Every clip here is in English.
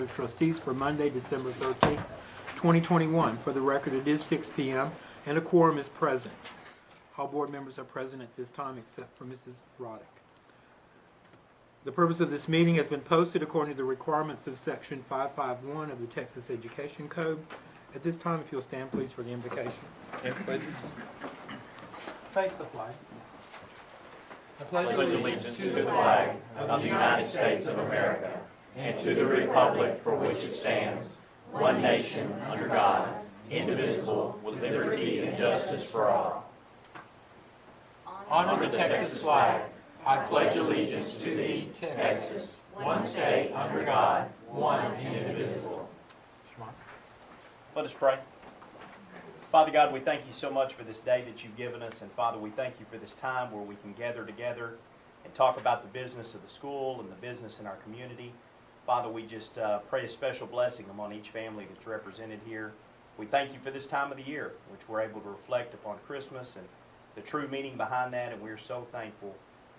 of Trustees for Monday, December 13th, 2021. For the record, it is 6 p.m. and a quorum is present. All board members are present at this time except for Mrs. Roddick. The purpose of this meeting has been posted according to the requirements of Section 551 of the Texas Education Code. At this time, if you'll stand, please, for the invocation. Everybody, face the flag. I pledge allegiance to the flag of the United States of America and to the republic for which it stands, one nation, under God, indivisible, with liberty and justice for all. Honor the Texas flag. I pledge allegiance to thee, Texas, one state, under God, one and indivisible. Let us pray. Father God, we thank you so much for this day that you've given us. And Father, we thank you for this time where we can gather together and talk about the business of the school and the business in our community. Father, we just pray a special blessing upon each family that's represented here. We thank you for this time of the year, which we're able to reflect upon Christmas and the true meaning behind that. And we're so thankful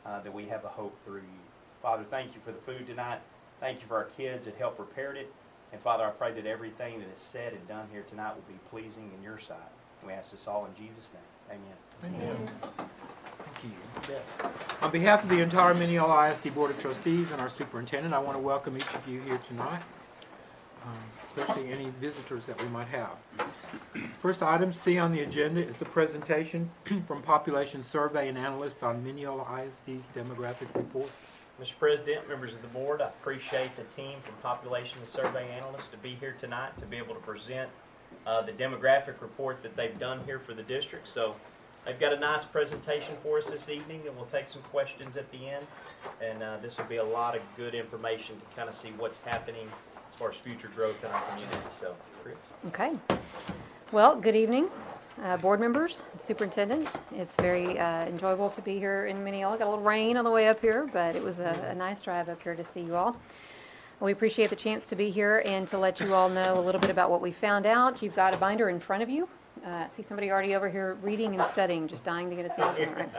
that we have a hope through you. Father, thank you for the food tonight. Thank you for our kids that helped prepare it. And Father, I pray that everything that is said and done here tonight will be pleasing in your sight. We ask this all in Jesus' name. Amen. Amen. Thank you. On behalf of the entire Mineola ISD Board of Trustees and our superintendent, I want to welcome each of you here tonight, especially any visitors that we might have. First item C on the agenda is the presentation from Population Survey and Analyst on Mineola ISD's demographic report. Mr. President, members of the board, I appreciate the team from Population Survey Analyst to be here tonight to be able to present the demographic report that they've done here for the district. So they've got a nice presentation for us this evening, and we'll take some questions at the end. And this will be a lot of good information to kind of see what's happening as far as future growth in our community. So, Chris. Okay. Well, good evening, board members, superintendent. It's very enjoyable to be here in Mineola. Got a little rain on the way up here, but it was a nice drive up here to see you all. We appreciate the chance to be here and to let you all know a little bit about what we found out. You've got a binder in front of you. I see somebody already over here reading and studying, just dying to get us hands on it,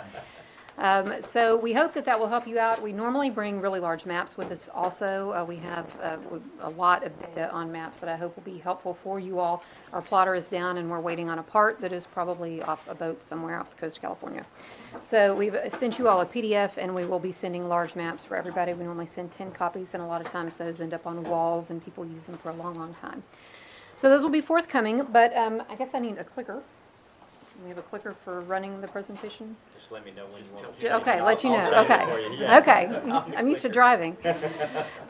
right? So we hope that will help you out. We normally bring really large maps with us also. We have a lot of data on maps that I hope will be helpful for you all. Our plotter is down and we're waiting on a part that is probably off a boat somewhere off the coast of California. So we've sent you all a PDF and we will be sending large maps for everybody. We normally send 10 copies and a lot of times those end up on walls and people use them for a long, long time. So those will be forthcoming, but I guess I need a clicker. We have a clicker for running the presentation. Just let me know when you want to. Okay, let you know. I'll Okay. for you. Yeah. Okay. I'm used to driving.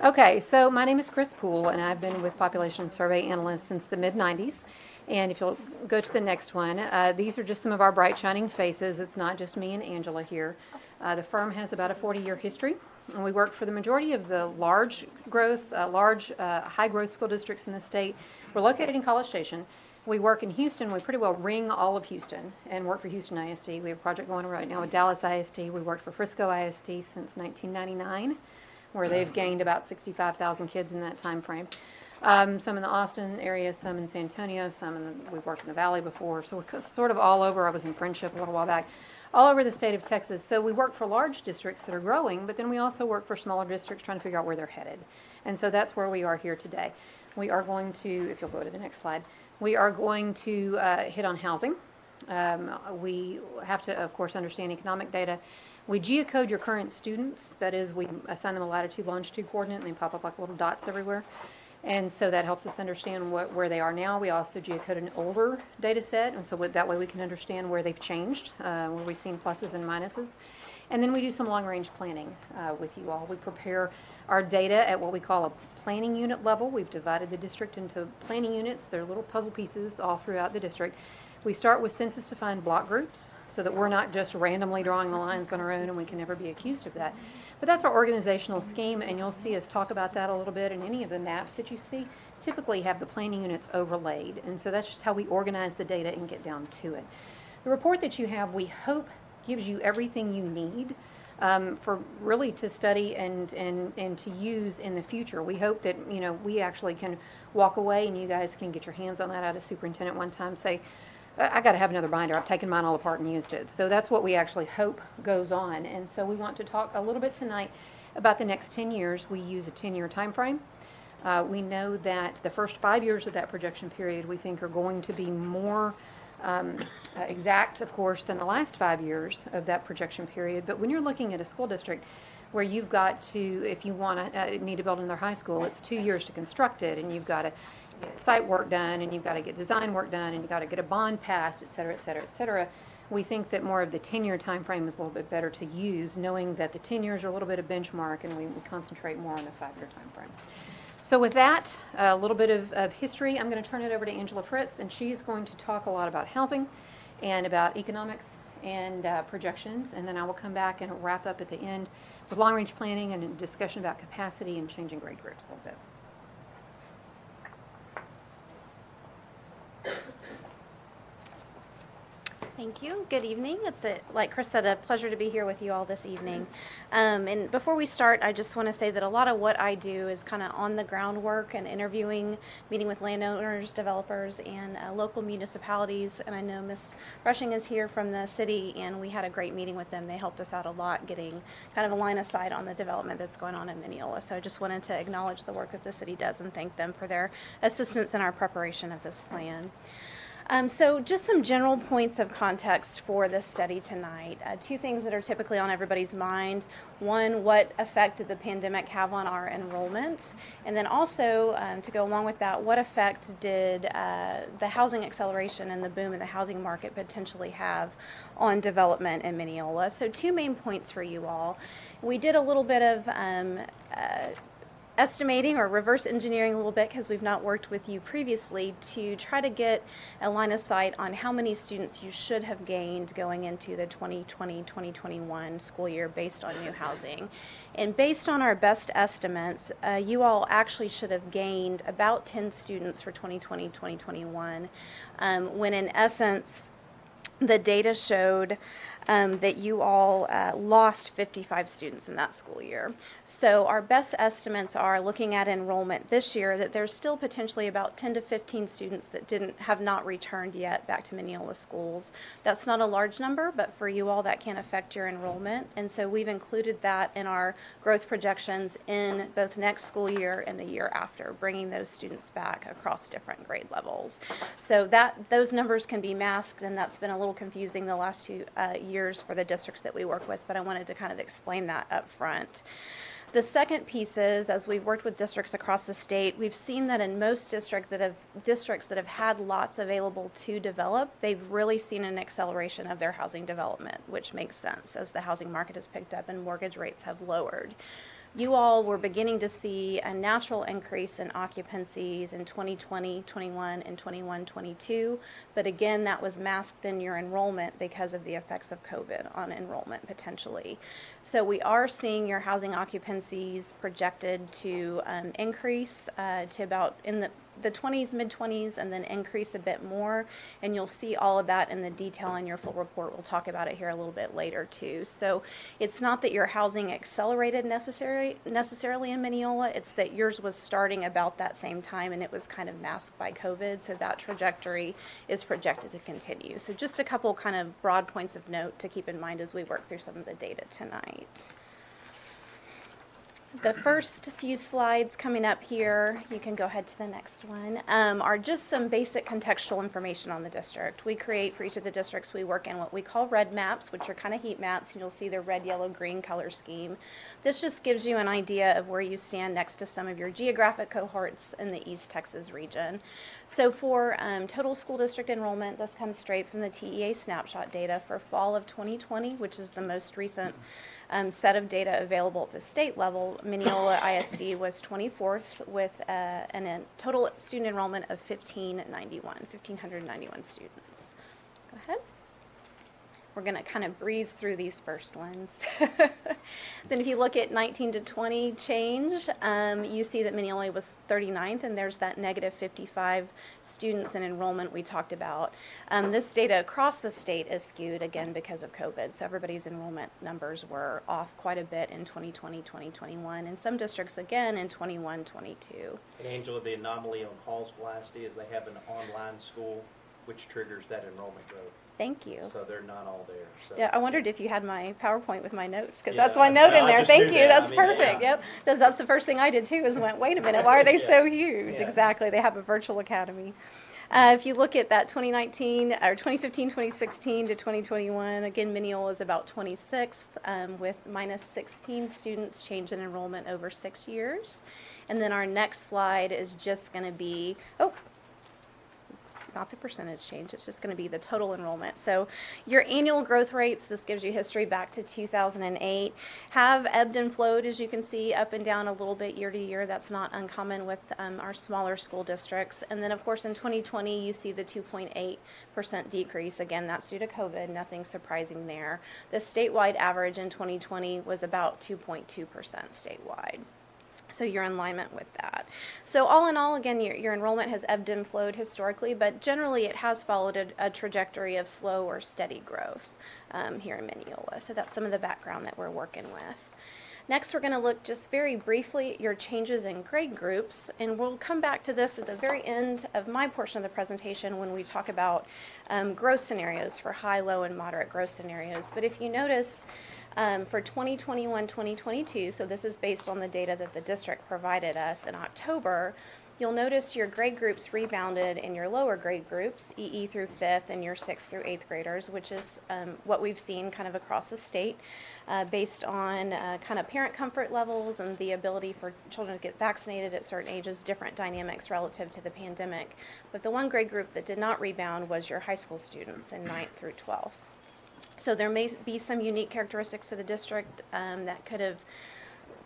Okay, so my name is Chris Poole, and I've been with Population Survey Analyst since the mid-90s. And if you'll go to the next one, these are just some of our bright, shining faces. It's not just me and Angela here. The firm has about a 40-year history, and we work for the majority of the large growth, high-growth school districts in the state. We're located in College Station. We work in Houston. We pretty well ring all of Houston and work for Houston ISD. We have a project going right now with Dallas ISD. We worked for Frisco ISD since 1999, where they've gained about 65,000 kids in that time frame. Some in the Austin area, some in San Antonio, we've worked in the Valley before. So we're sort of all over. I was in Friendship a little while back. All over the state of Texas. So we work for large districts that are growing, but then we also work for smaller districts trying to figure out where they're headed. And so that's where we are here today. We are going to, if you'll go to the next slide, we are going to hit on housing. We have to, of course, understand economic data. We geocode your current students. That is, we assign them a latitude, longitude coordinate, and they pop up like little dots everywhere. And so that helps us understand where they are now. We also geocode an older data set, and so that way we can understand where they've changed, where we've seen pluses and minuses. And then we do some long-range planning with you all. We prepare our data at what we call a planning unit level. We've divided the district into planning units. They're little puzzle pieces all throughout the district. We start with census-defined block groups so that we're not just randomly drawing the lines on our own, and we can never be accused of that. But that's our organizational scheme, and you'll see us talk about that a little bit. And any of the maps that you see typically have the planning units overlaid. And so that's just how we organize the data and get down to it. The report that you have, we hope, gives you everything you need for really to study and to use in the future. We hope that, we actually can walk away and you guys can get your hands on that. I had a superintendent one time say, I got to have another binder. I've taken mine all apart and used it. So that's what we actually hope goes on. And so we want to talk a little bit tonight about the next 10 years. We use a 10-year time frame. We know that the first 5 years of that projection period, we think, are going to be more exact, of course, than the last 5 years of that projection period. But when you're looking at a school district where you've got to, if you want to need to build in their high school, it's 2 years to construct it, and you've got to get site work done, and you've got to get design work done, and you've got to get a bond passed, et cetera, et cetera, et cetera. We think that more of the 10-year time frame is a little bit better to use, knowing that the 10 years are a little bit of benchmark, and we concentrate more on the 5-year time frame. So with that, a little bit of history, I'm going to turn it over to Angela Fritz, and she's going to talk a lot about housing and about economics and projections, and then I will come back and wrap up at the end with long-range planning and a discussion about capacity and changing grade groups a little bit. Thank you. Good evening. It's, like Chris said, a pleasure to be here with you all this evening. And before we start, I just want to say that a lot of what I do is kind of on the ground work and interviewing, meeting with landowners, developers, and local municipalities. And I know Ms. Rushing is here from the city, and we had a great meeting with them. They helped us out a lot getting kind of a line of sight on the development that's going on in Mineola. So I just wanted to acknowledge the work that the city does and thank them for their assistance in our preparation of this plan. So just some general points of context for this study tonight. 2 things that are typically on everybody's mind. One, what effect did the pandemic have on our enrollment? And then also, to go along with that, what effect did the housing acceleration and the boom in the housing market potentially have on development in Mineola? So 2 main points for you all. We did a little bit of estimating or reverse engineering a little bit because we've not worked with you previously to try to get a line of sight on how many students you should have gained going into the 2020-2021 school year based on new housing. And based on our best estimates, you all actually should have gained about 10 students for 2020-2021, when in essence the data showed that you all lost 55 students in that school year. So our best estimates are, looking at enrollment this year, that there's still potentially about 10 to 15 students that have not returned yet back to Mineola schools. That's not a large number, but for you all that can affect your enrollment. And so we've included that in our growth projections in both next school year and the year after, bringing those students back across different grade levels. So those numbers can be masked, and that's been a little confusing the last 2 years for the districts that we work with, but I wanted to kind of explain that up front. The second piece is, as we've worked with districts across the state, we've seen that in most districts that have had lots available to develop, they've really seen an acceleration of their housing development, which makes sense as the housing market has picked up and mortgage rates have lowered. You all were beginning to see a natural increase in occupancies in 2020, 21, and 21, 22, but again, that was masked in your enrollment because of the effects of COVID on enrollment potentially. So we are seeing your housing occupancies projected to increase to about in the 20s, mid-20s, and then increase a bit more. And you'll see all of that in the detail in your full report. We'll talk about it here a little bit later too. So it's not that your housing accelerated necessarily in Mineola, it's that yours was starting about that same time and it was kind of masked by COVID. So that trajectory is projected to continue. So just a couple kind of broad points of note to keep in mind as we work through some of the data tonight. The first few slides coming up here, you can go ahead to the next one, are just some basic contextual information on the district. We create for each of the districts we work in what we call red maps, which are kind of heat maps, and you'll see the red, yellow, green color scheme. This just gives you an idea of where you stand next to some of your geographic cohorts in the East Texas region. So for total school district enrollment, this comes straight from the TEA snapshot data for fall of 2020, which is the most recent set of data available at the state level. Mineola ISD was 24th with a total student enrollment of 1,591 students. Go ahead. We're going to kind of breeze through these first ones. Then if you look at 19 to 20 change, you see that Mineola was 39th, and there's that negative 55 students in enrollment we talked about. This data across the state is skewed, again, because of COVID. So everybody's enrollment numbers were off quite a bit in 2020, 2021, and some districts, again, in 21, 22. And Angela, the anomaly on Hallsville ISD is they have an online school, which triggers that enrollment growth. Thank you. So they're not all there. So. Yeah, I wondered if you had my PowerPoint with my notes, because Yeah, that's my note no, in I there. just Thank knew you. that. That's I mean, perfect. yeah. Yep. That's the first thing I did too, is went, wait a minute, why are they so huge? Yeah. Exactly. They have a virtual academy. If you look at that 2019 or 2015, 2016 to 2021, again, Mineola is about 26th, with minus 16 students change in enrollment over 6 years. And then our next slide is just going to be, not the percentage change, it's just going to be the total enrollment. So your annual growth rates, this gives you history back to 2008, have ebbed and flowed, as you can see, up and down a little bit year to year. That's not uncommon with our smaller school districts. And then, of course, in 2020, you see the 2.8% decrease. Again, that's due to COVID, nothing surprising there. The statewide average in 2020 was about 2.2% statewide. So you're in alignment with that. So all in all, again, your enrollment has ebbed and flowed historically, but generally it has followed a trajectory of slow or steady growth here in Mineola. So that's some of the background that we're working with. Next, we're going to look just very briefly at your changes in grade groups, and we'll come back to this at the very end of my portion of the presentation when we talk about growth scenarios for high, low, and moderate growth scenarios. But if you notice, for 2021-2022, so this is based on the data that the district provided us in October, you'll notice your grade groups rebounded in your lower grade groups, EE through 5th, and your 6th through 8th graders, which is what we've seen kind of across the state based on kind of parent comfort levels and the ability for children to get vaccinated at certain ages, different dynamics relative to the pandemic. But the one grade group that did not rebound was your high school students in 9th through 12th. So there may be some unique characteristics of the district that could have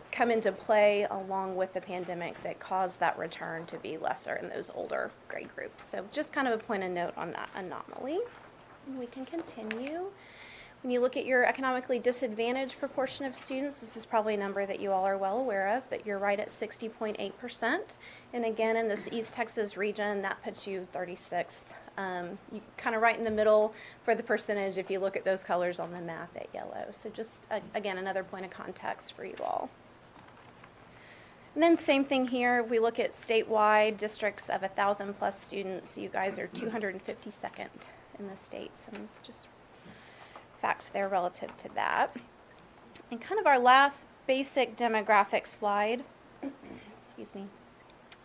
come into play along with the pandemic that caused that return to be lesser in those older grade groups. So just kind of a point of note on that anomaly. We can continue. When you look at your economically disadvantaged proportion of students, this is probably a number that you all are well aware of, but you're right at 60.8%. And again, in this East Texas region, that puts you 36th. You kind of right in the middle for the percentage if you look at those colors on the map at yellow. So just, again, another point of context for you all. And then same thing here, we look at statewide districts of 1,000 plus students. You guys are 252nd in the state. Some just facts there relative to that. And kind of our last basic demographic slide, excuse me,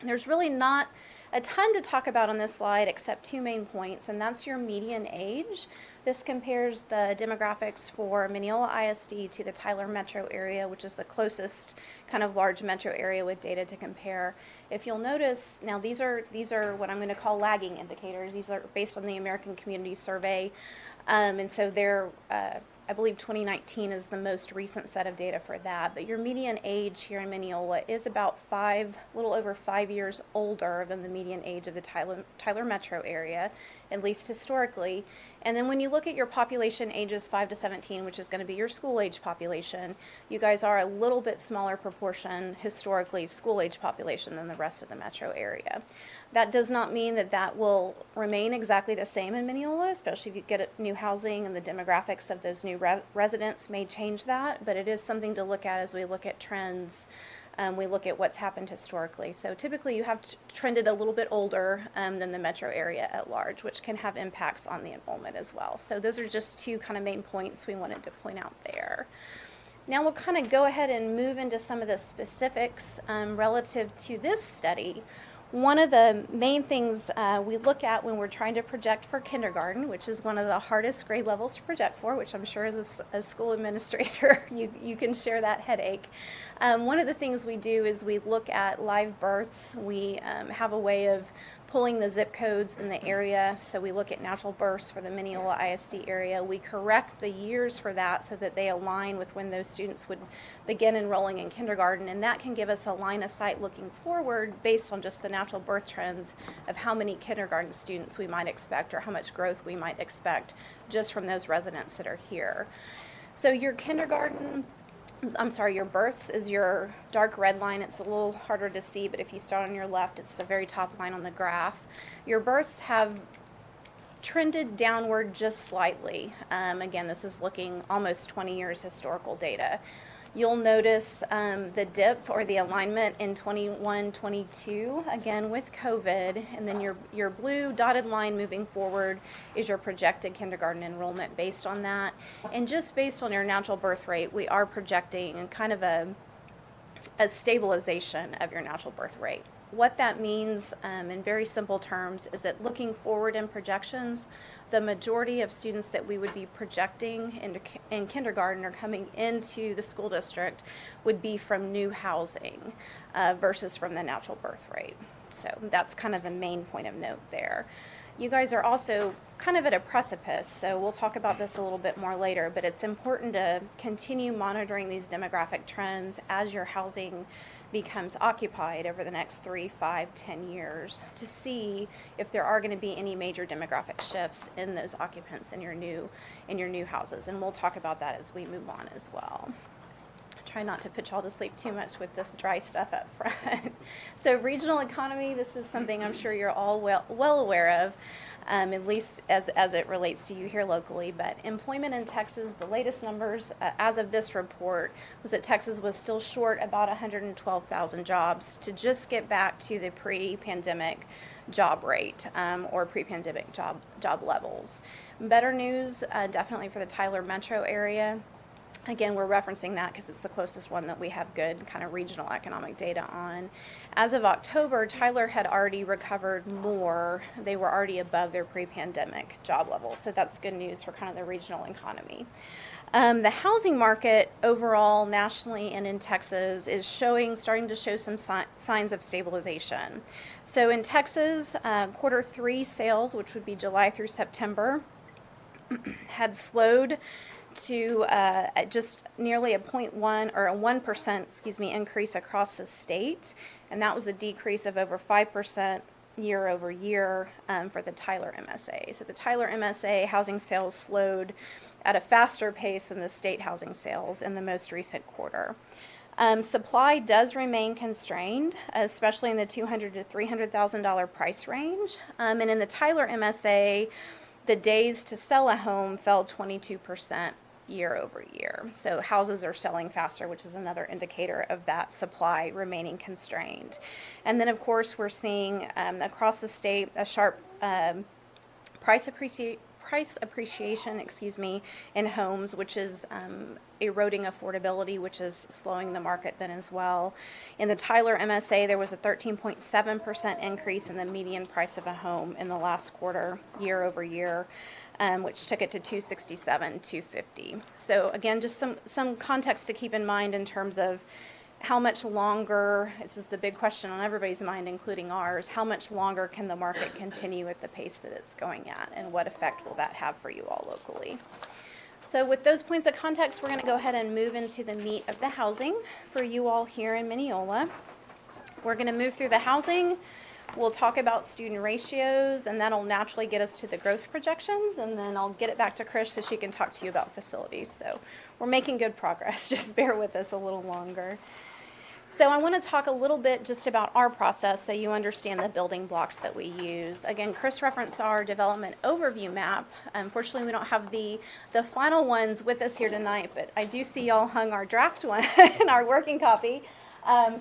there's really not a ton to talk about on this slide except two main points, and that's your median age. This compares the demographics for Mineola ISD to the Tyler metro area, which is the closest kind of large metro area with data to compare. If you'll notice, now these are what I'm going to call lagging indicators. These are based on the American Community Survey, and so they're I believe 2019 is the most recent set of data for that, but your median age here in Mineola is about a little over 5 years older than the median age of the Tyler metro area, at least historically. And then when you look at your population ages 5 to 17, which is going to be your school age population, you guys are a little bit smaller proportion historically school age population than the rest of the metro area. That does not mean that that will remain exactly the same in Mineola, especially if you get new housing and the demographics of those new residents may change that, but it is something to look at as we look at trends. We look at what's happened historically. So typically you have trended a little bit older than the metro area at large, which can have impacts on the enrollment as well. So those are just two kind of main points we wanted to point out there. Now we'll kind of go ahead and move into some of the specifics relative to this study. One of the main things we look at when we're trying to project for kindergarten, which is one of the hardest grade levels to project for, which I'm sure as a school administrator you can share that headache. One of the things we do is we look at live births. We have a way of pulling the zip codes in the area, so we look at natural births for the Mineola ISD area. We correct the years for that so that they align with when those students would begin enrolling in kindergarten, and that can give us a line of sight looking forward based on just the natural birth trends of how many kindergarten students we might expect or how much growth we might expect just from those residents that are here. So your your births is your dark red line. It's a little harder to see, but if you start on your left, it's the very top line on the graph. Your births have trended downward just slightly. Again, this is looking almost 20 years historical data. You'll notice the dip or the alignment in 21-22, again with COVID, and then your blue dotted line moving forward is your projected kindergarten enrollment based on that. And just based on your natural birth rate, we are projecting kind of a stabilization of your natural birth rate. What that means in very simple terms is that looking forward in projections, the majority of students that we would be projecting in kindergarten or coming into the school district would be from new housing versus from the natural birth rate. So that's kind of the main point of note there. You guys are also kind of at a precipice, so we'll talk about this a little bit more later, but it's important to continue monitoring these demographic trends as your housing becomes occupied over the next 3, 5, 10 years to see if there are going to be any major demographic shifts in those occupants in your new houses, and we'll talk about that as we move on as well. Try not to put y'all to sleep too much with this dry stuff up front. So regional economy, this is something I'm sure you're all well aware of, at least as it relates to you here locally. But employment in Texas, the latest numbers as of this report was that Texas was still short about 112,000 jobs to just get back to the pre-pandemic job rate or pre-pandemic job levels. Better news definitely for the Tyler metro area. Again, we're referencing that because it's the closest one that we have good kind of regional economic data on. As of October, Tyler had already recovered more. They were already above their pre-pandemic job levels. So that's good news for kind of the regional economy. The housing market overall, nationally and in Texas, is starting to show some signs of stabilization. So in Texas, Q3 sales, which would be July through September, had slowed to just nearly a 0.1 or a 1% increase across the state, and that was a decrease of over 5% year over year for the Tyler MSA. So the Tyler MSA housing sales slowed at a faster pace than the state housing sales in the most recent quarter. Supply does remain constrained, especially in the $200,000 to $300,000 price range, and in the Tyler MSA, the days to sell a home fell 22% year over year. So houses are selling faster, which is another indicator of that supply remaining constrained. And then, of course, we're seeing across the state a sharp price appreciation, in homes, which is eroding affordability, which is slowing the market then as well. In the Tyler MSA, there was a 13.7% increase in the median price of a home in the last quarter, year over year, which took it to $267,250. So again, just some context to keep in mind in terms of how much longer, this is the big question on everybody's mind, including ours, how much longer can the market continue at the pace that it's going at, and what effect will that have for you all locally? So with those points of context, we're going to go ahead and move into the meat of the housing for you all here in Mineola. We're going to move through the housing. We'll talk about student ratios, and that'll naturally get us to the growth projections, and then I'll get it back to Chris so she can talk to you about facilities. So we're making good progress. Just bear with us a little longer. So I want to talk a little bit just about our process so you understand the building blocks that we use. Again, Chris referenced our development overview map. Unfortunately, we don't have the final ones with us here tonight, but I do see y'all hung our draft one in our working copy.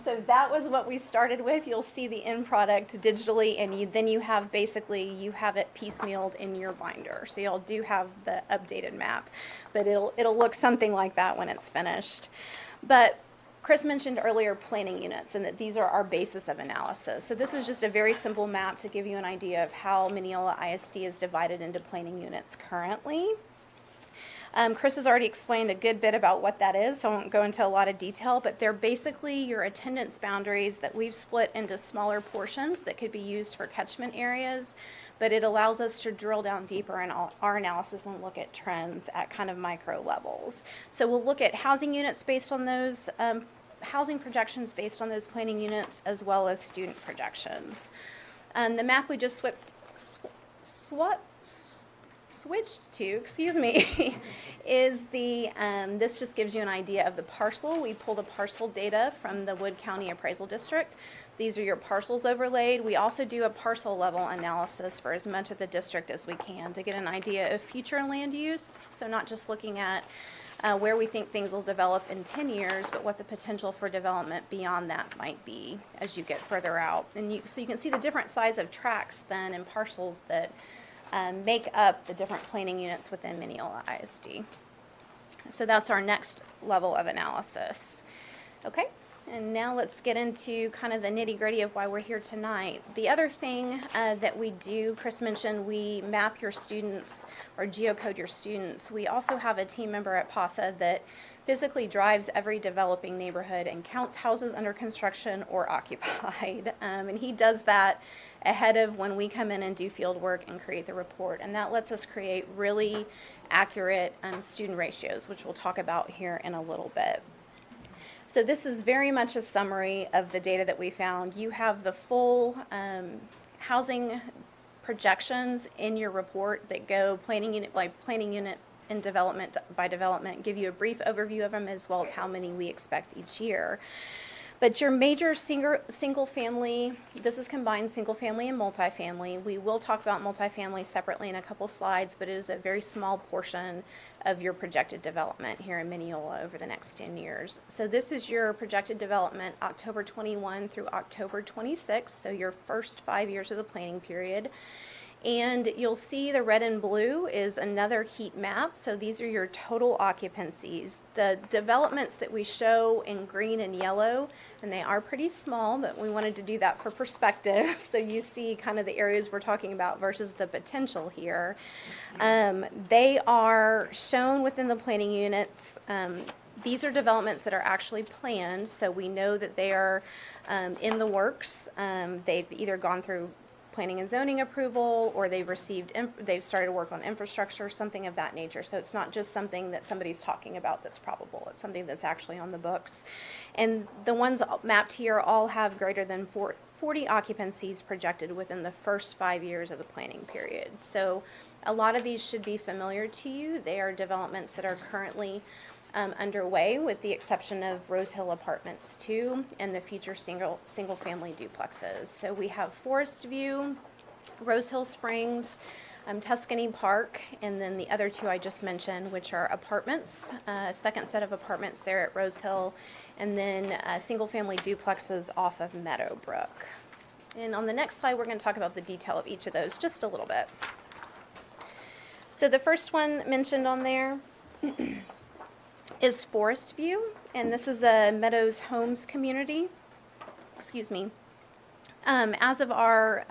So that was what we started with. You'll see the end product digitally, and then you have it piecemealed in your binder. So y'all do have the updated map, but it'll look something like that when it's finished. But Chris mentioned earlier planning units, and that these are our basis of analysis. So this is just a very simple map to give you an idea of how Mineola ISD is divided into planning units currently. Chris has already explained a good bit about what that is, so I won't go into a lot of detail, but they're basically your attendance boundaries that we've split into smaller portions that could be used for catchment areas, but it allows us to drill down deeper in our analysis and look at trends at kind of micro levels. So we'll look at housing units based on those, housing projections based on those planning units, as well as student projections. The map we just switched to, is this just gives you an idea of the parcel. We pull the parcel data from the Wood County Appraisal District. These are your parcels overlaid. We also do a parcel level analysis for as much of the district as we can to get an idea of future land use. So not just looking at where we think things will develop in 10 years, but what the potential for development beyond that might be as you get further out. And so you can see the different size of tracts then and parcels that make up the different planning units within Mineola ISD. So that's our next level of analysis. Okay, and now let's get into kind of the nitty-gritty of why we're here tonight. The other thing that we do, Chris mentioned, we map your students or geocode your students. We also have a team member at PASA that physically drives every developing neighborhood and counts houses under construction or occupied. And he does that ahead of when we come in and do field work and create the report. And that lets us create really accurate student ratios, which we'll talk about here in a little bit. So this is very much a summary of the data that we found. You have the full housing projections in your report that go planning unit by planning unit and development by development, give you a brief overview of them as well as how many we expect each year. But your major single family, this is combined single family and multifamily. We will talk about multifamily separately in a couple slides, but it is a very small portion of your projected development here in Mineola over the next 10 years. So this is your projected development October 21 through October 26, so your first 5 years of the planning period. And you'll see the red and blue is another heat map. So these are your total occupancies. The developments that we show in green and yellow, and they are pretty small, but we wanted to do that for perspective. So you see kind of the areas we're talking about versus the potential here. They are shown within the planning units. These are developments that are actually planned, so we know that they are in the works. They've either gone through planning and zoning approval, or they've started work on infrastructure, something of that nature. So it's not just something that somebody's talking about that's probable. It's something that's actually on the books. And the ones mapped here all have greater than 40 occupancies projected within the first 5 years of the planning period. So a lot of these should be familiar to you. They are developments that are currently underway, with the exception of Rose Hill Apartments 2 and the future single-family duplexes. So we have Forest View, Rose Hill Springs, Tuscany Park, and then the other two I just mentioned, which are apartments, second set of apartments there at Rose Hill, and then single-family duplexes off of Meadowbrook. And on the next slide, we're going to talk about the detail of each of those just a little bit. So the first one mentioned on there is Forest View, and this is a Meadows Homes community. Excuse me. As of our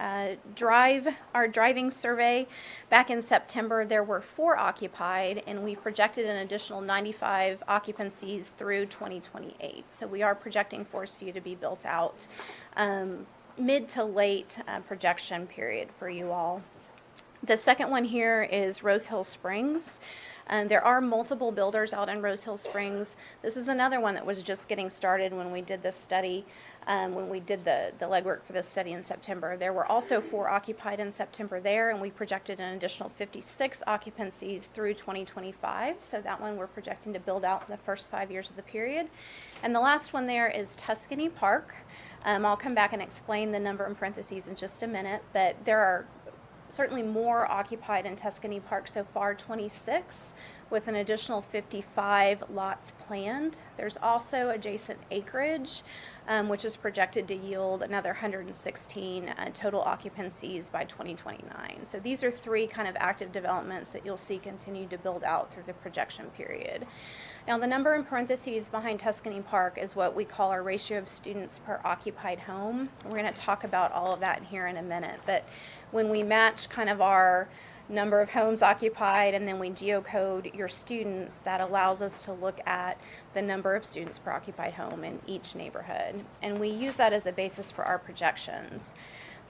driving survey back in September, there were 4 occupied, and we projected an additional 95 occupancies through 2028. So we are projecting Forest View to be built out mid to late projection period for you all. The second one here is Rose Hill Springs. There are multiple builders out in Rose Hill Springs. This is another one that was just getting started when we did this study, when we did the legwork for this study in September. There were also 4 occupied in September there, and we projected an additional 56 occupancies through 2025. So that one we're projecting to build out in the first 5 years of the period. And the last one there is Tuscany Park. I'll come back and explain the number in parentheses in just a minute, but there are certainly more occupied in Tuscany Park so far, 26, with an additional 55 lots planned. There's also adjacent acreage, which is projected to yield another 116 total occupancies by 2029. So these are 3 kind of active developments that you'll see continue to build out through the projection period. Now, the number in parentheses behind Tuscany Park is what we call our ratio of students per occupied home. We're going to talk about all of that here in a minute, but when we match kind of our number of homes occupied and then we geocode your students, that allows us to look at the number of students per occupied home in each neighborhood. And we use that as a basis for our projections.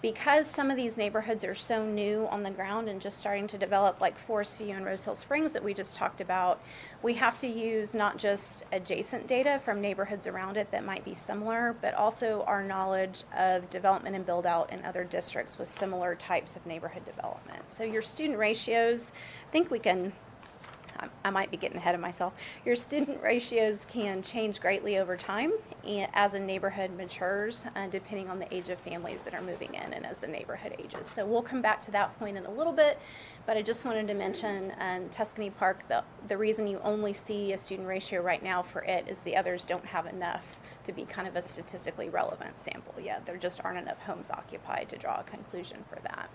Because some of these neighborhoods are so new on the ground and just starting to develop, like Forest View and Rose Hill Springs that we just talked about, we have to use not just adjacent data from neighborhoods around it that might be similar, but also our knowledge of development and build out in other districts with similar types of neighborhood development. So your student ratios, I I might be getting ahead of myself. Your student ratios can change greatly over time and as a neighborhood matures, depending on the age of families that are moving in and as the neighborhood ages. So we'll come back to that point in a little bit, but I just wanted to mention Tuscany Park, the reason you only see a student ratio right now for it is the others don't have enough to be kind of a statistically relevant sample yet. There just aren't enough homes occupied to draw a conclusion for that.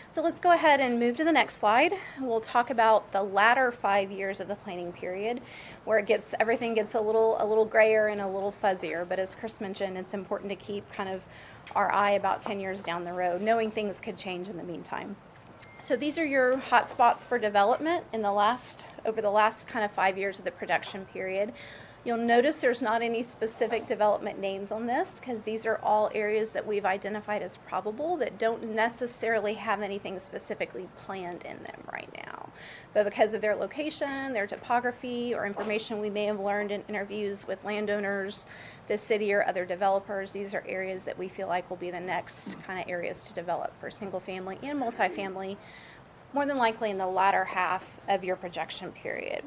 So let's go ahead and move to the next slide. We'll talk about the latter 5 years of the planning period, where everything gets a little grayer and a little fuzzier. But as Chris mentioned, it's important to keep kind of our eye about 10 years down the road, knowing things could change in the meantime. So these are your hot spots for development over the last kind of 5 years of the production period. You'll notice there's not any specific development names on this because these are all areas that we've identified as probable that don't necessarily have anything specifically planned in them right now. But because of their location, their topography, or information we may have learned in interviews with landowners, the city, or other developers, these are areas that we feel like will be the next kind of areas to develop for single family and multifamily, more than likely in the latter half of your projection period.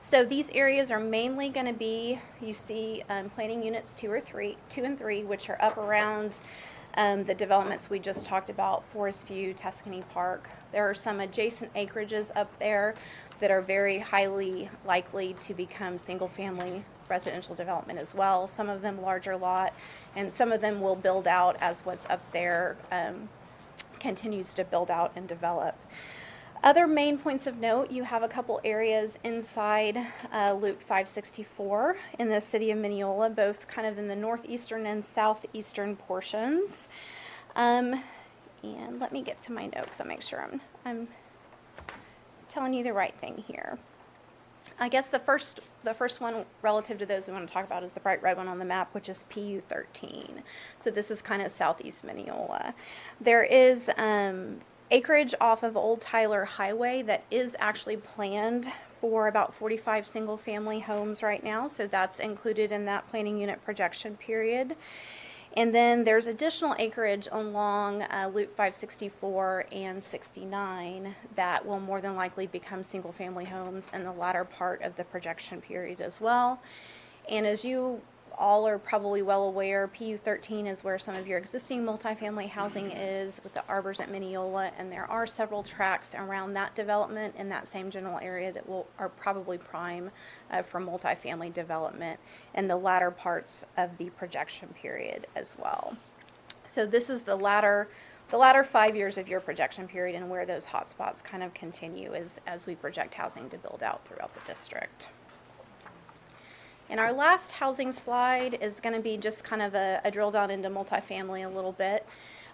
So these areas are mainly going to be, you see planning units 2 and 3, which are up around the developments we just talked about, Forest View, Tuscany Park. There are some adjacent acreages up there that are very highly likely to become single family residential development as well. Some of them larger lot, and some of them will build out as what's up there continues to build out and develop. Other main points of note, you have a couple areas inside Loop 564 in the city of Mineola, both kind of in the northeastern and southeastern portions. And let me get to my notes so make sure I'm telling you the right thing here. I guess the first one relative to those we want to talk about is the bright red one on the map, which is PU 13. So this is kind of southeast Mineola. There is acreage off of Old Tyler Highway that is actually planned for about 45 single family homes right now, so that's included in that planning unit projection period. And then there's additional acreage along Loop 564 and 69 that will more than likely become single family homes in the latter part of the projection period as well. And as you all are probably well aware, PU 13 is where some of your existing multifamily housing is with the arbors at Mineola, and there are several tracts around that development in that same general area that are probably prime for multifamily development in the latter parts of the projection period as well. So this is the latter 5 years of your projection period and where those hotspots kind of continue as we project housing to build out throughout the district. And our last housing slide is going to be just kind of a drill down into multifamily a little bit.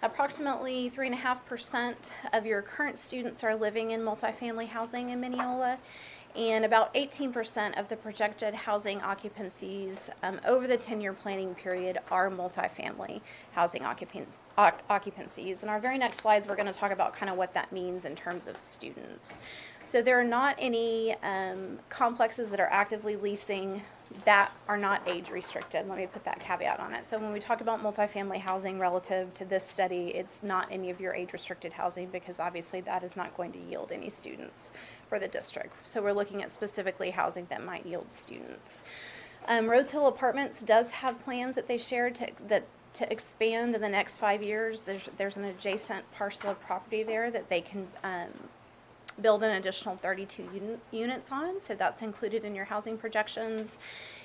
Approximately 3.5% of your current students are living in multifamily housing in Mineola, and about 18% of the projected housing occupancies over the 10-year planning period are multifamily housing occupancies. In our very next slides, we're going to talk about kind of what that means in terms of students. So there are not any complexes that are actively leasing that are not age restricted. Let me put that caveat on it. So when we talk about multifamily housing relative to this study, it's not any of your age restricted housing because obviously that is not going to yield any students for the district. So we're looking at specifically housing that might yield students. Rose Hill Apartments does have plans that they shared to expand in the next 5 years. There's an adjacent parcel of property there that they can build an additional 32 units on, so that's included in your housing projections.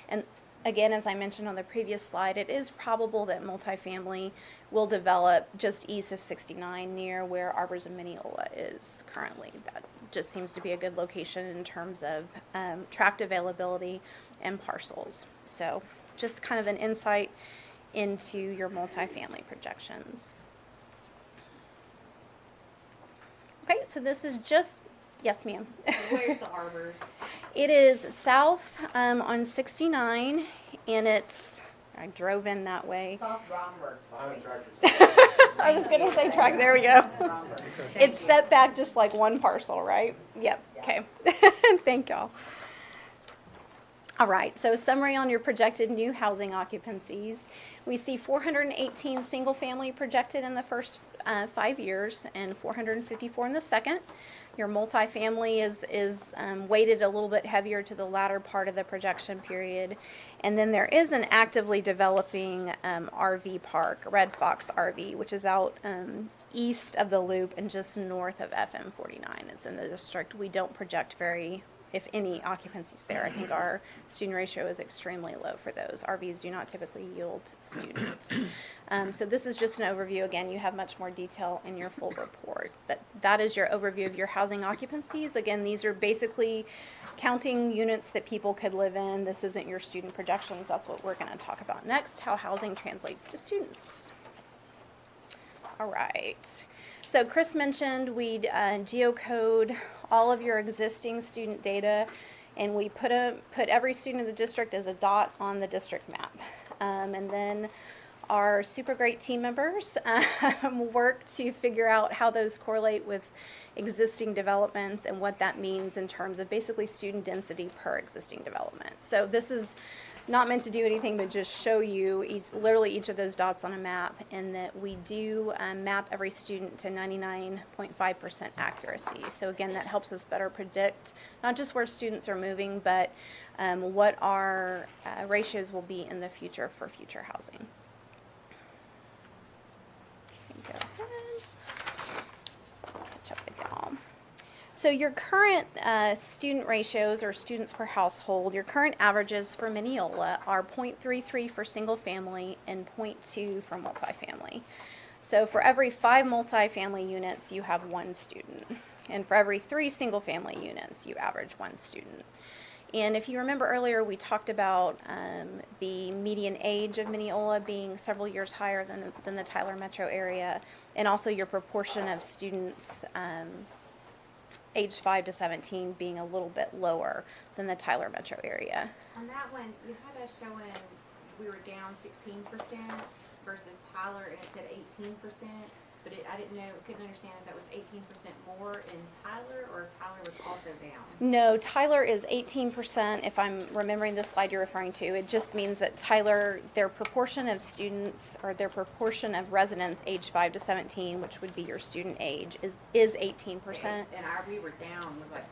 And again, as I mentioned on the previous slide, it is probable that multifamily will develop just east of 69 near where Arbors and Mineola is currently. That just seems to be a good location in terms of tract availability and parcels. So just kind of an insight into your multifamily projections. Okay, so this is just, yes ma'am. Where's the Arbors? It is south on 69, and I drove in that way. It's off Romberg. I was going to say track, there we go. It's set back just like one parcel, right? Yep, okay. Thank y'all. All right, so a summary on your projected new housing occupancies. We see 418 single-family projected in the first 5 years and 454 in the second. Your multifamily is weighted a little bit heavier to the latter part of the projection period. And then there is an actively developing RV park, Red Fox RV, which is out east of the loop and just north of FM 49. It's in the district. We don't project very, if any, occupancies there. I think our student ratio is extremely low for those. RVs do not typically yield students. So this is just an overview. Again, you have much more detail in your full report. But that is your overview of your housing occupancies. Again, these are basically counting units that people could live in. This isn't your student projections. That's what we're going to talk about next, how housing translates to students. All right. So Chris mentioned we'd geocode all of your existing student data, and we put every student in the district as a dot on the district map. And then our super great team members work to figure out how those correlate with existing developments and what that means in terms of basically student density per existing development. So this is not meant to do anything but just show you literally each of those dots on a map, and that we do map every student to 99.5% accuracy. So again, that helps us better predict not just where students are moving, but what our ratios will be in the future for future housing. Go ahead. Catch up with y'all. So your current student ratios, or students per household, your current averages for Mineola are 0.33 for single family and 0.2 for multifamily. So for every 5 multifamily units, you have 1 student. And for every 3 single family units, you average 1 student. And if you remember earlier, we talked about the median age of Mineola being several years higher than the Tyler metro area, and also your proportion of students aged 5 to 17 being a little bit lower than the Tyler metro area. On that one, you had us showing we were down 16% versus Tyler, and it said 18%. But I couldn't understand if that was 18% more in Tyler, or if Tyler was also down. No, Tyler is 18%, if I'm remembering the slide you're referring to. It just means that Tyler, their proportion of students, or their proportion of residents aged 5 to 17, which would be your student age, is 18%. And we were down with like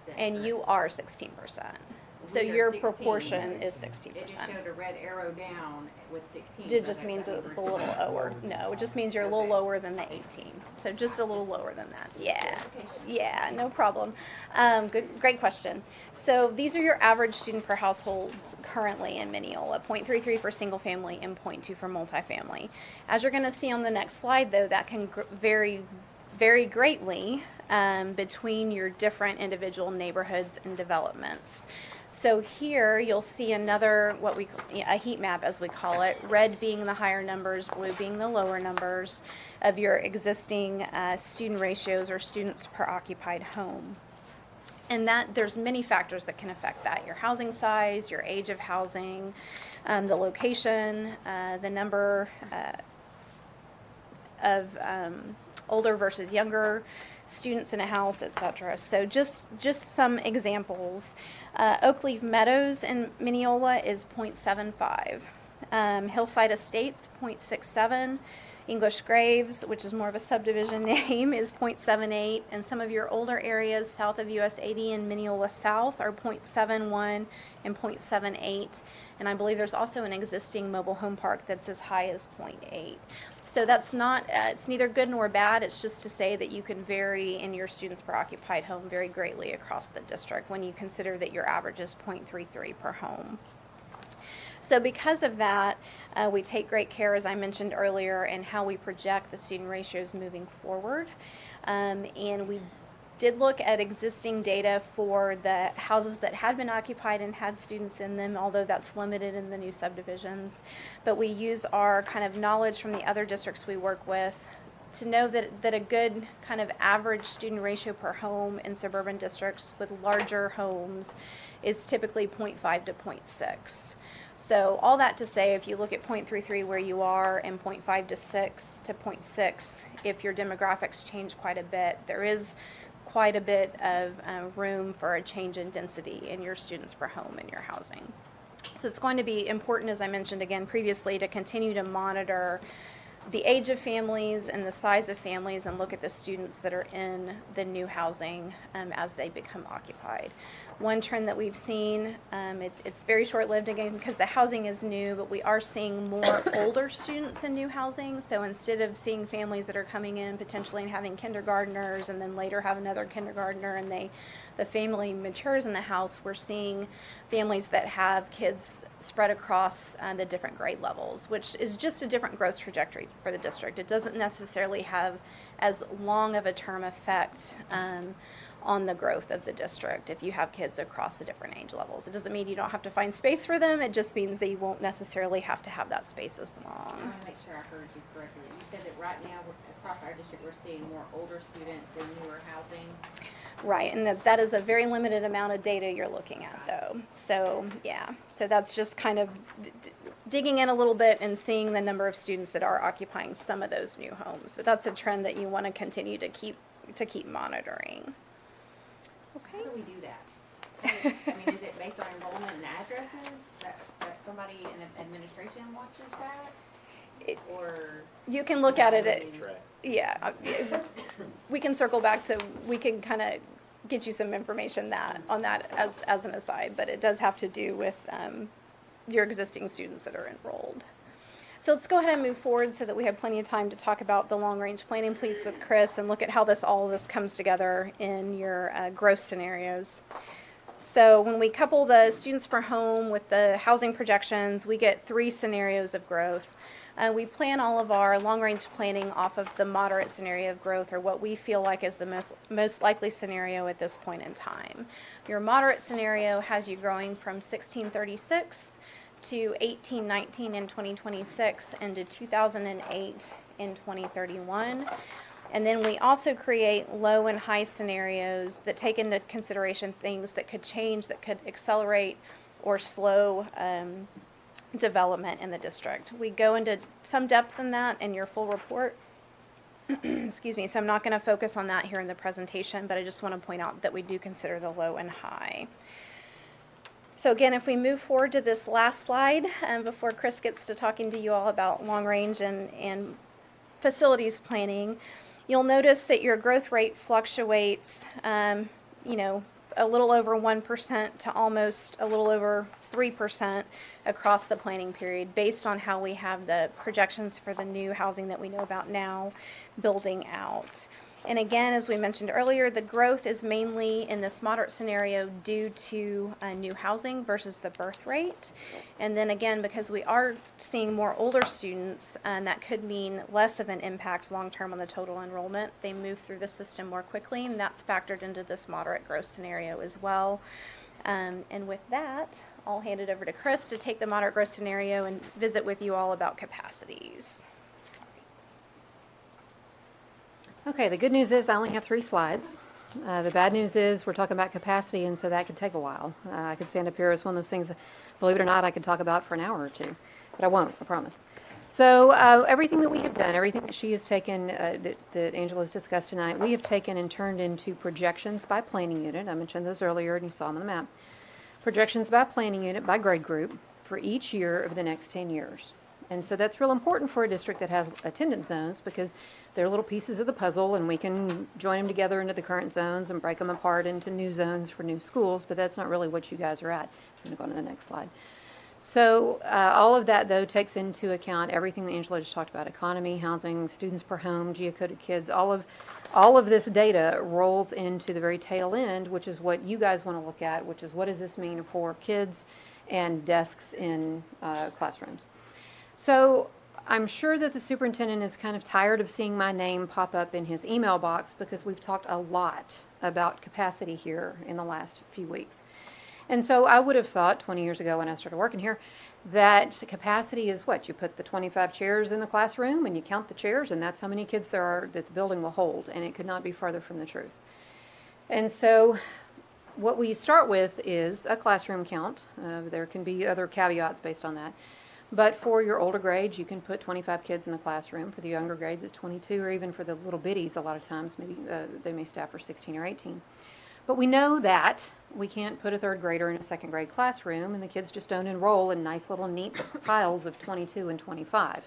16%. And you are 16%. So We are your 16. proportion is 16%. It just showed a red arrow down with 16. It just means it's a little lower. No, it just means you're a little lower than the 18. So just a little lower than that. Yeah. Yeah, no problem. Great question. So these are your average student per households currently in Mineola, 0.33 for single family and 0.2 for multifamily. As you're going to see on the next slide, though, that can vary greatly between your different individual neighborhoods and developments. So here you'll see another, a heat map as we call it, red being the higher numbers, blue being the lower numbers of your existing student ratios, or students per occupied home. And that there's many factors that can affect that: your housing size, your age of housing, the location, the number of older versus younger students in a house, etc. So just some examples. Oakleaf Meadows in Mineola is 0.75. Hillside Estates, 0.67. English Graves, which is more of a subdivision name, is 0.78. And some of your older areas south of US 80 and Mineola South are 0.71 and 0.78. And I believe there's also an existing mobile home park that's as high as 0.8. So that's not, it's neither good nor bad. It's just to say that you can vary in your students per occupied home very greatly across the district when you consider that your average is 0.33 per home. So because of that, we take great care, as I mentioned earlier, in how we project the student ratios moving forward. And we did look at existing data for the houses that had been occupied and had students in them, although that's limited in the new subdivisions. But we use our kind of knowledge from the other districts we work with to know that a good kind of average student ratio per home in suburban districts with larger homes is typically 0.5 to 0.6. So all that to say, if you look at 0.33 where you are and 0.5 to 0.6, if your demographics change quite a bit, there is quite a bit of room for a change in density in your students per home in your housing. So it's going to be important, as I mentioned again previously, to continue to monitor the age of families and the size of families and look at the students that are in the new housing as they become occupied. One trend that we've seen, it's very short-lived again because the housing is new, but we are seeing more older students in new housing. So instead of seeing families that are coming in potentially and having kindergartners and then later have another kindergartner and the family matures in the house, we're seeing families that have kids spread across the different grade levels, which is just a different growth trajectory for the district. It doesn't necessarily have as long of a term effect on the growth of the district if you have kids across the different age levels. It doesn't mean you don't have to find space for them. It just means that you won't necessarily have to have that space as long. I want to make sure I heard you correctly. You said that right now across our district we're seeing more older students in newer housing. Right, and that is a very limited amount of data you're looking at, though. So, yeah, so that's just kind of digging in a little bit and seeing the number of students that are occupying some of those new homes. But that's a trend that you want to continue to keep monitoring. How do we do that? I mean, is it based on enrollment and addresses that somebody in administration watches that? Or You can look at it yeah, we can circle back to, we can kind of get you some information on that as an aside, but it does have to do with your existing students that are enrolled. So let's go ahead and move forward so that we have plenty of time to talk about the long-range planning piece with Chris and look at how all of this comes together in your growth scenarios. So when we couple the students per home with the housing projections, we get 3 scenarios of growth. We plan all of our long-range planning off of the moderate scenario of growth, or what we feel like is the most likely scenario at this point in time. Your moderate scenario has you growing from 1636 to 1819 in 2026 and to 2008 in 2031. And then we also create low and high scenarios that take into consideration things that could change, that could accelerate or slow development in the district. We go into some depth in that in your full report. Excuse me, so I'm not going to focus on that here in the presentation, but I just want to point out that we do consider the low and high. So again, if we move forward to this last slide, before Chris gets to talking to you all about long range and facilities planning, you'll notice that your growth rate fluctuates, a little over 1% to almost a little over 3% across the planning period based on how we have the projections for the new housing that we know about now building out. And again, as we mentioned earlier, the growth is mainly in this moderate scenario due to new housing versus the birth rate. And then again, because we are seeing more older students, that could mean less of an impact long-term on the total enrollment. They move through the system more quickly, and that's factored into this moderate growth scenario as well. And with that, I'll hand it over to Chris to take the moderate growth scenario and visit with you all about capacities. Okay, the good news is I only have 3 slides. The bad news is we're talking about capacity, and so that could take a while. I could stand up here as one of those things, believe it or not, I could talk about for an hour or 2, but I won't, I promise. So everything that we have done, everything that she has taken, that Angela has discussed tonight, we have taken and turned into projections by planning unit. I mentioned those earlier, and you saw them on the map. Projections by planning unit, by grade group, for each year of the next 10 years. And so that's real important for a district that has attendance zones because they're little pieces of the puzzle and we can join them together into the current zones and break them apart into new zones for new schools, but that's not really what you guys are at. I'm going to go on to the next slide. So all of that, though, takes into account everything that Angela just talked about: economy, housing, students per home, geocoded kids. All of this data rolls into the very tail end, which is what you guys want to look at, which is what does this mean for kids and desks in classrooms. So I'm sure that the superintendent is kind of tired of seeing my name pop up in his email box because we've talked a lot about capacity here in the last few weeks. And so I would have thought 20 years ago when I started working here that capacity is what? You put the 25 chairs in the classroom and you count the chairs and that's how many kids there are that the building will hold, and it could not be farther from the truth. And so what we start with is a classroom count. There can be other caveats based on that. But for your older grades, you can put 25 kids in the classroom. For the younger grades, it's 22, or even for the little bitties, a lot of times, maybe they may staff for 16 or 18. But we know that we can't put a third grader in a second grade classroom, and the kids just don't enroll in nice little neat piles of 22 and 25.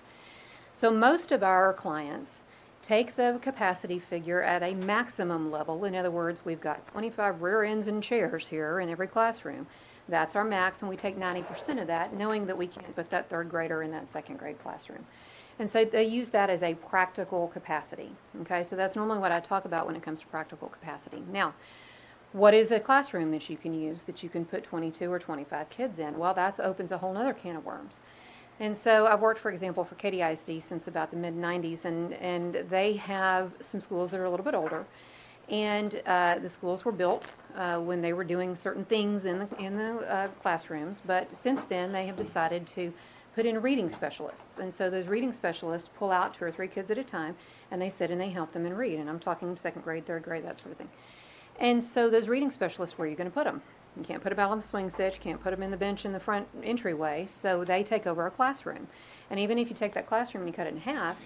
So most of our clients take the capacity figure at a maximum level. In other words, we've got 25 rear ends and chairs here in every classroom. That's our max, and we take 90% of that, knowing that we can't put that third grader in that second grade classroom. And so they use that as a practical capacity. Okay, so that's normally what I talk about when it comes to practical capacity. Now, what is a classroom that you can use that you can put 22 or 25 kids in? Well, that opens a whole other can of worms. And so I've worked, for example, for Cte since about the mid-90s, and they have some schools that are a little bit older. And the schools were built when they were doing certain things in the classrooms, but since then they have decided to put in reading specialists. And so those reading specialists pull out 2 or 3 kids at a time, and they sit and they help them and read. And I'm talking second grade, third grade, that sort of thing. And so those reading specialists, where are you going to put them? You can't put them out on the swing set, you can't put them in the bench in the front entryway, so they take over a classroom. And even if you take that classroom and you cut it in half,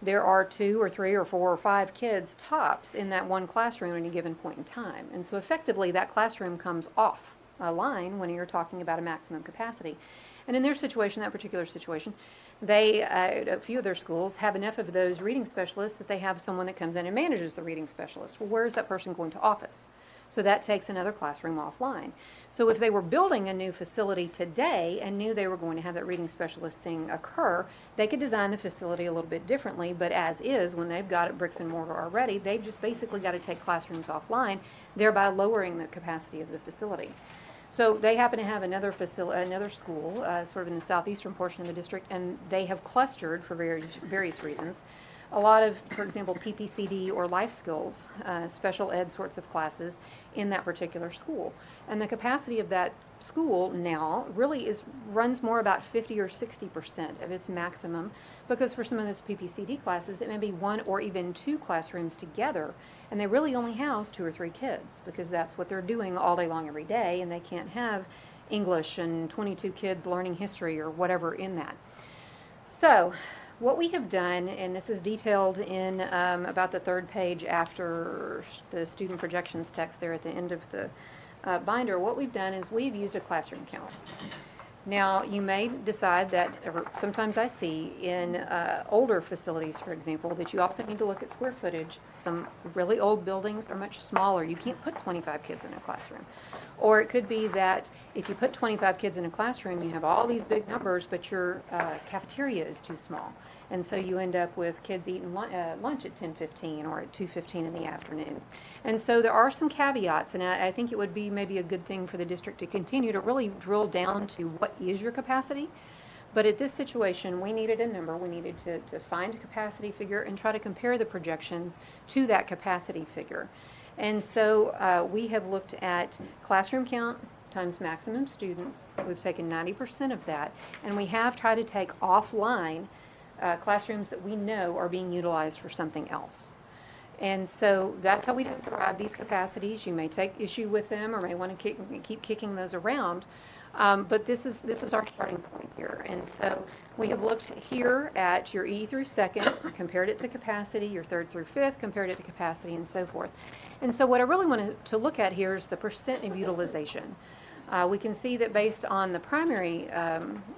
there are 2 or 3 or 4 or 5 kids tops in that one classroom at any given point in time. And so effectively that classroom comes off a line when you're talking about a maximum capacity. And in their situation, that particular situation, they, a few of their schools have enough of those reading specialists that they have someone that comes in and manages the reading specialist. Well, where is that person going to office? So that takes another classroom offline. So if they were building a new facility today and knew they were going to have that reading specialist thing occur, they could design the facility a little bit differently, but as is, when they've got it bricks and mortar already, they've just basically got to take classrooms offline, thereby lowering the capacity of the facility. So they happen to have another school, sort of in the southeastern portion of the district, and they have clustered for various reasons. A lot of, for example, PPCD or life skills, special ed sorts of classes in that particular school. And the capacity of that school now really runs more about 50 or 60% of its maximum, because for some of those PPCD classes, it may be 1 or even 2 classrooms together, and they really only house 2 or 3 kids, because that's what they're doing all day long every day, and they can't have English and 22 kids learning history or whatever in that. So what we have done, and this is detailed in about the 3rd page after the student projections text there at the end of the binder, what we've done is we've used a classroom count. Now, you may decide that, or sometimes I see in older facilities, for example, that you also need to look at square footage. Some really old buildings are much smaller. You can't put 25 kids in a classroom. Or it could be that if you put 25 kids in a classroom, you have all these big numbers, but your cafeteria is too small. And so you end up with kids eating lunch at 10:15 or at 2:15 in the afternoon. And so there are some caveats, and I think it would be maybe a good thing for the district to continue to really drill down to what is your capacity. But at this situation, we needed a number. We needed to find a capacity figure and try to compare the projections to that capacity figure. And so we have looked at classroom count times maximum students. We've taken 90% of that, and we have tried to take offline classrooms that we know are being utilized for something else. And so that's how we derive these capacities. You may take issue with them or may want to keep kicking those around, but this is our starting point here. And so we have looked here at your E through second, compared it to capacity, your third through fifth, compared it to capacity, and so forth. And so what I really want to look at here is the percent of utilization. We can see that based on the primary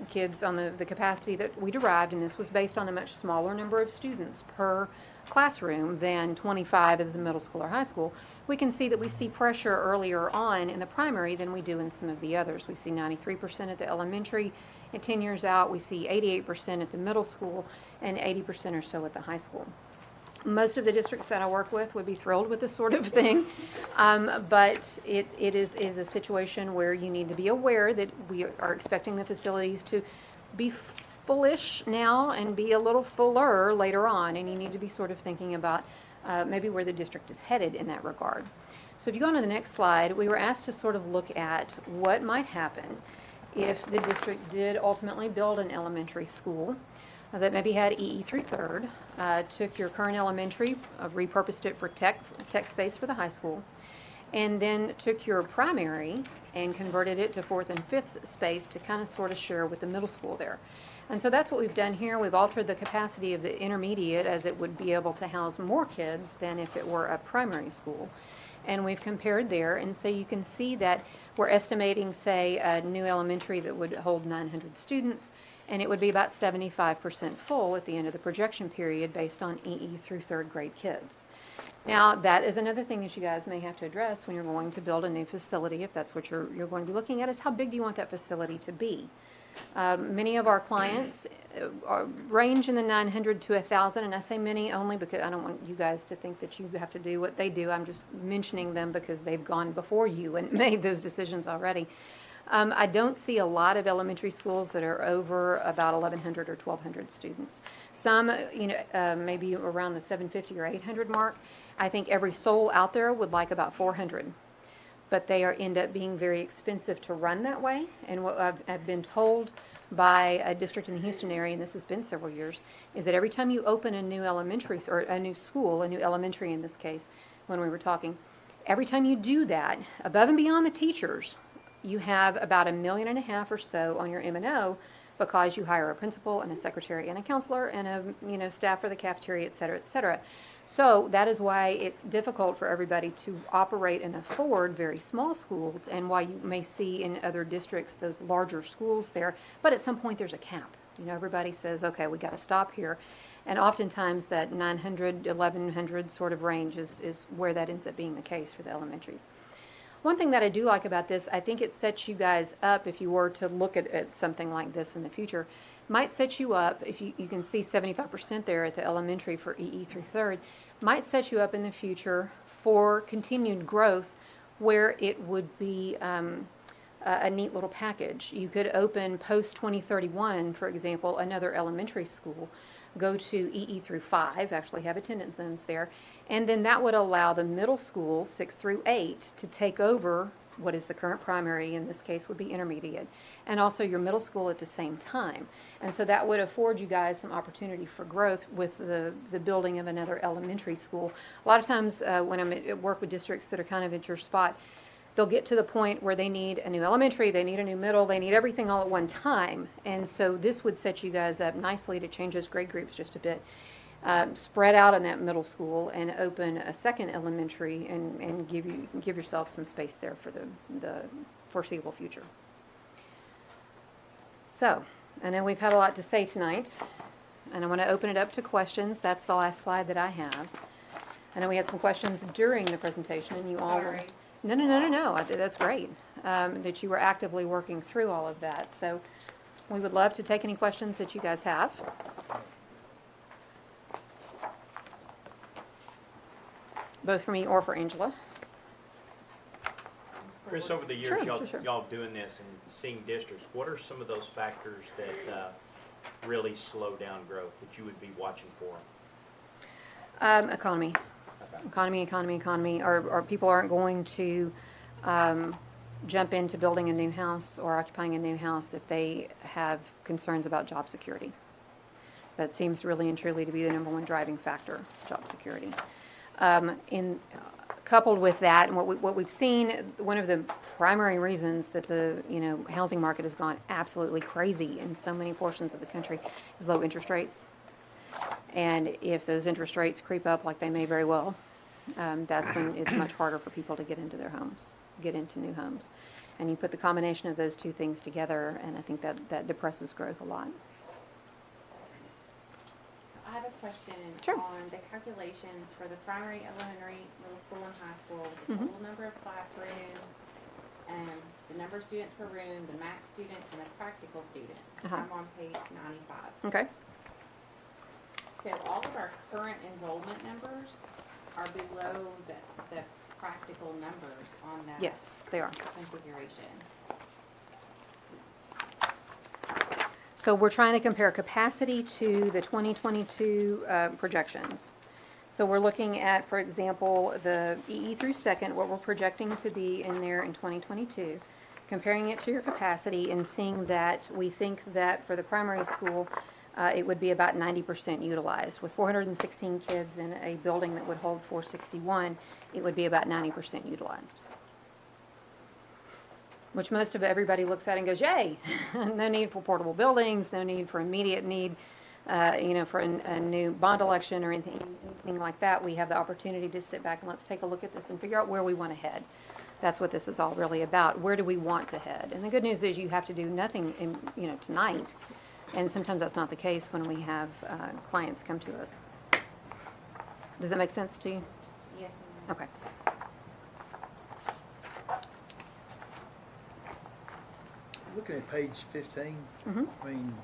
kids, on the capacity that we derived, and this was based on a much smaller number of students per classroom than 25 at the middle school or high school, we can see that we see pressure earlier on in the primary than we do in some of the others. We see 93% at the elementary, and 10 years out we see 88% at the middle school and 80% or so at the high school. Most of the districts that I work with would be thrilled with this sort of thing, but it is a situation where you need to be aware that we are expecting the facilities to be fullish now and be a little fuller later on, and you need to be sort of thinking about maybe where the district is headed in that regard. So if you go on to the next slide, we were asked to sort of look at what might happen if the district did ultimately build an elementary school that maybe had EE through third, took your current elementary, repurposed it for tech space for the high school, and then took your primary and converted it to fourth and fifth space to kind of sort of share with the middle school there. And so that's what we've done here. We've altered the capacity of the intermediate as it would be able to house more kids than if it were a primary school. And we've compared there, and so you can see that we're estimating, say, a new elementary that would hold 900 students, and it would be about 75% full at the end of the projection period based on EE through third grade kids. Now, that is another thing that you guys may have to address when you're going to build a new facility, if that's what you're going to be looking at, is how big do you want that facility to be? Many of our clients range in the 900 to 1,000, and I say many only because I don't want you guys to think that you have to do what they do. I'm just mentioning them because they've gone before you and made those decisions already. I don't see a lot of elementary schools that are over about 1,100 or 1,200 students. Some, maybe around the 750 or 800 mark. I think every soul out there would like about 400. But they end up being very expensive to run that way. And what I've been told by a district in the Houston area, and this has been several years, is that every time you open a new elementary, or a new school, a new elementary in this case, when we were talking, every time you do that, above and beyond the teachers, you have about $1.5 million or so on your M&O because you hire a principal and a secretary and a counselor and a staff for the cafeteria, et cetera, et cetera. So that is why it's difficult for everybody to operate and afford very small schools, and why you may see in other districts those larger schools there. But at some point there's a cap. Everybody says, okay, we got to stop here. And oftentimes that 900, 1,100 sort of range is where that ends up being the case for the elementaries. One thing that I do like about this, I think it sets you guys up, if you were to look at something like this in the future, might set you up, if you can see 75% there at the elementary for EE through third, might set you up in the future for continued growth where it would be a neat little package. You could open post 2031, for example, another elementary school, go to EE through 5, actually have attendance zones there, and then that would allow the middle school, 6 through 8, to take over what is the current primary, in this case would be intermediate, and also your middle school at the same time. And so that would afford you guys some opportunity for growth with the building of another elementary school. A lot of times when I'm at work with districts that are kind of at your spot, they'll get to the point where they need a new elementary, they need a new middle, they need everything all at one time. And so this would set you guys up nicely to change those grade groups just a bit, spread out in that middle school, and open a second elementary and give yourself some space there for the foreseeable future. So, I know we've had a lot to say tonight, and I want to open it up to questions. That's the last slide that I have. I know we had some questions during the presentation, and you all were... Sorry. No. That's great that you were actively working through all of that. So we would love to take any questions that you guys have. Both for me or for Angela. Chris, over the years, Sure. y'all doing this and seeing districts, what are some of those factors that really slow down growth that you would be watching for? Economy. Or people aren't going to jump into building a new house or occupying a new house if they have concerns about job security. That seems really and truly to be the number one driving factor, job security. Coupled with that, and what we've seen, one of the primary reasons that the housing market has gone absolutely crazy in so many portions of the country is low interest rates. And if those interest rates creep up, like they may very well, that's when it's much harder for people to get into their homes, get into new homes. And you put the combination of those two things together, and I think that depresses growth a lot. So I have a question Sure. on the calculations for the primary, elementary, middle school, and high school, the total number of classrooms, the number of students per room, the max students, and the practical students. I'm on page 95. Okay. So all of our current enrollment numbers are below the practical numbers on that Yes, they are. configuration. So we're trying to compare capacity to the 2022 projections. So we're looking at, for example, the EE through second, what we're projecting to be in there in 2022, comparing it to your capacity and seeing that we think that for the primary school, it would be about 90% utilized. With 416 kids in a building that would hold 461, it would be about 90% utilized. Which most of everybody looks at and goes, yay, no need for portable buildings, no need for immediate need. for a new bond election or anything like that, we have the opportunity to sit back and let's take a look at this and figure out where we want to head. That's what this is all really about. Where do we want to head? And the good news is you have to do nothing, tonight. And sometimes that's not the case when we have clients come to us. Does that make sense to you? Yes, ma'am. Okay. Looking at page 15, Mhm. I mean,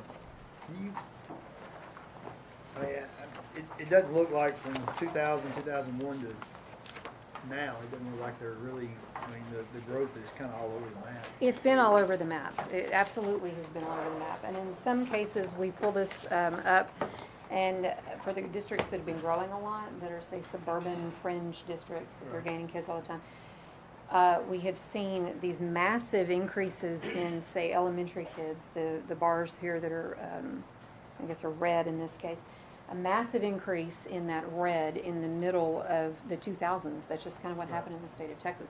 it doesn't look like from 2000, 2001 to now, it doesn't look like they're really, the growth is kind of all over the map. It's been all over the map. It absolutely has been all over the map. And in some cases, we pull this up, and for the districts that have been growing a lot, that are, say, suburban fringe districts that are gaining kids all the time, we have seen these massive increases in, say, elementary kids, the bars here that are, I guess are red in this case, a massive increase in that red in the middle of the 2000s. That's just kind of what happened in the state of Texas.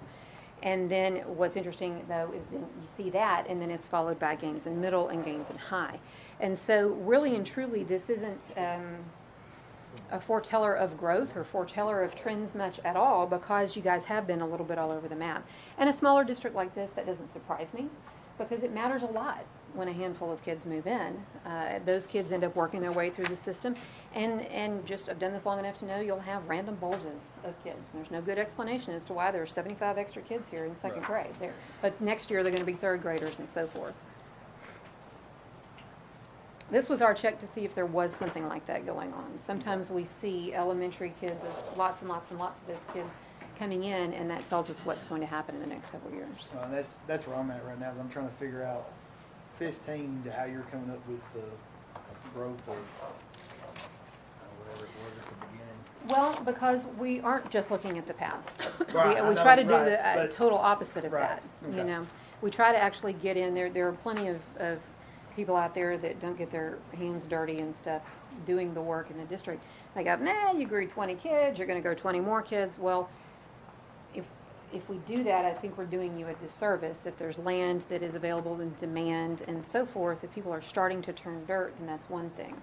And then what's interesting, though, is then you see that, and then it's followed by gains in middle and gains in high. And so really and truly, this isn't a foreteller of growth or foreteller of trends much at all, because you guys have been a little bit all over the map. And a smaller district like this, that doesn't surprise me, because it matters a lot when a handful of kids move in. Those kids end up working their way through the system, and just I've done this long enough to know you'll have random bulges of kids. There's no good explanation as to why there are 75 extra kids here in second grade. But next year they're going to be third graders and so forth. This was our check to see if there was something like that going on. Sometimes we see elementary kids, there's lots and lots and lots of those kids coming in, and that tells us what's going to happen in the next several years. That's where I'm at right now, is I'm trying to figure out 15 to how you're coming up with the growth of whatever it was at the beginning. Well, because we aren't just looking at the past. Right, We I try to know, do right, the but- total opposite of Right, that, okay. We try to actually get in there. There are plenty of people out there that don't get their hands dirty and stuff doing the work in the district. They go, nah, you grew 20 kids, you're going to grow 20 more kids. Well, if we do that, I think we're doing you a disservice. If there's land that is available in demand and so forth, if people are starting to turn dirt, then that's one thing.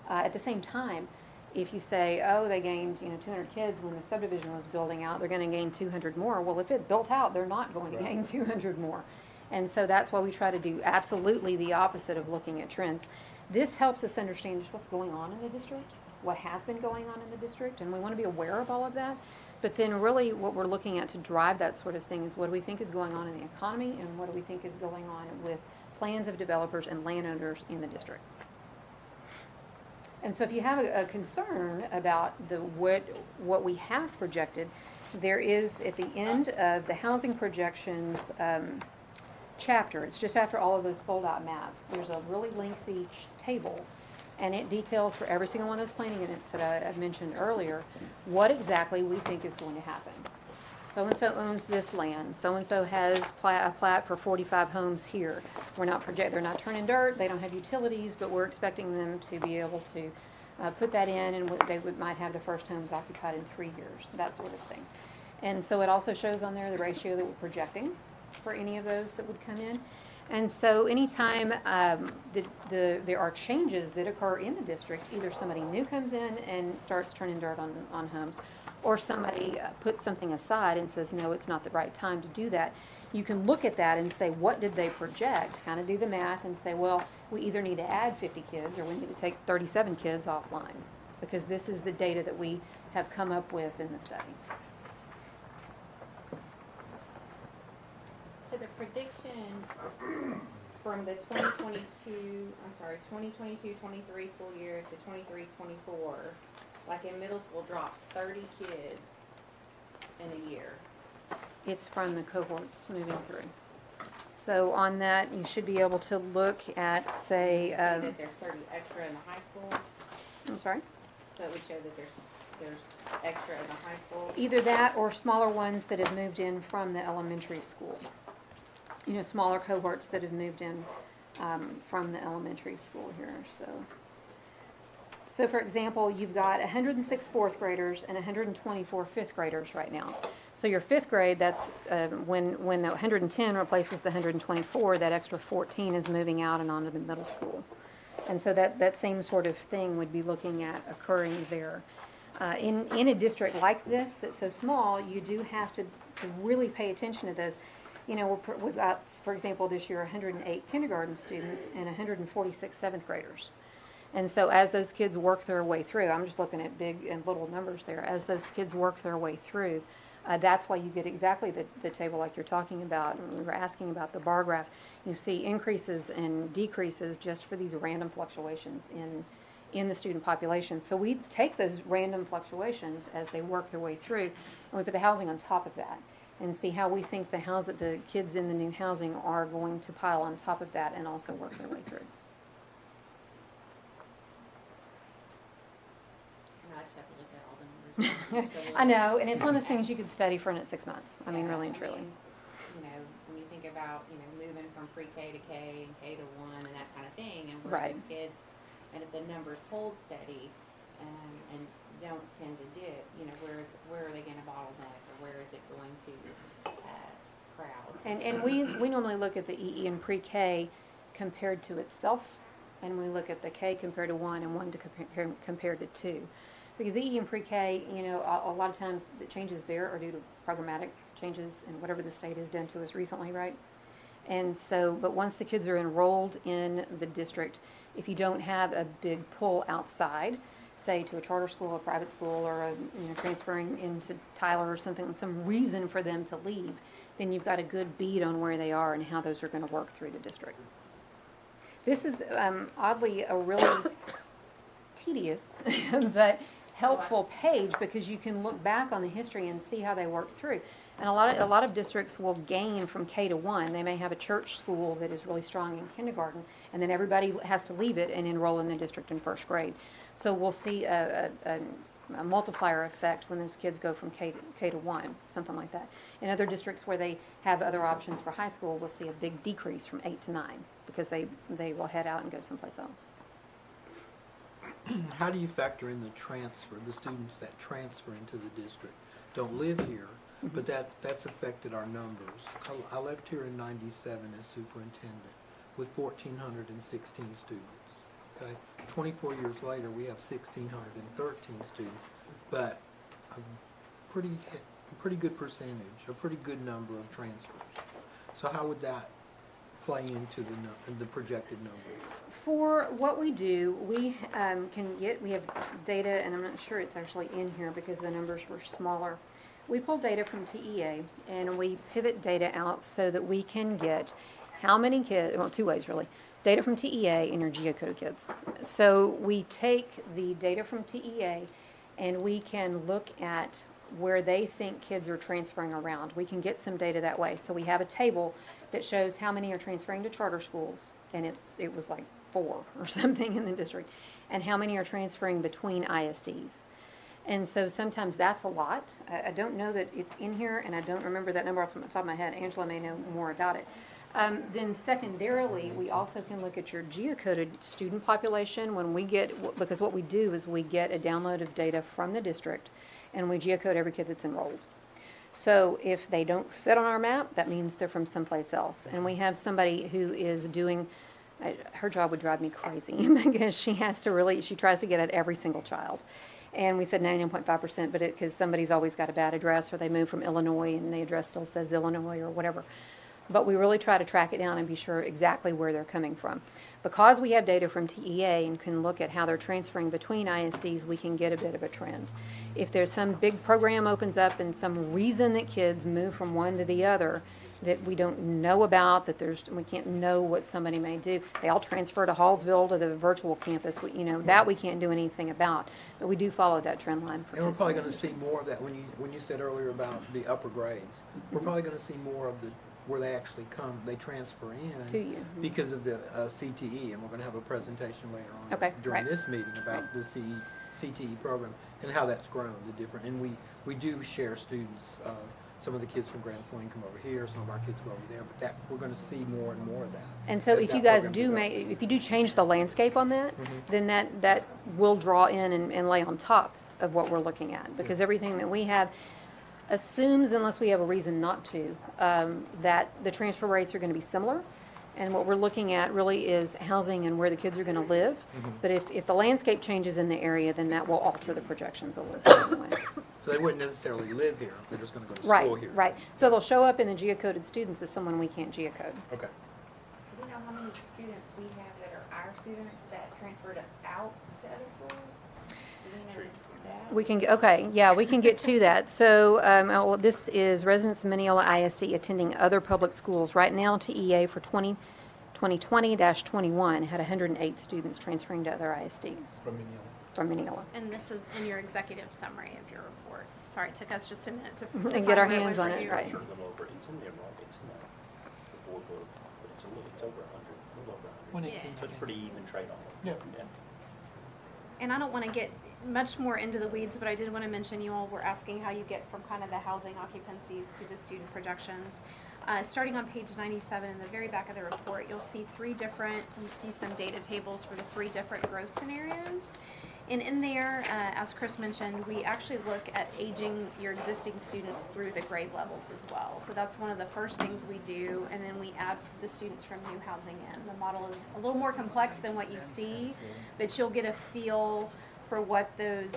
At the same time, if you say, oh, they gained 200 kids when the subdivision was building out, they're going to gain 200 more. Well, if it built out, they're not going to gain 200 more. And so that's why we try to do absolutely the opposite of looking at trends. This helps us understand just what's going on in the district, what has been going on in the district, and we want to be aware of all of that. But then really what we're looking at to drive that sort of thing is what do we think is going on in the economy, and what do we think is going on with plans of developers and landowners in the district. And so if you have a concern about what we have projected, there is at the end of the housing projections chapter, it's just after all of those fold-out maps, there's a really lengthy table, and it details for every single one of those planning units that I've mentioned earlier what exactly we think is going to happen. So-and-so owns this land. So-and-so has a plat for 45 homes here. They're not turning dirt, they don't have utilities, but we're expecting them to be able to put that in, and might have the first homes occupied in 3 years, that sort of thing. And so it also shows on there the ratio that we're projecting for any of those that would come in. And so anytime there are changes that occur in the district, either somebody new comes in and starts turning dirt on homes, or somebody puts something aside and says, no, it's not the right time to do that, you can look at that and say, what did they project? Kind of do the math and say, well, we either need to add 50 kids or we need to take 37 kids offline, because this is the data that we have come up with in the study. So the prediction from the 2022-23 school year to 23-24, like in middle school, drops 30 kids in a year. It's from the cohorts moving through. So on that, you should be able to look at, say, That there's 30 extra in the high school, I'm sorry? so it would show that there's extra in the high school. Either that or smaller ones that have moved in from the elementary school. Smaller cohorts that have moved in from the elementary school here. So for example, you've got 106 fourth graders and 124 fifth graders right now. So your fifth grade, that's when the 110 replaces the 124, that extra 14 is moving out and onto the middle school. And so that same sort of thing would be looking at occurring there. In a district like this that's so small, you do have to really pay attention to those. You know, we've got, for example, this year 108 kindergarten students and 146 seventh graders. And so as those kids work their way through, I'm just looking at big and little numbers there, as those kids work their way through, that's why you get exactly the table like you're talking about. And we were asking about the bar graph. You see increases and decreases just for these random fluctuations in the student population. So we take those random fluctuations as they work their way through, and we put the housing on top of that and see how we think the kids in the new housing are going to pile on top of that and also work their way through. I just have to look at all the numbers. I know, and it's one of those things you could study for 6 months. I mean, really and truly. You know, when you think about, moving from pre-K to K and K to 1 and that kind of thing, and where Right. those kids, and if the numbers hold steady and don't tend to dip, where are they going to bottleneck, or where is it going to crowd? And we normally look at the EE in pre-K compared to itself, and we look at the K compared to 1 and 1 to compared to 2. Because EE and pre-K, a lot of times the changes there are due to programmatic changes and whatever the state has done to us recently, right? And so, but once the kids are enrolled in the district, if you don't have a big pull outside, say to a charter school, a private school, or transferring into Tyler or something, some reason for them to leave, then you've got a good bead on where they are and how those are going to work through the district. This is oddly a really tedious but helpful page, because you can look back on the history and see how they work through. And a lot of districts will gain from K to 1. They may have a church school that is really strong in kindergarten, and then everybody has to leave it and enroll in the district in first grade. So we'll see a multiplier effect when those kids go from K to 1, something like that. In other districts where they have other options for high school, we'll see a big decrease from 8 to 9 because they will head out and go someplace else. How do you factor in the students that transfer into the district? Don't live here, but that's affected our numbers. I left here in '97 as superintendent with 1,416 students. Okay, 24 years later, we have 1,613 students, but a pretty good percentage, a pretty good number of transfers. So how would that play into the projected numbers? For what we do, we have data, and I'm not sure it's actually in here because the numbers were smaller. We pull data from TEA, and we pivot data out so that we can get how many kids, well, 2 ways really, data from TEA and your geocoded kids. So we take the data from TEA, and we can look at where they think kids are transferring around. We can get some data that way. So we have a table that shows how many are transferring to charter schools, and it was like 4 or something in the district, and how many are transferring between ISDs. And so sometimes that's a lot. I don't know that it's in here, and I don't remember that number off the top of my head. Angela may know more about it. Then secondarily, we also can look at your geocoded student population because what we do is we get a download of data from the district, and we geocode every kid that's enrolled. So if they don't fit on our map, that means they're from someplace else. And we have somebody who is doing, her job would drive me crazy because she tries to get at every single child. And we said 99.5%, but because somebody's always got a bad address, or they moved from Illinois and the address still says Illinois or whatever. But we really try to track it down and be sure exactly where they're coming from. Because we have data from TEA and can look at how they're transferring between ISDs, we can get a bit of a trend. If there's some big program opens up and some reason that kids move from one to the other that we don't know about, we can't know what somebody may do. They all transfer to Hallsville, to the virtual campus. That we can't do anything about. But we do follow that trend line. And we're probably going to see more of that when you said earlier about the upper grades. We're probably going to see more of where they actually they transfer in to you because of the CTE, and we're going to have a presentation later on during right. this meeting about the CTE program and how that's grown, and we do share students. Some of the kids from Grand Sling come over here, some of our kids go over there, but we're going to see more and more of that. And so if you guys if you do change the landscape on that, then that will draw in and lay on top of what we're looking at, because everything that we have assumes, unless we have a reason not to, that the transfer rates are going to be similar, And what we're looking at really is housing and where the kids are going to live. But if the landscape changes in the area, then that will alter the projections a little bit anyway. So they wouldn't necessarily live here, they're just gonna go to Right, school here? right. So they'll show up in the geocoded students as someone we can't geocode. Okay. Do we know how many students we have that are our students that transferred out to other schools? Do we know that? We can, okay, yeah, we can get to that. So this is residents of Mineola ISD attending other public schools. Right now, TEA for 2020-21 had 108 students transferring to other ISDs From Mineola. from Mineola. And this is in your executive summary of your report. Sorry, it took us just a minute to And get our find where hands was on it, to- right. It's in the enrollment, it's in the board book, but it's over 100, a little over 100. Yeah. So it's pretty even trade off. Yeah. And I don't want to get much more into the weeds, but I did want to mention you all were asking how you get from kind of the housing occupancies to the student projections. Starting on page 97 in the very back of the report, you'll see you see some data tables for the 3 different growth scenarios. And in there, as Chris mentioned, we actually look at aging your existing students through the grade levels as well. So that's one of the first things we do, and then we add the students from new housing in. The model is a little more complex than what you see, but you'll get a feel for what those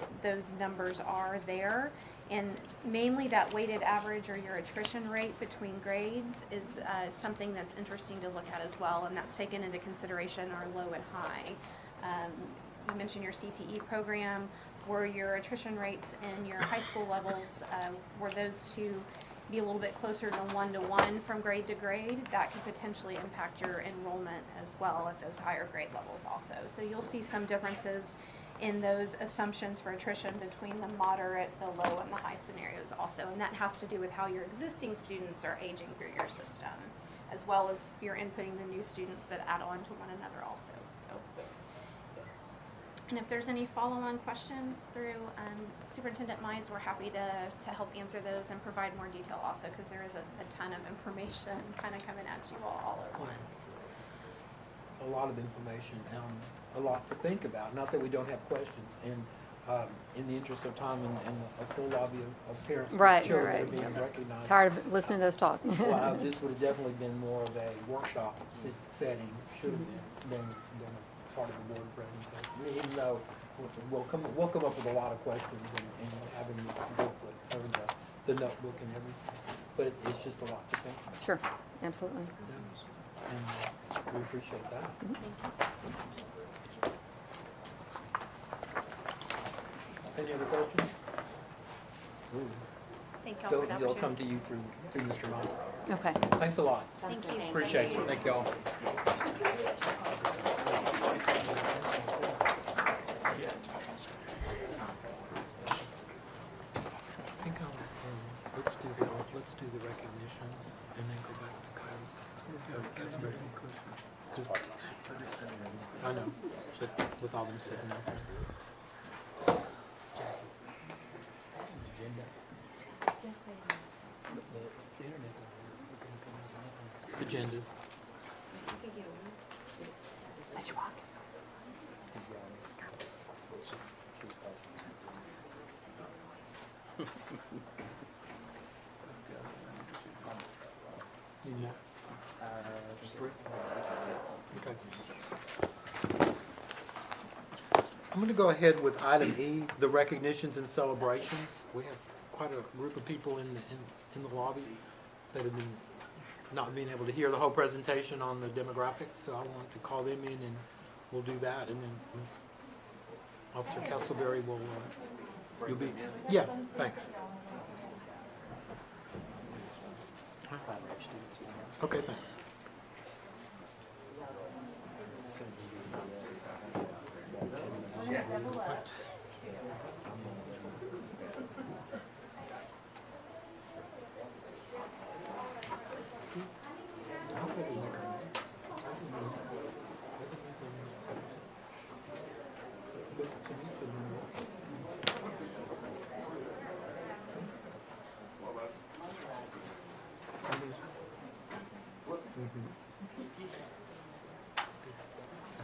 numbers are there. And mainly that weighted average or your attrition rate between grades is something that's interesting to look at as well, and that's taken into consideration our low and high. You mentioned your CTE program. Were your attrition rates in your high school levels, were those to be a little bit closer to 1-to-1 from grade to grade? That could potentially impact your enrollment as well at those higher grade levels also. So you'll see some differences in those assumptions for attrition between the moderate, the low, and the high scenarios also. And that has to do with how your existing students are aging through your system, as well as you're inputting the new students that add on to one another also. So, and if there's any follow-on questions through Superintendent Mize, we're happy to help answer those and provide more detail also, because there is a ton of information kind of coming at you all at once. A lot of information and a lot to think about. Not that we don't have questions. And in the interest of time and a full lobby of parents and Right, children right. that are being recognized. Tired of listening to us talk. Well, this would have definitely been more of a workshop setting, should have been, than a part of the board presentation. Even though we'll come up with a lot of questions and having the booklet or the notebook and everything. But it's just a lot to think about. Sure, absolutely. And we appreciate that. Any other questions? Thank y'all for the They'll come opportunity. to you through Mr. Miles. Okay. Thanks a lot. Thank you. Appreciate you. Thank y'all. I think let's do the recognitions and then go back to Casselberry. I know, but with all them sitting there. Agendas. Need more? Just 3? Okay. I'm going to go ahead with item E, the recognitions and celebrations. We have quite a group of people in the lobby that have been not being able to hear the whole presentation on the demographics, so I want to call them in and we'll do that, and then Officer Casselberry will, you'll be, yeah, thanks. Huh? Okay, thanks.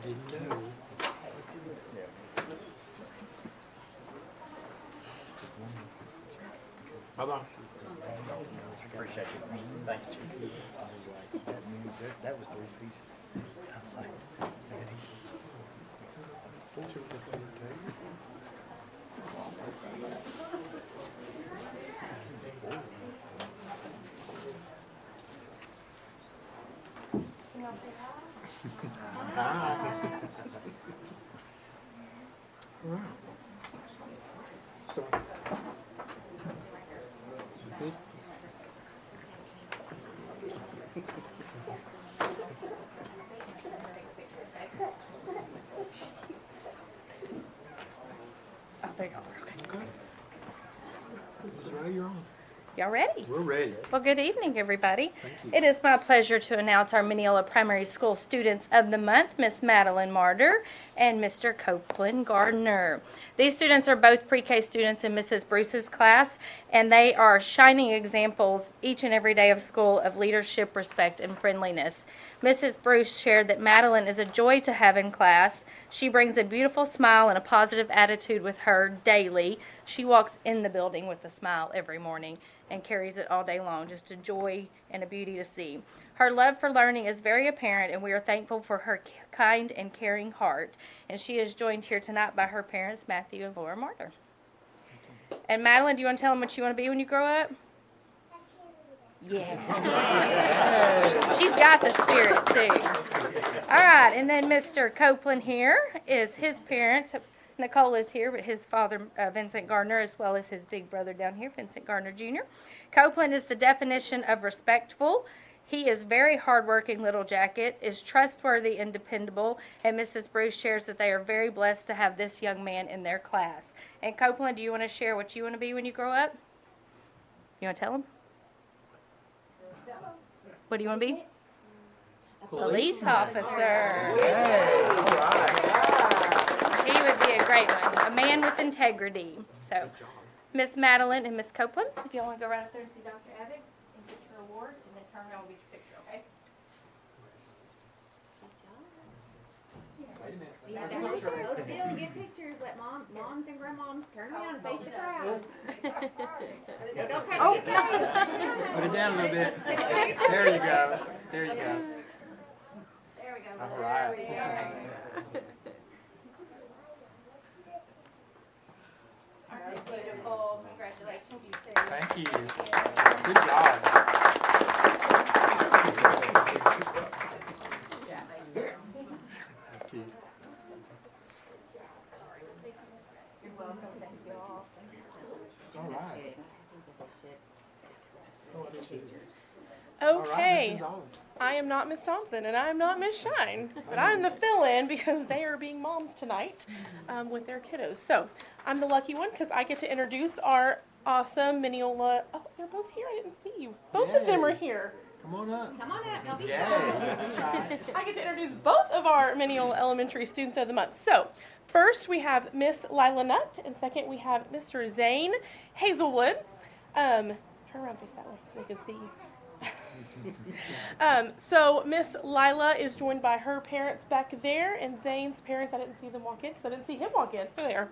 Didn't know. Bye-bye. Appreciate you. Thank you, Chief. That was 3 pieces. So, good. Oh, there you go. Okay. Ms. Ray, you're on. Y'all ready? We're ready. Well, good evening, everybody. Thank you. It is my pleasure to announce our Mineola Primary School Students of the Month, Miss Madeline Marder and Mr. Copeland Gardner. These students are both pre-K students in Mrs. Bruce's class, and they are shining examples each and every day of school of leadership, respect, and friendliness. Mrs. Bruce shared that Madeline is a joy to have in class. She brings a beautiful smile and a positive attitude with her daily. She walks in the building with a smile every morning and carries it all day long. Just a joy and a beauty to see. Her love for learning is very apparent, and we are thankful for her kind and caring heart. And she is joined here tonight by her parents, Matthew and Laura Marder. And Madeline, do you want to tell them what you want to be when you grow up? Yeah. She's got the spirit, too. All right, and then Mr. Copeland here is his parents. Nicole is here, but his father, Vincent Gardner, as well as his big brother down here, Vincent Gardner Jr. Copeland is the definition of respectful. He is very hardworking, little jacket, is trustworthy and dependable, and Mrs. Bruce shares that they are very blessed to have this young man in their class. And Copeland, do you want to share what you want to be when you grow up? You want to tell them? What do you want to be? Police officer. Hey, all right. He would be a great one. A man with integrity. So, Good job. Miss Madeline and Miss Copeland, if y'all want to go right up there and see Dr. Abbott and get your award, and then turn around and get your picture, okay? Wait a minute. Hold still and get pictures. Let moms and grandmoms turn around and face the crowd. No, don't cut your face. Put it down a little bit. There you go. There you go. There we go. All right. There we go. All right, beautiful. Congratulations, you two. Thank you. Good job. Thank you. You're welcome. Thank you all. All right. Okay, Ms. Gonzalez. I am not Miss Thompson and I am not Miss Shine, but I'm the fill-in because they are being moms tonight with their kiddos. So I'm the lucky one because I get to introduce our awesome Mineola. Oh, they're both here. I didn't see you. Both of them are Yay. here. Come on up. Come on up. Don't be shy. Yay. I get to introduce both of our Mineola Elementary Students of the Month. So first we have Miss Lila Nutt, and second we have Mr. Zane Hazelwood. Turn around, face that way so they can see you. So Miss Lila is joined by her parents back there, and Zane's parents, I didn't see them walk in because I didn't see him walk in. They're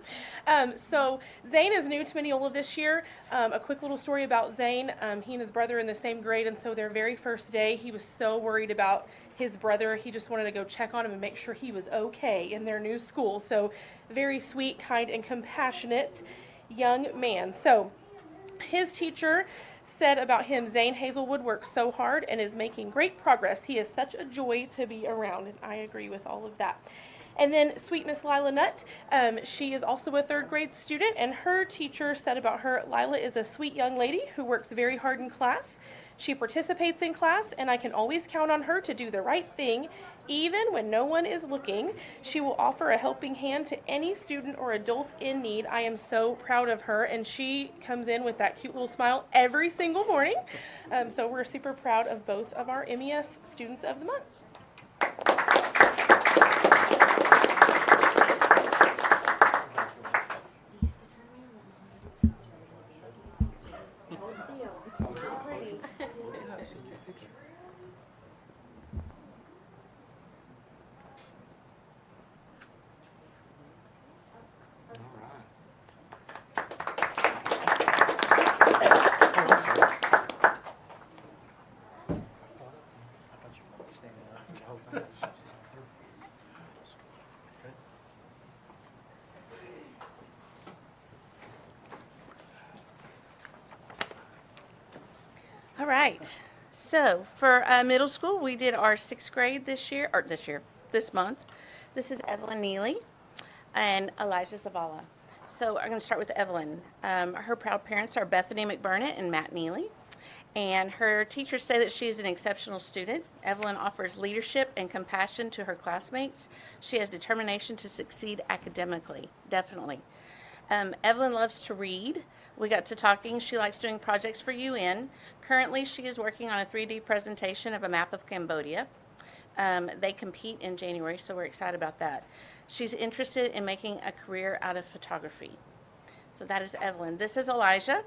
there. So Zane is new to Mineola this year. A quick little story about Zane. He and his brother are in the same grade, and so their very first day, he was so worried about his brother. He just wanted to go check on him and make sure he was okay in their new school. So very sweet, kind, and compassionate young man. So his teacher said about him, Zane Hazelwood works so hard and is making great progress. He is such a joy to be around, and I agree with all of that. And then sweet Miss Lila Nutt, she is also a third grade student, and her teacher said about her, Lila is a sweet young lady who works very hard in class. She participates in class, and I can always count on her to do the right thing, even when no one is looking. She will offer a helping hand to any student or adult in need. I am so proud of her, and she comes in with that cute little smile every single morning. So we're super proud of both of our MES Students of the Month. All right. So for middle school, we did our 6th grade this month. This is Evelyn Neely and Elijah Zavala. So I'm going to start with Evelyn. Her proud parents are Bethany McBurnett and Matt Neely. And her teachers say that she is an exceptional student. Evelyn offers leadership and compassion to her classmates. She has determination to succeed academically, definitely. Evelyn loves to read. We got to talking. She likes doing projects for UN. Currently, she is working on a 3D presentation of a map of Cambodia. They compete in January, so we're excited about that. She's interested in making a career out of photography. So that is Evelyn. This is Elijah.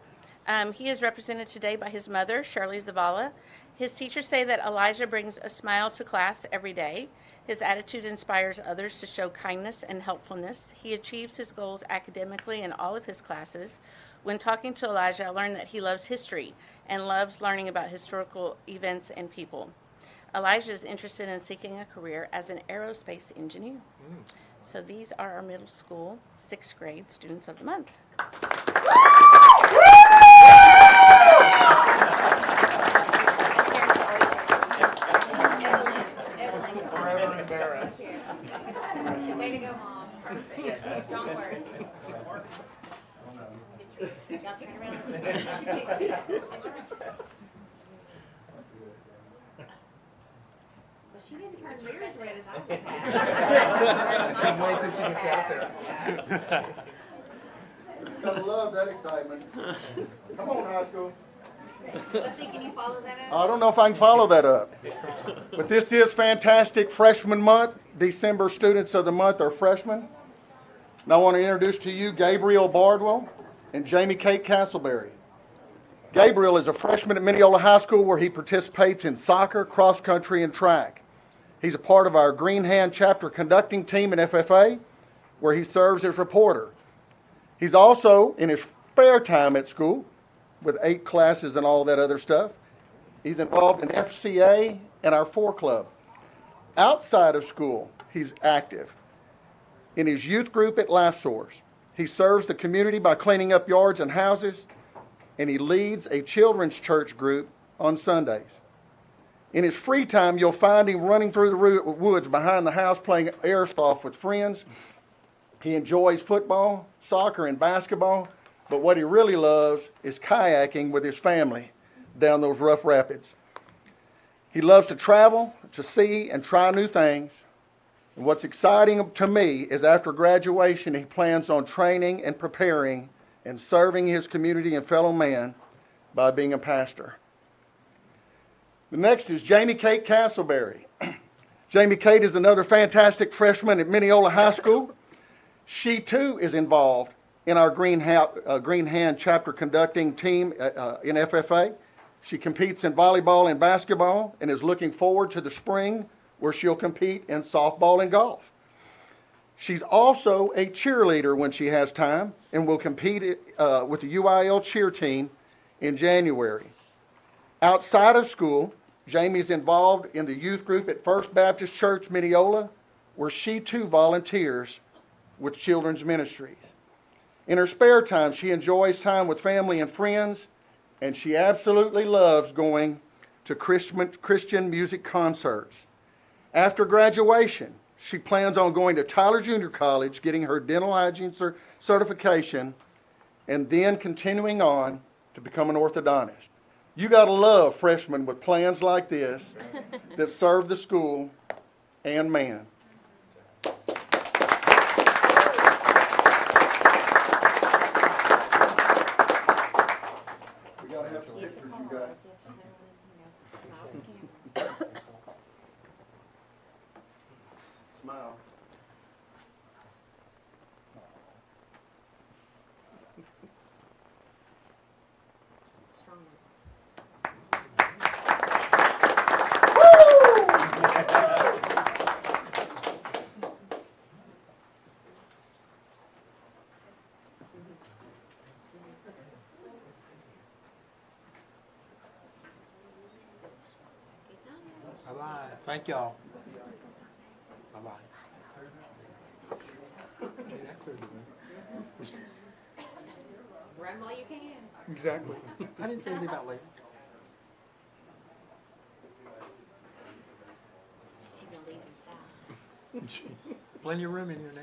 He is represented today by his mother, Shirley Zavala. His teachers say that Elijah brings a smile to class every day. His attitude inspires others to show kindness and helpfulness. He achieves his goals academically in all of his classes. When talking to Elijah, I learned that he loves history and loves learning about historical events and people. Elijah is interested in seeking a career as an aerospace engineer. So these are our middle school 6th grade students of the month. Forever embarrassed. Way to go, Mom. Perfect. Strong words. Y'all turn around. Well, she didn't turn near as red as I would have. She'd wait till she gets out there. Gotta love that excitement. Come on, high school. Let's see, can you follow that up? I don't know if I can follow that up. But this is fantastic freshman month. December students of the month are freshmen. And I want to introduce to you Gabriel Bardwell and Jamie Kate Casselberry. Gabriel is a freshman at Mineola High School where he participates in soccer, cross country, and track. He's a part of our Green Hand Chapter conducting team in FFA where he serves as reporter. He's also, in his spare time at school, with 8 classes and all that other stuff, he's involved in FCA and our 4 club. Outside of school, he's active. In his youth group at Life Source, he serves the community by cleaning up yards and houses, and he leads a children's church group on Sundays. In his free time, you'll find him running through the woods behind the house playing airsoft with friends. He enjoys football, soccer, and basketball, but what he really loves is kayaking with his family down those rough rapids. He loves to travel, to see, and try new things. And what's exciting to me is after graduation, he plans on training and preparing and serving his community and fellow man by being a pastor. The next is Jamie Kate Casselberry. Jamie Kate is another fantastic freshman at Mineola High School. She too is involved in our Green Hand Chapter conducting team in FFA. She competes in volleyball and basketball and is looking forward to the spring where she'll compete in softball and golf. She's also a cheerleader when she has time and will compete with the UIL cheer team in January. Outside of school, Jamie's involved in the youth group at First Baptist Church, Mineola, where she too volunteers with children's ministries. In her spare time, she enjoys time with family and friends, and she absolutely loves going to Christian music concerts. After graduation, she plans on going to Tyler Junior College, getting her dental hygiene certification, and then continuing on to become an orthodontist. You got to love freshmen with plans like this that serve the school and man. We got to have some pictures, you guys. Smile. Bye-bye. Thank y'all. Bye-bye. Run while you can. Exactly. I didn't say anything about later. Plenty of room in here now.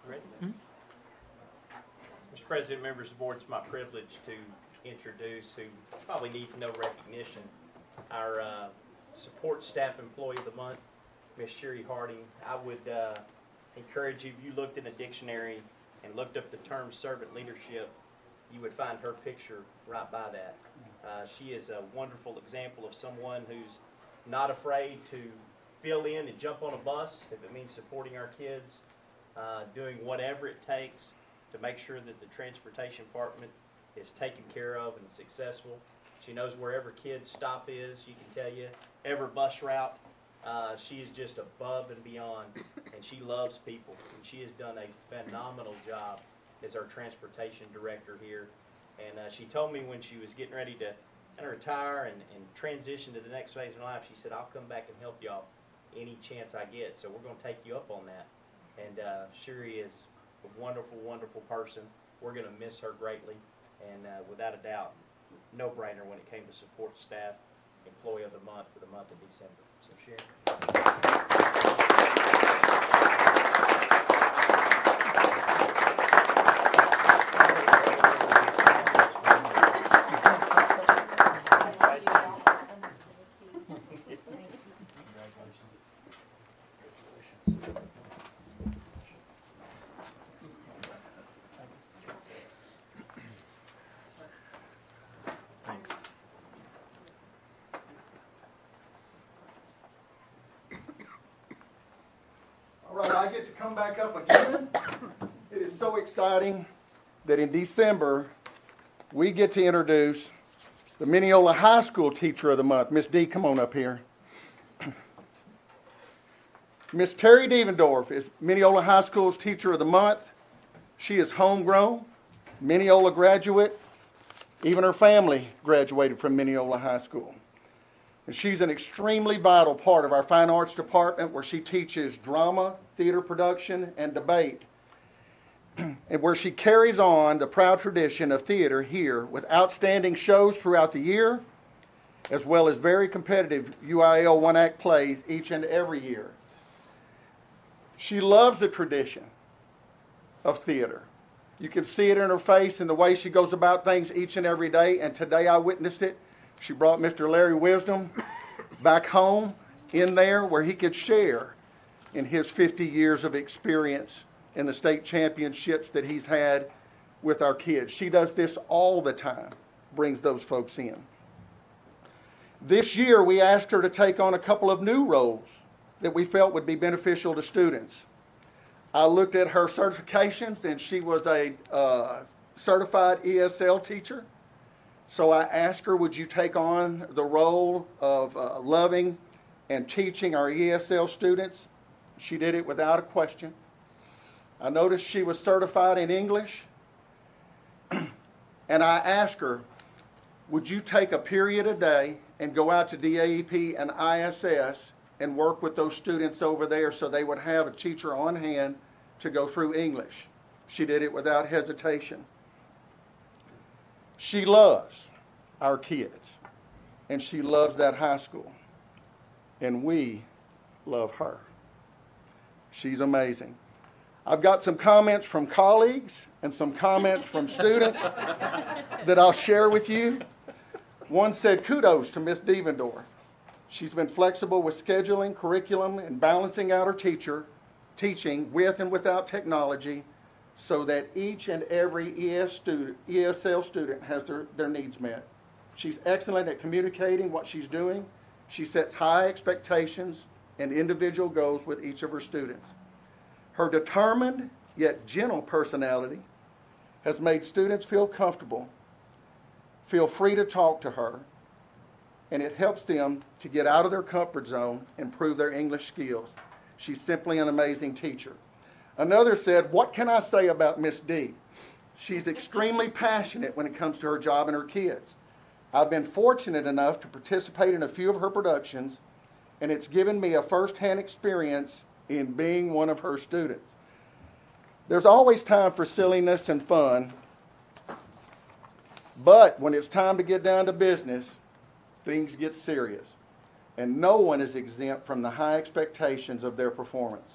Ready? Mr. President, members of the board, it's my privilege to introduce who probably needs no recognition, our support staff employee of the month, Miss Sherry Harding. I would encourage you, if you looked in a dictionary and looked up the term servant leadership, you would find her picture right by that. She is a wonderful example of someone who's not afraid to fill in and jump on a bus if it means supporting our kids, doing whatever it takes to make sure that the transportation department is taken care of and successful. She knows where every kid's stop is. She can tell you every bus route. She is just above and beyond, and she loves people. And she has done a phenomenal job as our transportation director here. And she told me when she was getting ready to kind of retire and transition to the next phase of her life, she said, I'll come back and help y'all any chance I get. So we're going to take you up on that. And Sherry is a wonderful, wonderful person. We're going to miss her greatly. And without a doubt, no-brainer when it came to support staff, employee of the month for the month of December. So Sherry. Thanks. All right, I get to come back up again. It is so exciting that in December, we get to introduce the Mineola High School Teacher of the Month. Miss D, come on up here. Miss Terry Devendorf is Mineola High School's Teacher of the Month. She is homegrown, Mineola graduate. Even her family graduated from Mineola High School. And she's an extremely vital part of our fine arts department, where she teaches drama, theater production, and debate, and where she carries on the proud tradition of theater here with outstanding shows throughout the year, as well as very competitive UIL one-act plays each and every year. She loves the tradition of theater. You can see it in her face and the way she goes about things each and every day, and today I witnessed it. She brought Mr. Larry Wisdom back home in there where he could share in his 50 years of experience in the state championships that he's had with our kids. She does this all the time, brings those folks in. This year we asked her to take on a couple of new roles that we felt would be beneficial to students. I looked at her certifications, and she was a certified ESL teacher. So I asked her, would you take on the role of loving and teaching our ESL students? She did it without a question. I noticed she was certified in English. And I asked her, would you take a period a day and go out to DAEP and ISS and work with those students over there so they would have a teacher on hand to go through English? She did it without hesitation. She loves our kids, and she loves that high school, and we love her. She's amazing. I've got some comments from colleagues and some comments from students that I'll share with you. One said, kudos to Miss Devendorf. She's been flexible with scheduling, curriculum, and balancing out her teaching with and without technology, so that each and every ESL student has their needs met. She's excellent at communicating what she's doing. She sets high expectations and individual goals with each of her students. Her determined yet gentle personality has made students feel comfortable, feel free to talk to her, and it helps them to get out of their comfort zone and improve their English skills. She's simply an amazing teacher. Another said, what can I say about Miss D? She's extremely passionate when it comes to her job and her kids. I've been fortunate enough to participate in a few of her productions, and it's given me a first-hand experience in being one of her students. There's always time for silliness and fun, but when it's time to get down to business, things get serious, and no one is exempt from the high expectations of their performance.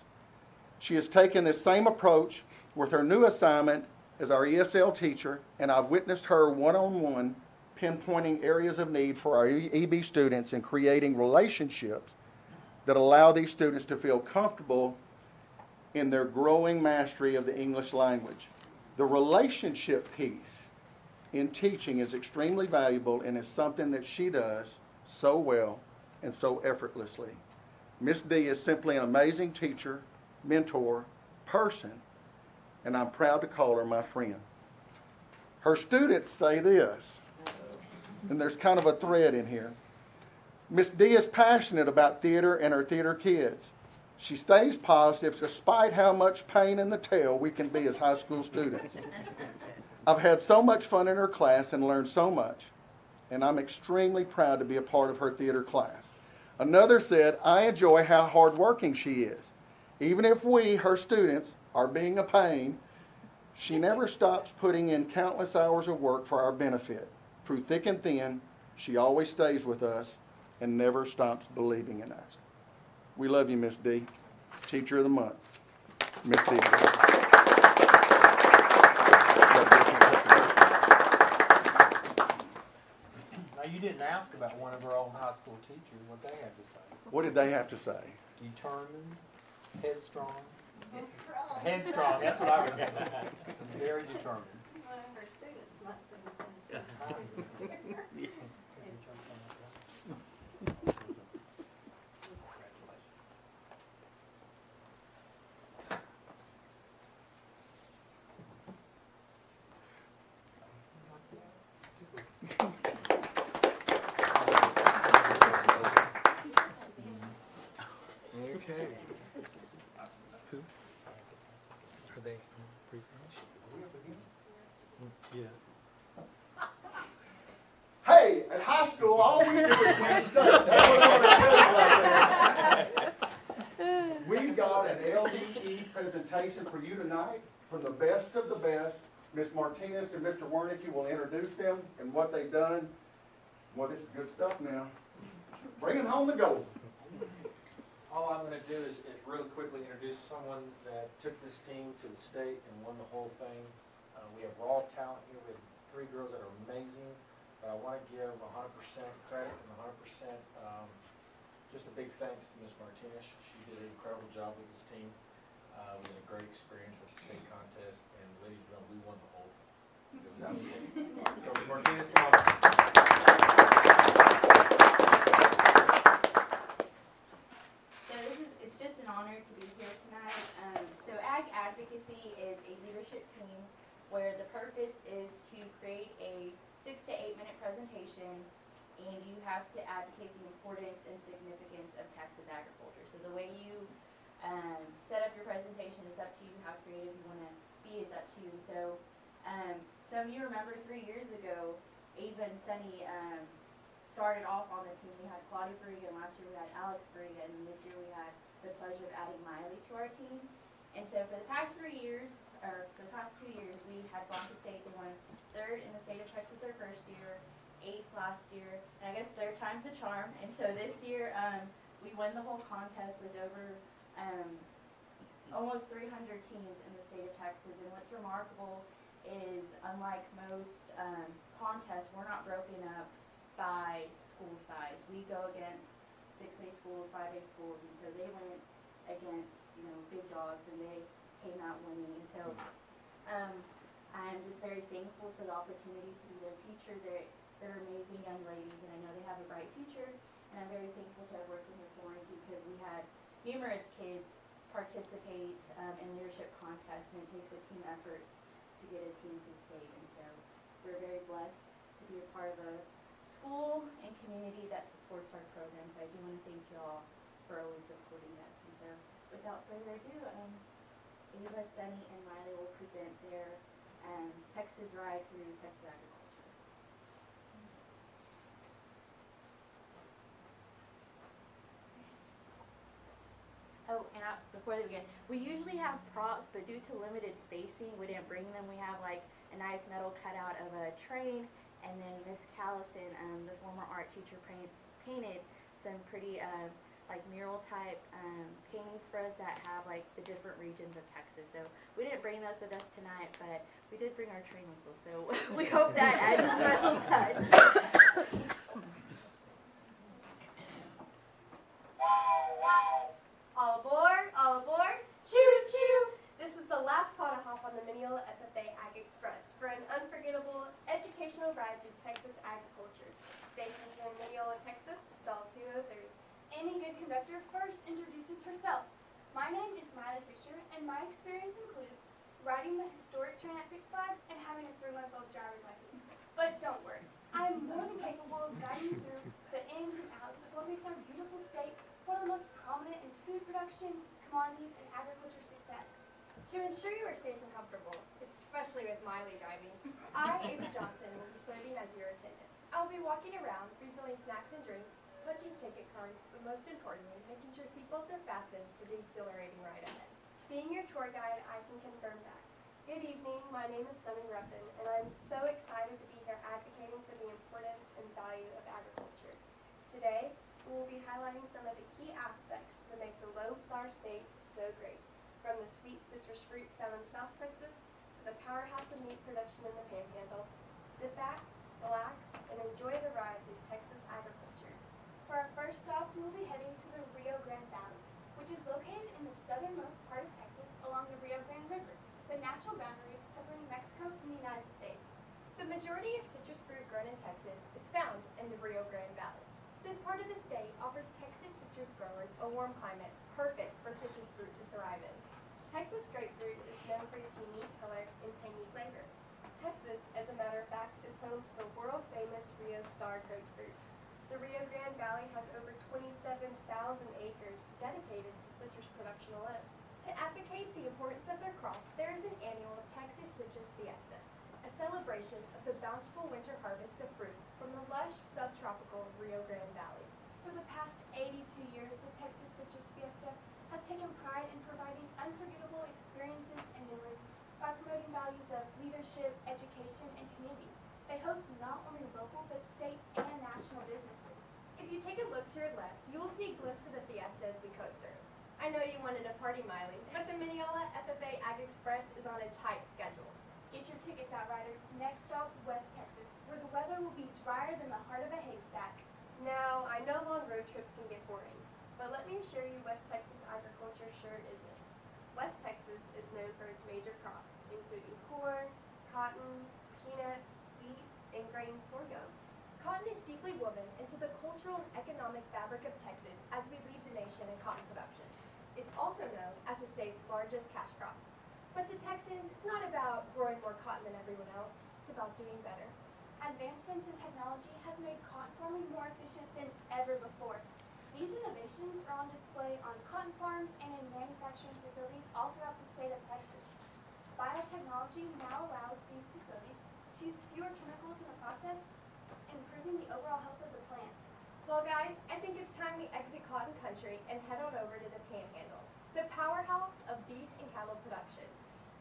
She has taken this same approach with her new assignment as our ESL teacher, and I've witnessed her one-on-one pinpointing areas of need for our EB students and creating relationships that allow these students to feel comfortable in their growing mastery of the English language. The relationship piece in teaching is extremely valuable and is something that she does so well and so effortlessly. Miss D is simply an amazing teacher, mentor, person, and I'm proud to call her my friend. Her students say this, and there's kind of a thread in here. Miss D is passionate about theater and her theater kids. She stays positive despite how much pain in the tail we can be as high school students. I've had so much fun in her class and learned so much, and I'm extremely proud to be a part of her theater class. Another said, I enjoy how hardworking she is. Even if we, her students, are being a pain, she never stops putting in countless hours of work for our benefit. Through thick and thin, she always stays with us and never stops believing in us. We love you, Miss D. Teacher of the Month. Miss D. Now, you didn't ask about one of our old high school teachers, what they had to say. What did they have to say? Determined, headstrong. Headstrong, that's what I would get. Very determined. One of her students might say the same thing. Okay. Who? Are they on presentation? Yeah. Hey, at high school, all we do is win state. That's what I'm going to tell you right there. We've got an Lde presentation for you tonight from the best of the best. Ms. Martinez and Mr. Wernicke will introduce them and what they've done. Well, this is good stuff now. Bringing home the gold. All I'm going to do is really quickly introduce someone that took this team to the state and won the whole thing. We have raw talent here. We have 3 girls that are amazing. But I want to give 100% credit and 100% just a big thanks to Ms. Martinez. She did an incredible job with this team. We had a great experience at the state contest, and ladies and gentlemen, we won the whole thing. It was outstanding. So Ms. Martinez, come on. It's just an honor to be here tonight. So Advocacy is a leadership team where the purpose is to create a 6 to 8 minute presentation, and you have to advocate the importance and significance of Texas agriculture. So the way you set up your presentation is up to you. How creative you want to be is up to you. So some of you remember 3 years ago, Ava and Sunny started off on the team. We had Claudia Briga, and last year we had Alex Briga, and this year we had the pleasure of adding Miley to our team. And so for the past 3 years, or for the past 2 years, we had gone to state. They won 3rd in the state of Texas their first year, 8th last year, and I guess 3rd time's the charm. And so this year, we won the whole contest with over almost 300 teams in the state of Texas. And what's remarkable is, unlike most contests, we're not broken up by school size. We go against 6A schools, 5A schools, and so they went against, big dogs, and they came out winning. And so I'm just very thankful for the opportunity to be their teacher. They're amazing young ladies, and I know they have a bright future. And I'm very thankful to have worked with Ms. Warren because we had numerous kids participate in leadership contests, and it takes a team effort to get a team to state. And so we're very blessed to be a part of a school and community that supports our programs. I do want to thank you all for always supporting us. And so without further ado, Ava, Sunny, and Miley will present their Texas Ride through Texas Agriculture. Oh, and before they begin, we usually have props, but due to limited spacing, we didn't bring them. We have like a nice metal cutout of a train, and then Miss Callison, the former art teacher, painted some pretty like mural type paintings for us that have like the different regions of Texas. So we didn't bring those with us tonight, but we did bring our train whistle. So we hope that adds a special touch. All aboard, all aboard, choo-choo! This is the last call to hop on the Mineola FFA Ag Express for an unforgettable educational ride through Texas agriculture. Stationed here in Mineola, Texas, stall 203. Any good conductor first introduces herself. My name is Miley Fisher, and my experience includes riding the historic train at Six Flags and having a 3-month-old driver's license. But don't worry, I am more than capable of guiding you through the ins and outs of what makes our beautiful state one of the most prominent in food production, commodities, and agriculture success. To ensure you are safe and comfortable, especially with Miley driving, I, Ava Johnson, will be serving as your attendant. I'll be walking around, refilling snacks and drinks, punching ticket cards, but most importantly, making sure seatbelts are fastened for the exhilarating ride ahead. Being your tour guide, I can confirm that. Good evening, my name is Sunny Ruffin, and I'm so excited to be here advocating for the importance and value of agriculture. Today, we will be highlighting some of the key aspects that make the Lone Star State so great, from the sweet citrus fruits down in South Texas to the powerhouse of meat production in the Panhandle. Sit back, relax, and enjoy the ride through Texas agriculture. For our first stop, we will be heading to the Rio Grande Valley, which is located in the southernmost part of Texas along the Rio Grande River, the natural boundary separating Mexico from the United States. The majority of citrus fruit grown in Texas is found in the Rio Grande Valley. This part of the state offers Texas citrus growers a warm climate perfect for citrus fruit to thrive in. Texas grapefruit is known for its unique color and tangy flavor. Texas, as a matter of fact, is home to the world-famous Rio Star grapefruit. The Rio Grande Valley has over 27,000 acres dedicated to citrus production alone. To advocate the importance of their crop, there is an annual Texas Citrus Fiesta, a celebration of the bountiful winter harvest of fruits from the lush subtropical Rio Grande Valley. For the past 82 years, the Texas Citrus Fiesta has taken pride in providing unforgettable experiences and memories by promoting values of leadership, education, and community. They host not only local but state and national businesses. If you take a look to your left, you will see a glimpse of the fiesta as we coast through. I know you wanted a party, Miley, but the Mineola FFA Ag Express is on a tight schedule. Get your tickets out, riders. Next stop, West Texas, where the weather will be drier than the heart of a haystack. Now, I know long road trips can get boring, but let me assure you West Texas agriculture sure isn't. West Texas is known for its major crops, including corn, cotton, peanuts, wheat, and grain sorghum. Cotton is deeply woven into the cultural and economic fabric of Texas as we lead the nation in cotton production. It's also known as the state's largest cash crop. But to Texans, it's not about growing more cotton than everyone else, it's about doing better. Advancements in technology has made cotton farming more efficient than ever before. These innovations are on display on cotton farms and in manufacturing facilities all throughout the state of Texas. Biotechnology now allows these facilities to use fewer chemicals in the process, improving the overall health of the plant. Well, guys, I think it's time we exit cotton country and head on over to the Panhandle, the powerhouse of beef and cattle production.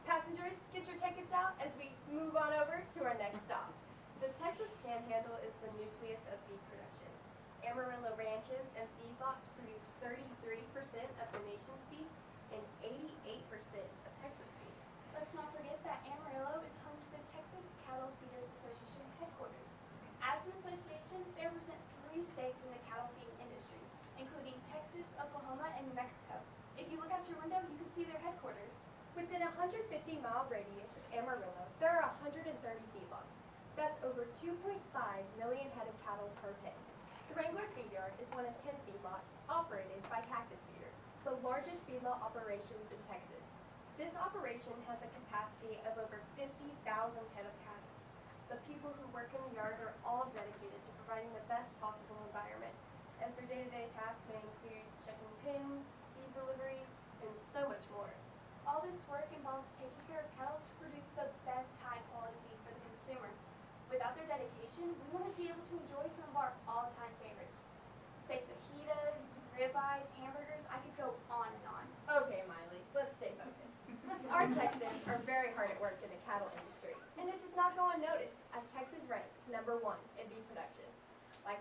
Passengers, get your tickets out as we move on over to our next stop. The Texas Panhandle is the nucleus of beef production. Amarillo ranches and feedlots produce 33% of the nation's beef and 88% of Texas beef. Let's not forget that Amarillo is home to the Texas Cattle Feeders Association headquarters. As an association, they represent 3 states in the cattle feeding industry, including Texas, Oklahoma, and New Mexico. If you look out your window, you can see their headquarters. Within a 150-mile radius of Amarillo, there are 130 feedlots. That's over 2.5 million head of cattle per pen. The Wrangler feed yard is one of 10 feedlots operated by Cactus Feeders, the largest feedlot operations in Texas. This operation has a capacity of over 50,000 head of cattle. The people who work in the yard are all dedicated to providing the best possible environment, as their day-to-day tasks may include checking pins, feed delivery, and so much more. All this work involves taking care of cattle to produce the best high-quality beef for the consumer. Without their dedication, we wouldn't be able to enjoy some of our all-time favorites. Steak fajitas, ribeyes, hamburgers, I could go on and on.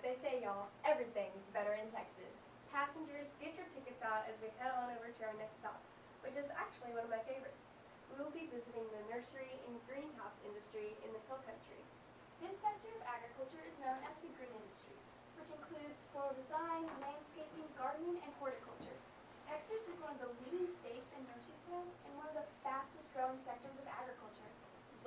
they say, y'all, everything's better in Texas. Passengers, get your tickets out as we head on over to our next stop, which is actually one of my favorites. We will be visiting the nursery and greenhouse industry in the hill country. This sector of agriculture is known as the green industry, which includes floral design, landscaping, gardening, and horticulture. Texas is one of the leading states in nursery sales and one of the fastest growing sectors of agriculture.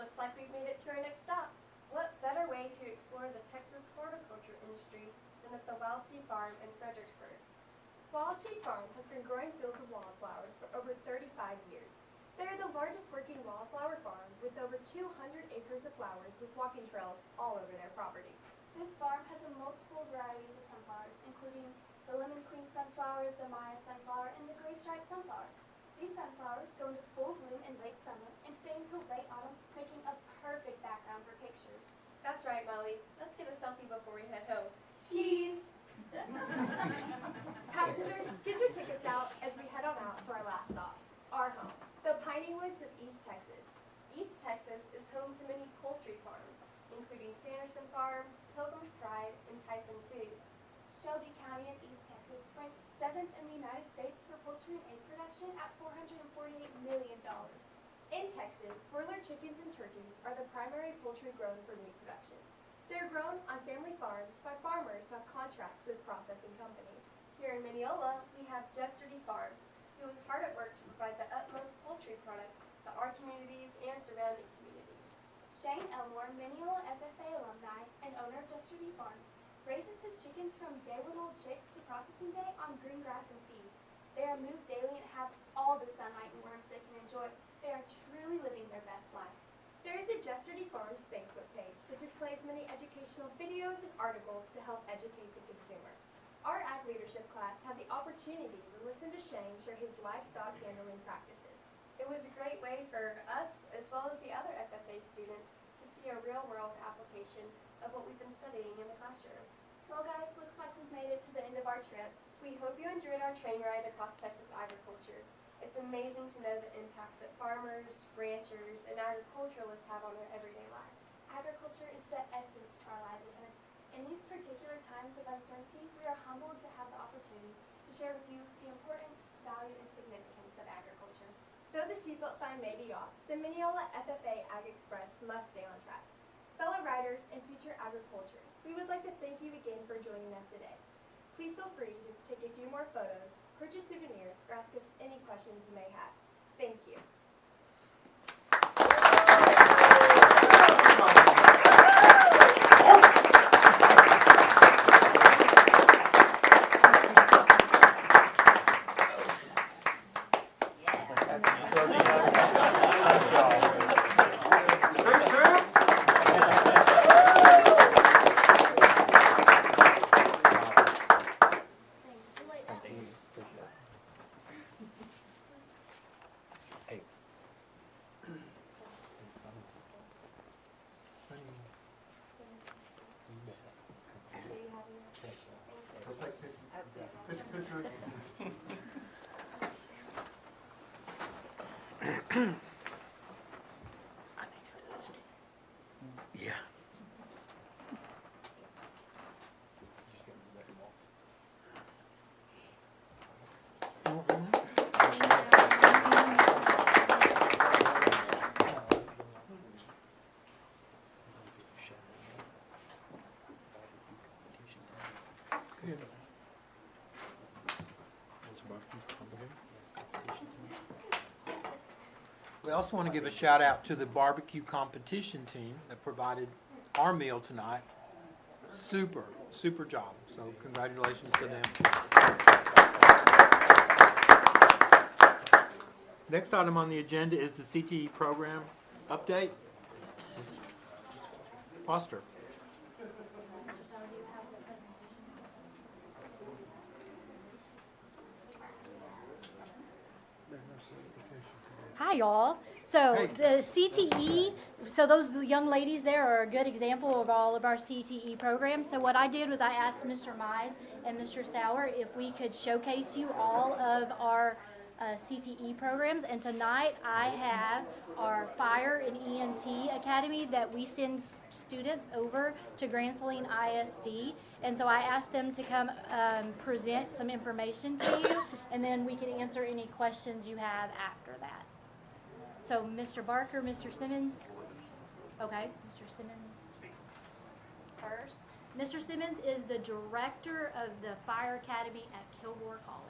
Looks like we've made it to our next stop. What better way to explore the Texas horticulture industry than at the Wild Seed Farm in Fredericksburg? Wild Seed Farm has been growing fields of wildflowers for over 35 years. They're the largest working wildflower farm with over 200 acres of flowers with walking trails all over their property. This farm has multiple varieties of sunflowers, including the lemon queen sunflower, the Maya sunflower, and the gray striped sunflower. These sunflowers go into full bloom in late summer and stay until late autumn, making a perfect background for pictures. That's right, Molly. Let's get a selfie before we head home. Cheese! Passengers, get your tickets out as we head on out to our last stop, our home, the Piney Woods of East Texas. East Texas is home to many poultry farms, including Sanderson Farms, Pilgrim's Pride, and Tyson Foods. Shelby County in East Texas ranks 7th in the United States for poultry and egg production at $448 million. In Texas, broiler chickens and turkeys are the primary poultry grown for meat production. They're grown on family farms by farmers who have contracts with processing companies. Here in Mineola, we have Jesterdy Farms, who is hard at work to provide the utmost poultry product to our communities and surrounding communities. Shane Elmore, Mineola FFA alumni and owner of Jesterdy Farms, raises his chickens from day-one-old chicks to processing day on green grass and feed. They are moved daily and have all the sunlight and warmth they can enjoy. They are truly living their best life. There is a Jesterdy Farms Facebook page that displays many educational videos and articles to help educate the consumer. Our ag leadership class had the opportunity to listen to Shane share his livestock handling practices. It was a great way for us, as well as the other FFA students, to see a real-world application of what we've been studying in the classroom. Well guys, looks like we've made it to the end of our trip. We hope you enjoyed our train ride across Texas agriculture. It's amazing to know the impact that farmers, ranchers, and agriculturalists have on their everyday lives. Agriculture is the essence to our livelihood. In these particular times of uncertainty, we are humbled to have the opportunity to share with you the importance, value, and significance of agriculture. Though the seatbelt sign may be off, the Mineola FFA Ag Express must stay on track. Fellow riders and future agriculturists, we would like to thank you again for joining us today. Please feel free to take a few more photos, purchase souvenirs, or ask us any questions you may have. Thank you. We also want to give a shout out to the barbecue competition team that provided our meal tonight. Super job. So congratulations to them. Next item on the agenda is the CTE program update. Ms. Foster. Hi, y'all. So Hey. the CTE, so those young ladies there are a good example of all of our CTE programs. So what I did was I asked Mr. Mize and Mr. Sauer if we could showcase you all of our CTE programs. And tonight I have our Fire and EMT Academy that we send students over to Grand Saline ISD. And so I asked them to come present some information to you, and then we can answer any questions you have after that. So Mr. Barker, Mr. Simmons. Okay, Mr. Simmons first. Mr. Simmons is the director of the Fire Academy at Kilgore College.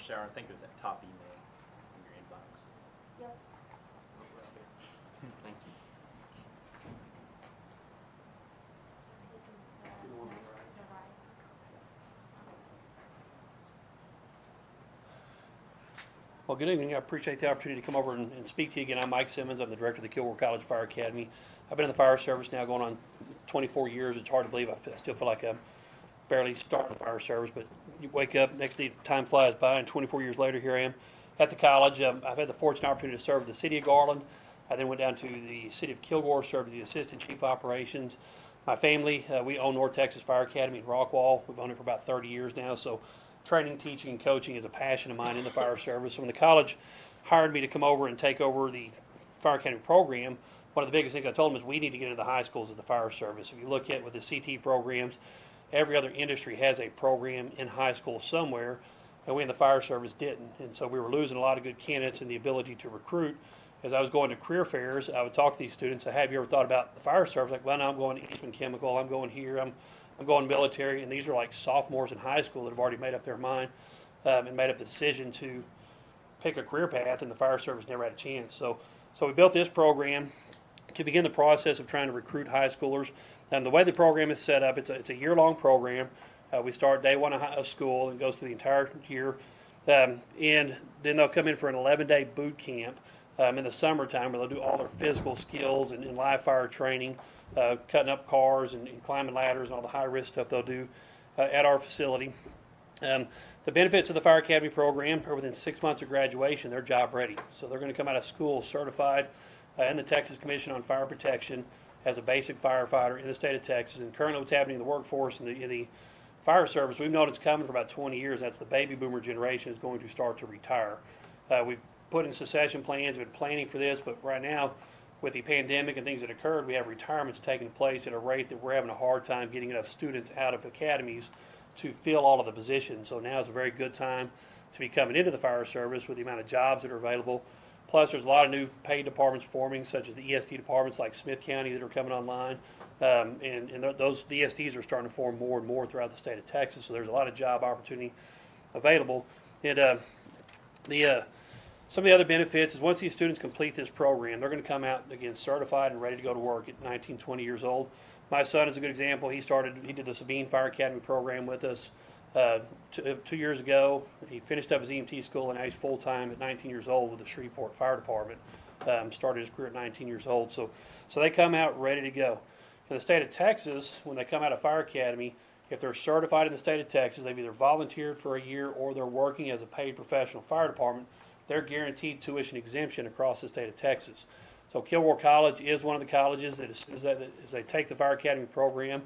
Sharon, I think it was that top email in your inbox. Yep. Thank you. Well, good evening. I appreciate the opportunity to come over and speak to you again. I'm Mike Simmons. I'm the director of the Kilgore College Fire Academy. I've been in the fire service now going on 24 years. It's hard to believe. I still feel like I'm barely starting the fire service, but you wake up, next day time flies by, and 24 years later, here I am at the college. I've had the fortunate opportunity to serve the city of Garland. I then went down to the city of Kilgore, served as the assistant chief operations. My family, we own North Texas Fire Academy in Rockwall. We've owned it for about 30 years now, so training, teaching, and coaching is a passion of mine in the fire service. So when the college hired me to come over and take over the Fire Academy program, one of the biggest things I told them is we need to get into the high schools as the fire service. If you look at with the CT programs, every other industry has a program in high school somewhere, and we in the fire service didn't. And so we were losing a lot of good candidates and the ability to recruit. As I was going to career fairs, I would talk to these students, say, have you ever thought about the fire service? Like, well, no, I'm going to Eastman Chemical, I'm going here, I'm going military. And these are like sophomores in high school that have already made up their mind and made up the decision to pick a career path, and the fire service never had a chance. So we built this program to begin the process of trying to recruit high schoolers. And the way the program is set up, it's a year-long program. We start day one of school and goes through the entire year. And then they'll come in for an 11-day boot camp in the summertime where they'll do all their physical skills and live fire training, cutting up cars and climbing ladders and all the high-risk stuff they'll do at our facility. The benefits of the Fire Academy program are within 6 months of graduation, they're job ready. So they're going to come out of school certified in the Texas Commission on Fire Protection as a basic firefighter in the state of Texas. And currently what's happening in the workforce in the fire service, we've known it's coming for about 20 years. That's the baby boomer generation is going to start to retire. We've put in succession plans, we've been planning for this, but right now with the pandemic and things that occurred, we have retirements taking place at a rate that we're having a hard time getting enough students out of academies to fill all of the positions. So now is a very good time to be coming into the fire service with the amount of jobs that are available. Plus, there's a lot of new paid departments forming, such as the ESD departments like Smith County that are coming online. And those ESDs are starting to form more and more throughout the state of Texas. So there's a lot of job opportunity available. And some of the other benefits is once these students complete this program, they're going to come out, again, certified and ready to go to work at 19, 20 years old. My son is a good example. He did the Sabine Fire Academy program with us 2 years ago. He finished up his EMT school and now he's full-time at 19 years old with the Shreveport Fire Department. Started his career at 19 years old. So they come out ready to go. In the state of Texas, when they come out of Fire Academy, if they're certified in the state of Texas, they've either volunteered for a year or they're working as a paid professional fire department, they're guaranteed tuition exemption across the state of Texas. So Kilgore College is one of the colleges that as they take the Fire Academy program,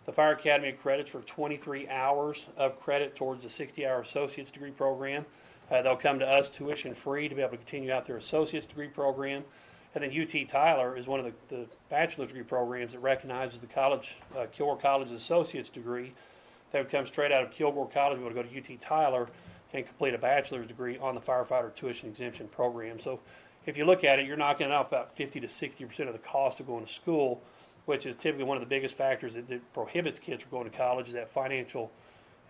the Fire Academy accredits for 23 hours of credit towards the 60-hour associate's degree program. They'll come to us tuition free to be able to continue out their associate's degree program. And then UT Tyler is one of the bachelor's degree programs that recognizes the college, Kilgore College's associate's degree. They would come straight out of Kilgore College, be able to go to UT Tyler and complete a bachelor's degree on the firefighter tuition exemption program. So if you look at it, you're knocking off about 50 to 60% of the cost of going to school, which is typically one of the biggest factors that prohibits kids from going to college, is that financial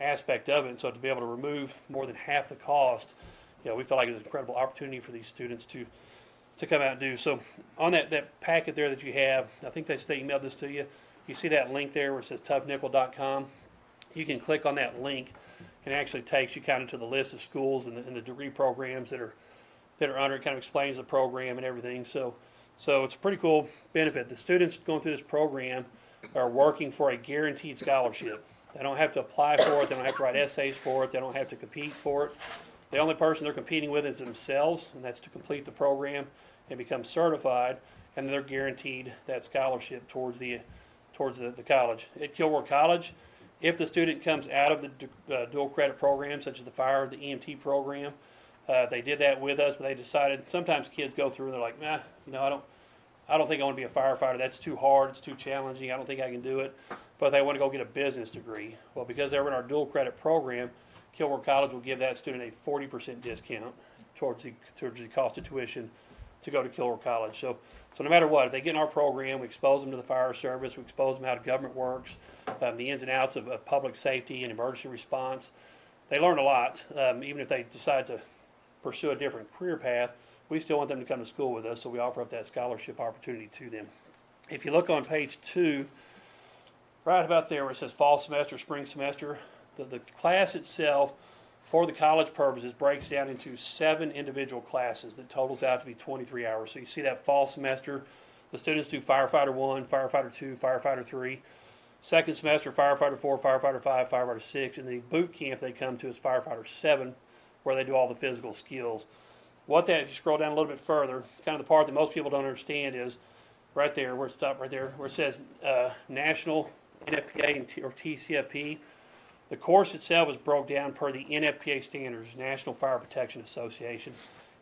aspect of it. And so to be able to remove more than half the cost, we feel like it's an incredible opportunity for these students to come out and do. So on that packet there that you have, I think they emailed this to you. You see that link there where it says toughnickel.com. You can click on that link and it actually takes you kind of to the list of schools and the degree programs that are under. It kind of explains the program and everything. So it's a pretty cool benefit. The students going through this program are working for a guaranteed scholarship. They don't have to apply for it. They don't have to write essays for it. They don't have to compete for it. The only person they're competing with is themselves, and that's to complete the program and become certified. and they're guaranteed that scholarship towards the college. At Kilgore College, if the student comes out of the dual credit program, such as the fire, the EMT program, they did that with us, but they decided, sometimes kids go through and they're like, nah, I don't think I want to be a firefighter. That's too hard. It's too challenging. I don't think I can do it. But they want to go get a business degree. Well, because they were in our dual credit program, Kilgore College will give that student a 40% discount towards the cost of tuition to go to Kilgore College. So no matter what, if they get in our program, we expose them to the fire service, we expose them how the government works, the ins and outs of public safety and emergency response. They learn a lot. Even if they decide to pursue a different career path, we still want them to come to school with us, so we offer up that scholarship opportunity to them. If you look on page 2, right about there where it says fall semester, spring semester, the class itself, for the college purposes, breaks down into 7 individual classes that totals out to be 23 hours. So you see that fall semester, the students do firefighter 1, firefighter 2, firefighter 3. Second semester, firefighter 4, firefighter 5, firefighter 6. And the boot camp they come to is firefighter 7, where they do all the physical skills. If you scroll down a little bit further, kind of the part that most people don't understand is right there, where it says National NFPA or TCFP. The course itself is broke down per the NFPA standards, National Fire Protection Association.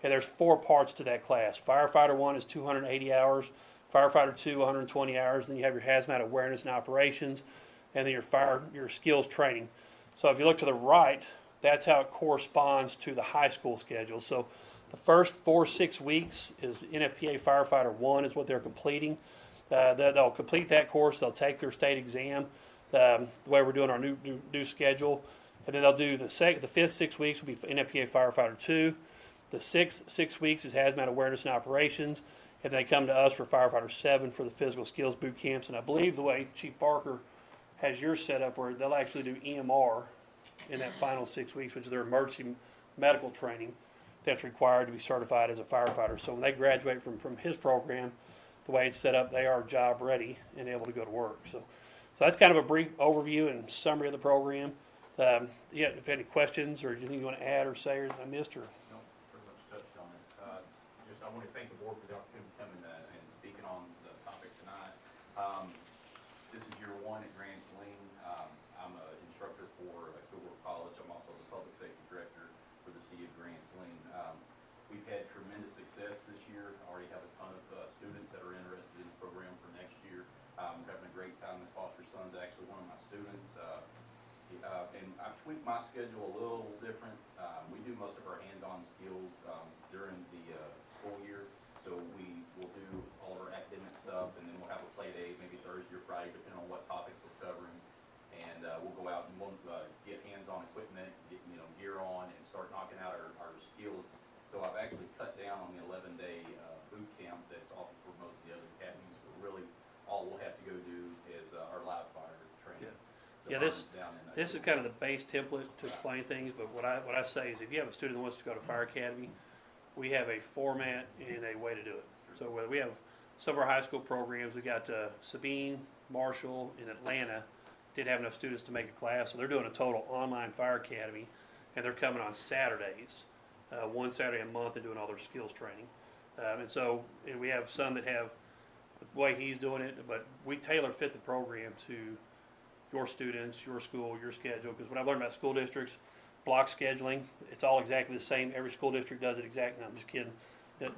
And there's 4 parts to that class. Firefighter 1 is 280 hours, Firefighter 2, 120 hours, then you have your hazmat awareness and operations, and then your skills training. So if you look to the right, that's how it corresponds to the high school schedule. So the first 4-6 weeks is NFPA Firefighter 1 is what they're completing. They'll complete that course. They'll take their state exam the way we're doing our new schedule. And then they'll do the 5th 6 weeks will be NFPA Firefighter 2. The 6th 6 weeks is Hazmat Awareness and Operations. And they come to us for Firefighter 7 for the physical skills boot camps. And I believe the way Chief Barker has yours set up where they'll actually do EMR in that final 6 weeks, which is their emergency medical training that's required to be certified as a firefighter. So when they graduate from his program, the way it's set up, they are job ready and able to go to work. So that's kind of a brief overview and summary of the program. If you have any questions or anything you want to add or say or I missed or? No, pretty much touched on it. I want to thank the board for the opportunity to come and speaking on the topic tonight. This is year 1 at Grand Saline. I'm an instructor for Kilgore College. I'm also the public safety director for the city of Grand Saline. We've had tremendous success this year. I already have a ton of students that are interested in the program for next year. We're having a great time. This foster son's actually one of my students. And I've tweaked my schedule a little different. We do most of our hands-on skills during the school year. So we will do all of our academic stuff, and then we'll have a play day, maybe Thursday or Friday, depending on what topics we're covering. And we'll go out and we'll get hands-on equipment, get gear on, and start knocking out our skills. So I've actually cut down on the 11-day boot camp that's offered for most of the other academies. But really, all we'll have to go do is our live fire training. Yeah, this is kind of the base template to explain things. But what I say is, if you have a student who wants to go to Fire Academy, we have a format and a way to do it. So whether we have some of our high school programs, we got Sabine, Marshall, and Atlanta didn't have enough students to make a class, so they're doing a total online Fire Academy, and they're coming on Saturdays, 1 Saturday a month, and doing all their skills training. And we have some that have the way he's doing it, but we tailor fit the program to your students, your school, your schedule. Because when I learned about school districts, block scheduling, it's all exactly the same. Every school district does it exactly. No, I'm just kidding.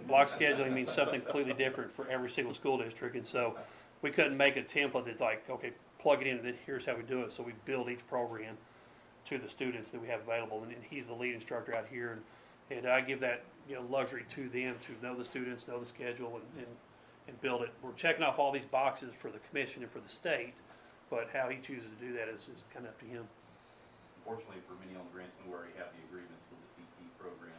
Block scheduling means something completely different for every single school district, and so we couldn't make a template that's like, okay, plug it in, and here's how we do it. So we build each program to the students that we have available, and he's the lead instructor out here, and I give that luxury to them to know the students, know the schedule, and build it. We're checking off all these boxes for the commission and for the state, but how he chooses to do that is kind of up to him. Fortunately for Mineola and Branson, we already have the agreements with the Cte Program.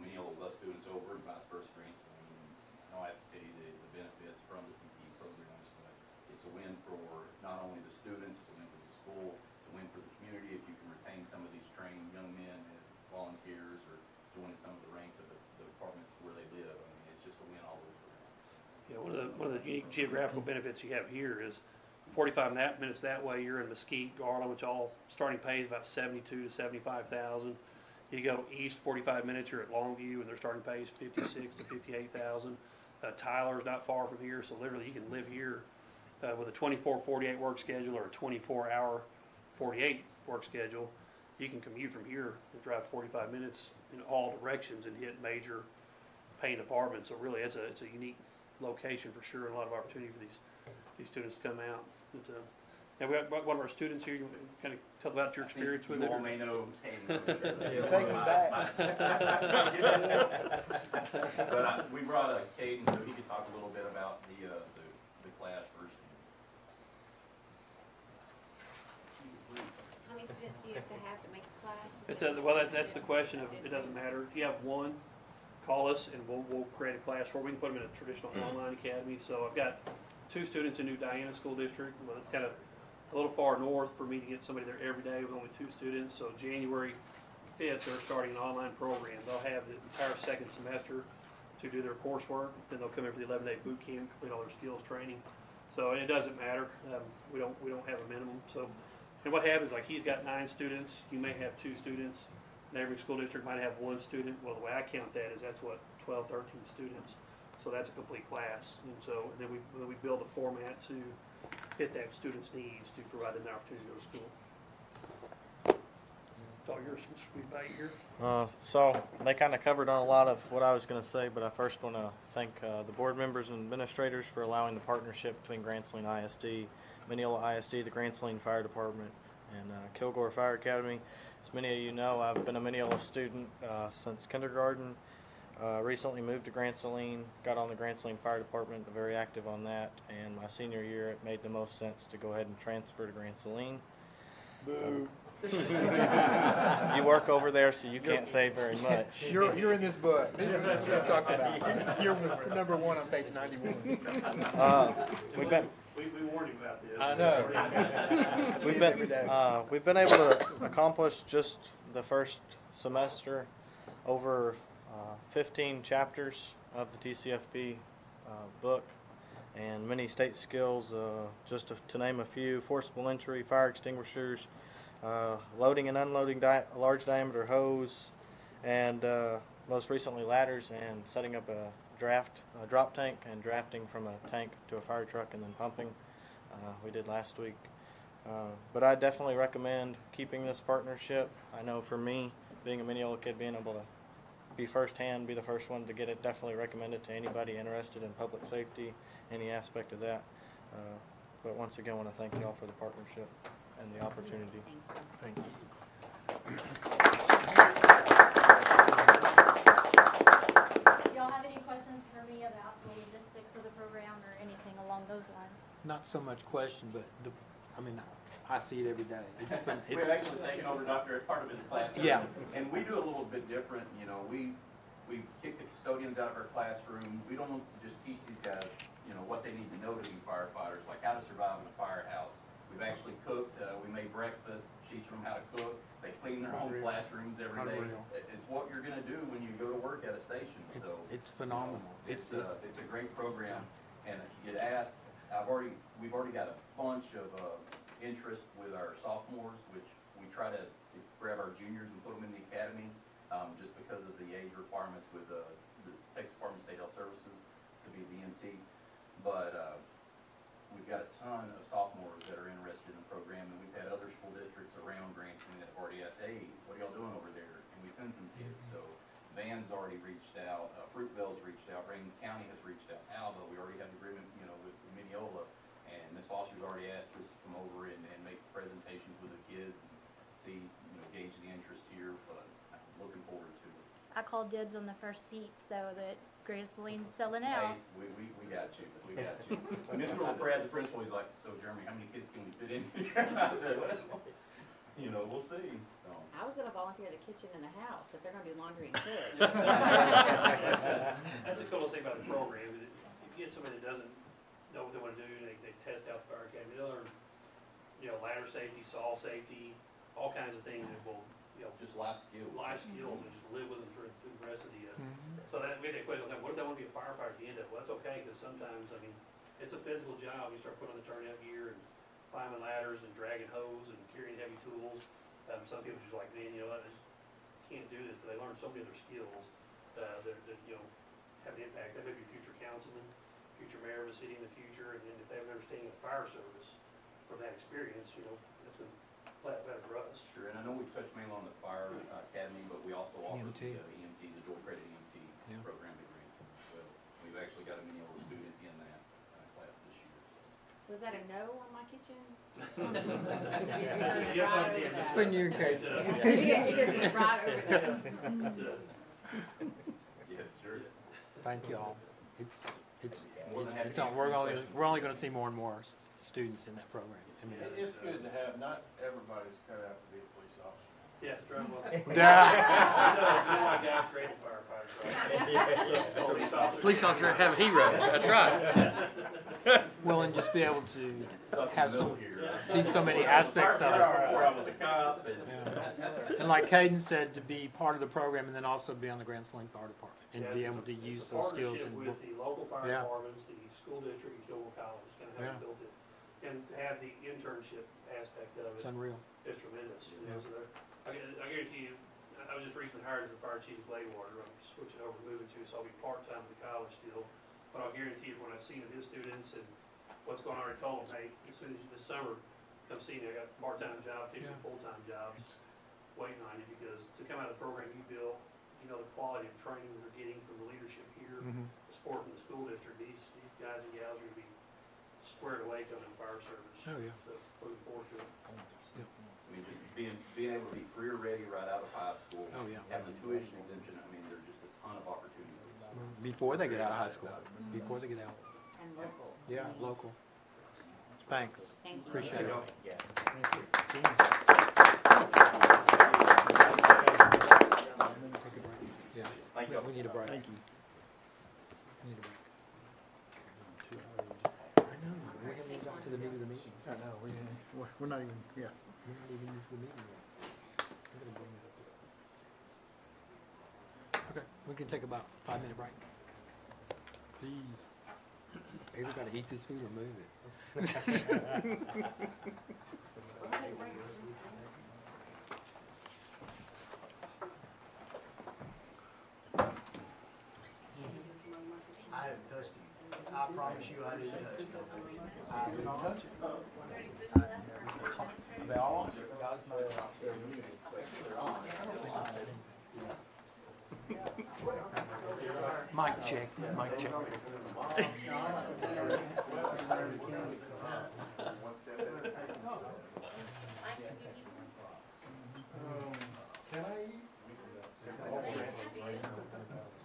Mineola will let students over and vice versa. I know I have to tell you the benefits from the Cte programs, but it's a win for not only the students, it's a win for the school, it's a win for the community if you can retain some of these trained young men as volunteers or join some of the ranks of the departments where they live. I mean, it's just a win all over around. Yeah, one of the unique geographical benefits you have here is 45 minutes that way, you're in Mesquite, Garland, which all starting pay is about $72,000 to $75,000. You go east 45 minutes, you're at Longview, and their starting pay is $56,000 to $58,000. Tyler's not far from here, so literally you can live here with a 24-48 work schedule or a 24-hour 48 work schedule. You can commute from here and drive 45 minutes in all directions and hit major paying apartments. So really, it's a unique location for sure, and a lot of opportunity for these students to come out. And we got one of our students here. You kind of tell about your experience with it. You all may know Hayden. Take him back. But we brought Caden so he could talk a little bit about the class first. How many students do you have to make a class? Well, that's the question. It doesn't matter. If you have one, call us and we'll create a class where we can put them in a traditional online academy. So I've got 2 students in New Diana School District. Well, it's kind of a little far north for me to get somebody there every day with only 2 students. So January 5th, they're starting an online program. They'll have the entire second semester to do their coursework. Then they'll come in for the 11-day boot camp, complete all their skills training. So it doesn't matter. We don't have a minimum. So, and what happens, like he's got 9 students. You may have 2 students. And every school district might have 1 student. Well, the way I count that is that's what 12, 13 students. So that's a complete class. And so and then we build a format to fit that student's needs to provide them the opportunity to go to school. It's all yours. Sweet bite here. So they kind of covered on a lot of what I was going to say, but I first want to thank the board members and administrators for allowing the partnership between Grand Saline ISD, Mineola ISD, the Grand Saline Fire Department, and Kilgore Fire Academy. As many of you know, I've been a Mineola student since kindergarten. Recently moved to Grand Saline, got on the Grand Saline Fire Department, very active on that, and my senior year it made the most sense to go ahead and transfer to Grand Saline. Boo. You work over there, so you can't say very much. You're in this book. This is what you've talked about. You're number 1 on page 91. We warned him about this. I know. We've been able to accomplish just the first semester over 15 chapters of the TCFB book and many state skills, just to name a few: forcible entry, fire extinguishers, loading and unloading a large diameter hose, and most recently ladders and setting up a drop tank and drafting from a tank to a fire truck and then pumping. We did last week. But I definitely recommend keeping this partnership. I know for me, being a Mineola kid, being able to be firsthand, be the first one to get it, definitely recommend it to anybody interested in public safety, any aspect of that. But once again, I want to thank you all for the partnership and the opportunity. Thank you. Y'all have any questions for me about the logistics of the program or anything along those lines? Not so much question, but I see it every day. We've actually taken over Dr. part of his classroom. Yeah. And we do a little bit different. You know, we kick the custodians out of our classroom. We don't just teach these guys, what they need to know to be firefighters, like how to survive in a firehouse. We've actually cooked. We made breakfast, teaching them how to cook. They clean their own classrooms every day. It's what you're going to do when you go to work at a station. So it's phenomenal. It's a great program. And you asked, we've already got a bunch of interest with our sophomores, which we try to grab our juniors and put them in the academy, just because of the age requirements with the Texas Department of State Health Services to be the EMT. But we've got a ton of sophomores that are interested in the program, and we've had other school districts around Grandson that have already asked, hey, what are y'all doing over there? And we send some kids. So Van's already reached out, Fruitvale's reached out, Rankin County has reached out, Alva, we already have an agreement, with Mineola, and Ms. Foster's already asked us to come over and make presentations with the kids and see, gauge the interest here, but I'm looking forward to it. I called dibs on the first seats, though, that Grand Saline's selling out. Hey, we got you. We got you. Mr. Brad, the principal, he's like, so Jeremy, how many kids can we fit in here? We'll see. So. I was going to volunteer the kitchen in the house if they're going to do laundry and cook. That's the coolest thing about the program. Is if you get somebody that doesn't know what they want to do, they test out the fire academy, they learn, ladder safety, saw safety, all kinds of things that will, just life skills. Life skills, and just live with them through the rest of the. So that we had that question, what if they want to be a firefighter at the end of it? Well, that's okay, because sometimes, it's a physical job. You start putting on the turnout gear and climbing ladders and dragging hose and carrying heavy tools. Some people just like, man, I just can't do this, but they learn so many other skills that have an impact. They may be future councilman, future mayor of a city in the future, and then if they have an understanding of fire service from that experience, you know, that's going to play out better for us. Sure, and I know we've touched mainly on the fire academy, but we also offer EMT. the EMT, the dual credit EMT program at Granson as well. We've actually got a Mineola student in that class this year. So is that a no on my kitchen? Between you and Kate. It is right over there. Yes, sure. Thank you all. More than happy It's to on, we're answer only going to see more and more students in that program. I mean, It's good to have, not everybody's cut out to be a police officer. Yeah, drive well. Yeah. My dad created firefighters. Police officer have a hero. That's right. Well, and just be able to have see so many aspects of it. Before I was a cop. And like Caden said, to be part of the program and then also be on the Grand Sling Fire Department and be able to use those skills. Partnership with the local fire departments, the school district, and Kilgore College, kind of how we built it. And to have the internship aspect of it. It's unreal. It's tremendous. You know, so I guarantee you, I was just recently hired as the fire chief of Lde Water. I'm switching over, moving to, so I'll be part-time at the college still. But I'll guarantee you, when I've seen his students and what's going on, I told them, hey, as soon as this summer, come see me. I got a part-time job, two full-time jobs waiting on you, because to come out of the program you built, you know, the quality of training they're getting from the leadership here, the support from the school district, these guys and gals are going to be squared away coming to fire service. Oh, yeah. So looking forward to it. I mean, just being able to be career ready right out of high school. Oh, yeah. Having the tuition exemption, I mean, there's just a ton of opportunities. Before they get out of high school. Before they get out. And local. Yeah, local. Thanks. Thank you. Appreciate it. Yeah. Thank you. We need a break. Thank you. We need a break. I know. We haven't even got to the meat of the meeting. I know, we're not even, yeah. We're not even into the meeting yet. I'm gonna bring it up. Okay, we can take about a 5-minute break. Please. Either gotta eat this food or move it. I haven't touched it. I promise you I didn't touch it. I didn't touch it. They all on? Mic check, mic check. Can I eat?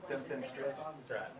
7th stretch? That's right.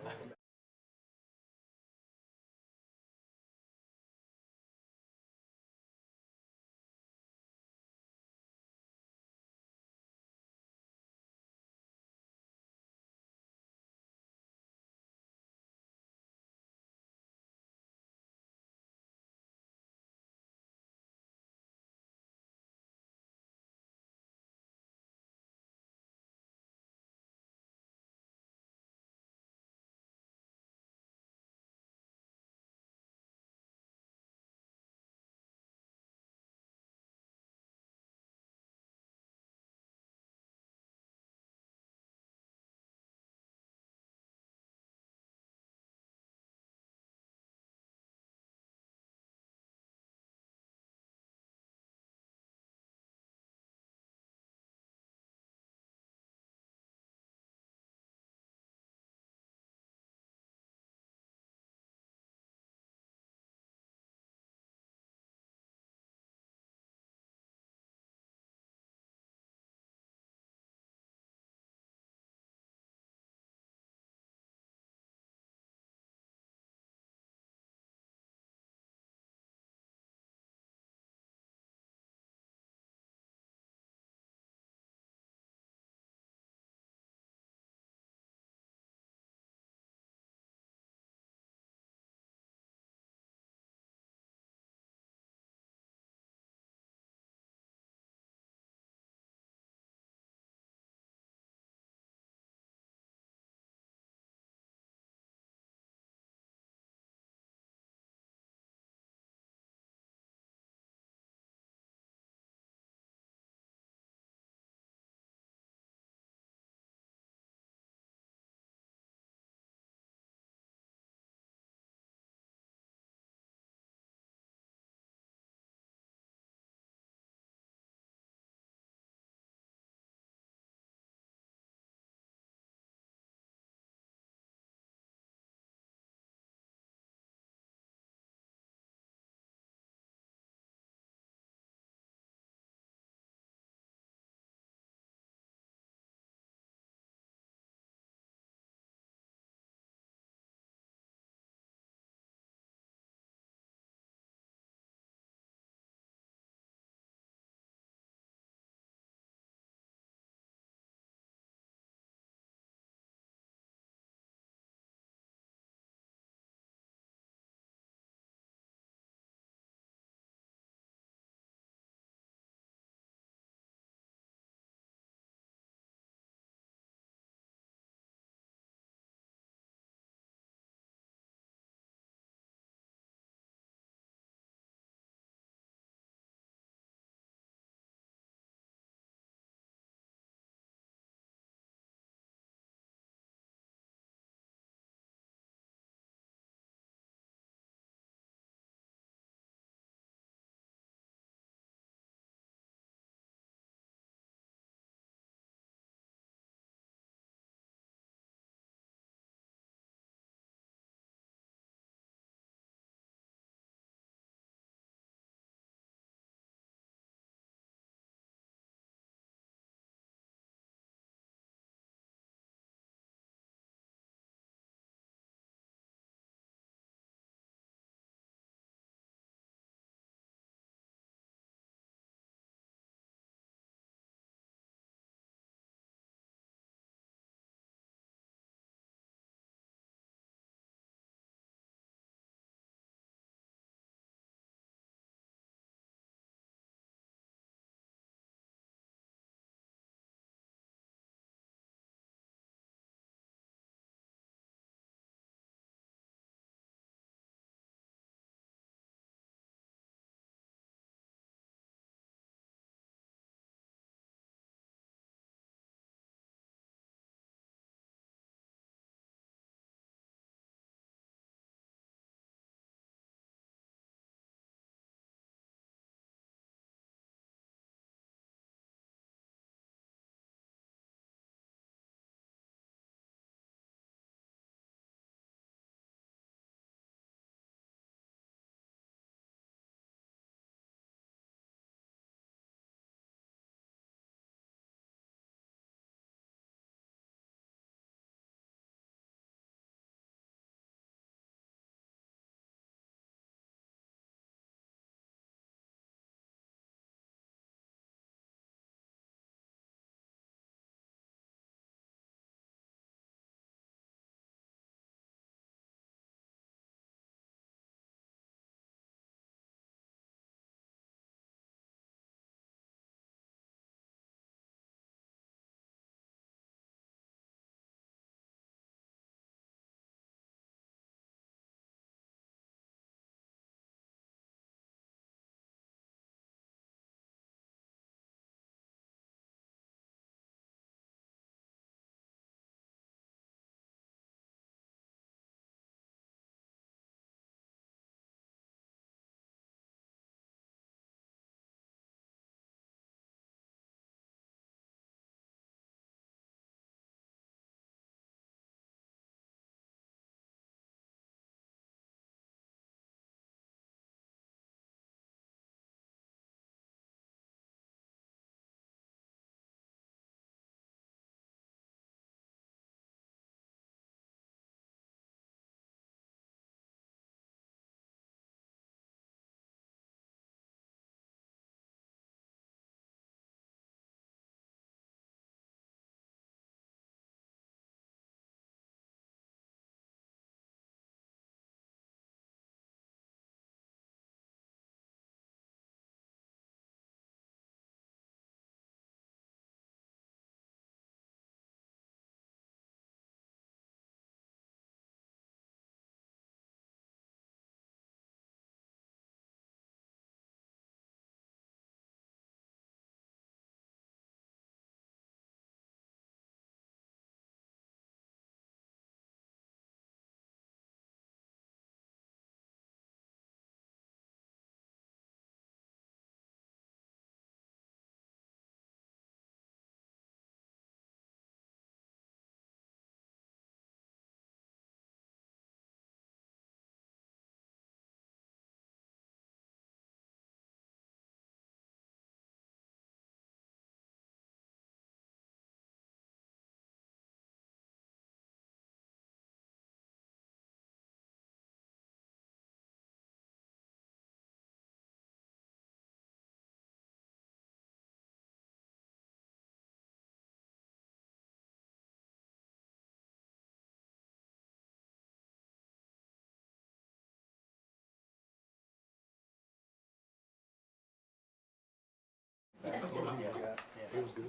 It was good.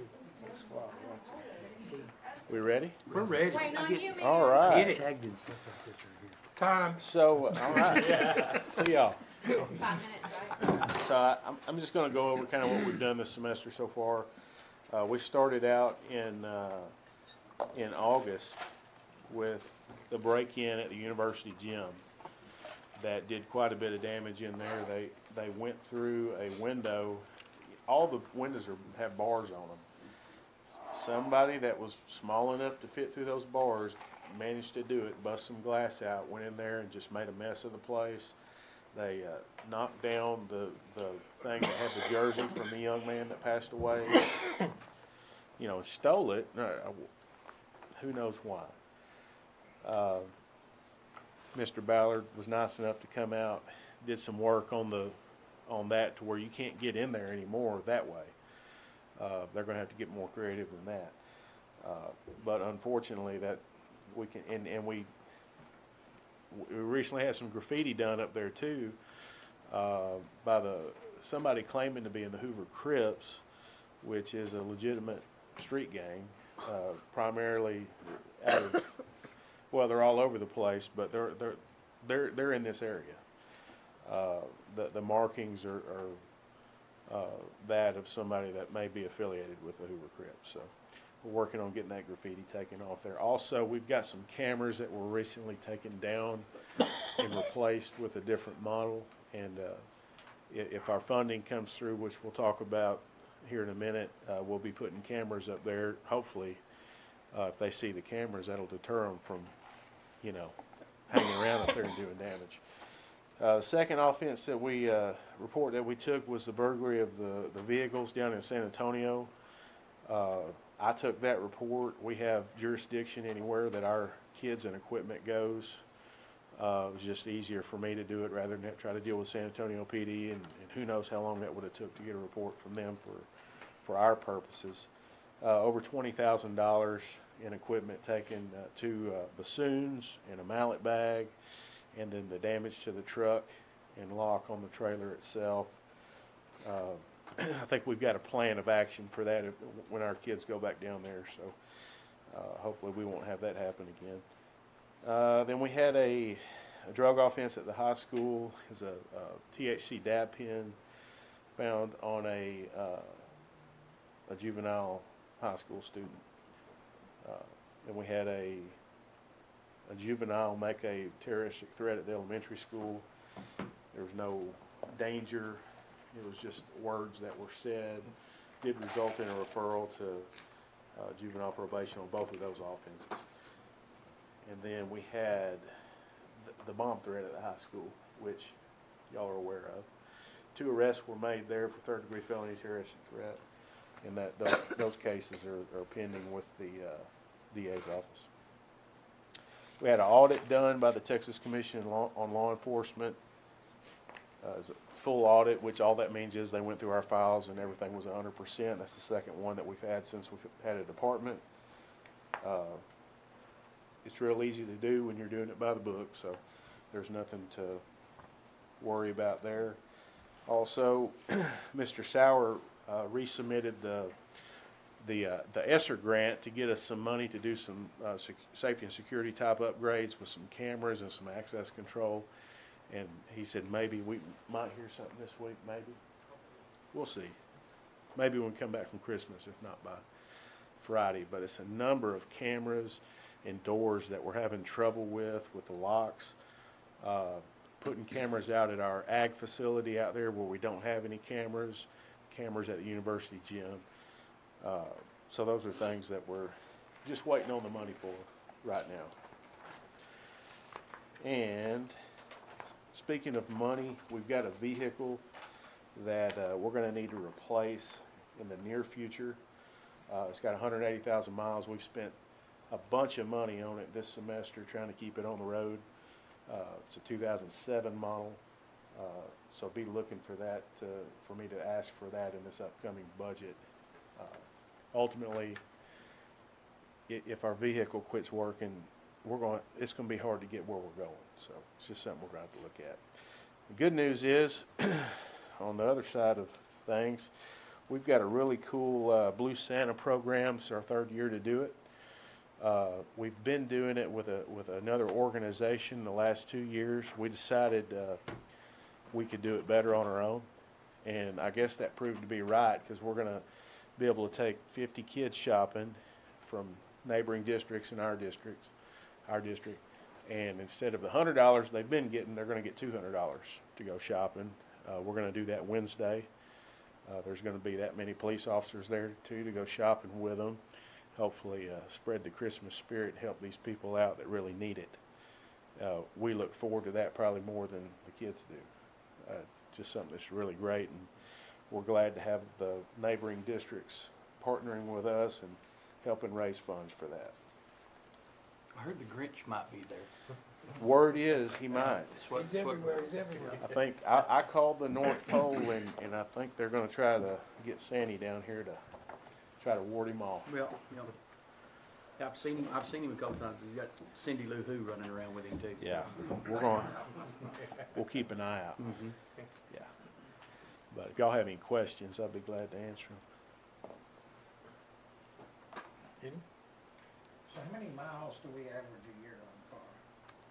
We ready? We're ready. Waiting on you, man. All right. Get it. Tagged in stuff like that right here. Time. So, all right. See y'all. 5 minutes, right? So I'm just going to go over kind of what we've done this semester so far. We started out in August with the break-in at the university gym that did quite a bit of damage in there. They went through a window. All the windows have bars on them. Somebody that was small enough to fit through those bars managed to do it, bust some glass out, went in there and just made a mess of the place. They knocked down the thing that had the jersey from the young man that passed away, and stole it. Who knows why? Mr. Ballard was nice enough to come out, did some work on that to where you can't get in there anymore that way. They're going to have to get more creative than that. But unfortunately, that we can, and we recently had some graffiti done up there too, by somebody claiming to be in the Hoover Crips, which is a legitimate street gang, primarily out of, well, they're all over the place, but they're in this area. The markings are that of somebody that may be affiliated with the Hoover Crips. So we're working on getting that graffiti taken off there. Also, we've got some cameras that were recently taken down and replaced with a different model. And if our funding comes through, which we'll talk about here in a minute, we'll be putting cameras up there. Hopefully, if they see the cameras, that'll deter them from, hanging around up there and doing damage. The second offense that we report that we took was the burglary of the vehicles down in San Antonio. I took that report. We have jurisdiction anywhere that our kids and equipment goes. It was just easier for me to do it rather than try to deal with San Antonio PD, and who knows how long that would have took to get a report from them for our purposes. Over $20,000 in equipment taken, 2 bassoons and a mallet bag, and then the damage to the truck and lock on the trailer itself. I think we've got a plan of action for that when our kids go back down there, so hopefully we won't have that happen again. Then we had a drug offense at the high school. Is a THC dab pen found on a juvenile high school student. And we had a juvenile make a terroristic threat at the elementary school. There was no danger. It was just words that were said. Did result in a referral to juvenile probation on both of those offenses. And then we had the bomb threat at the high school, which y'all are aware of. 2 arrests were made there for third-degree felony terroristic threat, and those cases are pending with the DA's office. We had an audit done by the Texas Commission on Law Enforcement. It's a full audit, which all that means is they went through our files and everything was 100%. That's the second one that we've had since we've had a department. It's real easy to do when you're doing it by the book, so there's nothing to worry about there. Also, Mr. Sauer resubmitted the ESSER grant to get us some money to do some safety and security type upgrades with some cameras and some access control. And he said maybe we might hear something this week, maybe. We'll see. Maybe when we come back from Christmas, if not by Friday. But it's a number of cameras and doors that we're having trouble with the locks. Putting cameras out at our ag facility out there where we don't have any cameras at the university gym. So those are things that we're just waiting on the money for right now. And speaking of money, we've got a vehicle that we're going to need to replace in the near future. It's got 180,000 miles. We've spent a bunch of money on it this semester trying to keep it on the road. It's a 2007 model, so be looking for that, for me to ask for that in this upcoming budget. Ultimately, if our vehicle quits working, it's going to be hard to get where we're going. So it's just something we're going to have to look at. The good news is, on the other side of things, We've got a really cool Blue Santa program. It's our 3rd year to do it. We've been doing it with another organization the last 2 years. We decided we could do it better on our own, and I guess that proved to be right, because we're going to be able to take 50 kids shopping from neighboring districts in our district, and instead of the $100 they've been getting, they're going to get $200 to go shopping. We're going to do that Wednesday. There's going to be that many police officers there too to go shopping with them. Hopefully spread the Christmas spirit, help these people out that really need it. We look forward to that probably more than the kids do. It's just something that's really great, and we're glad to have the neighboring districts partnering with us and helping raise funds for that. I heard the Grinch might be there. Word is he might. He's everywhere, he's everywhere. I think I called the North Pole, and I think they're going to try to get Sandy down here to try to ward him off. Well, I've seen him a couple times. He's got Cindy Lou Who running around with him too. Yeah, we'll keep an eye out. Mm-hmm. Yeah, but if y'all have any questions, I'd be glad to answer them. Any? So how many miles do we average a year on a car?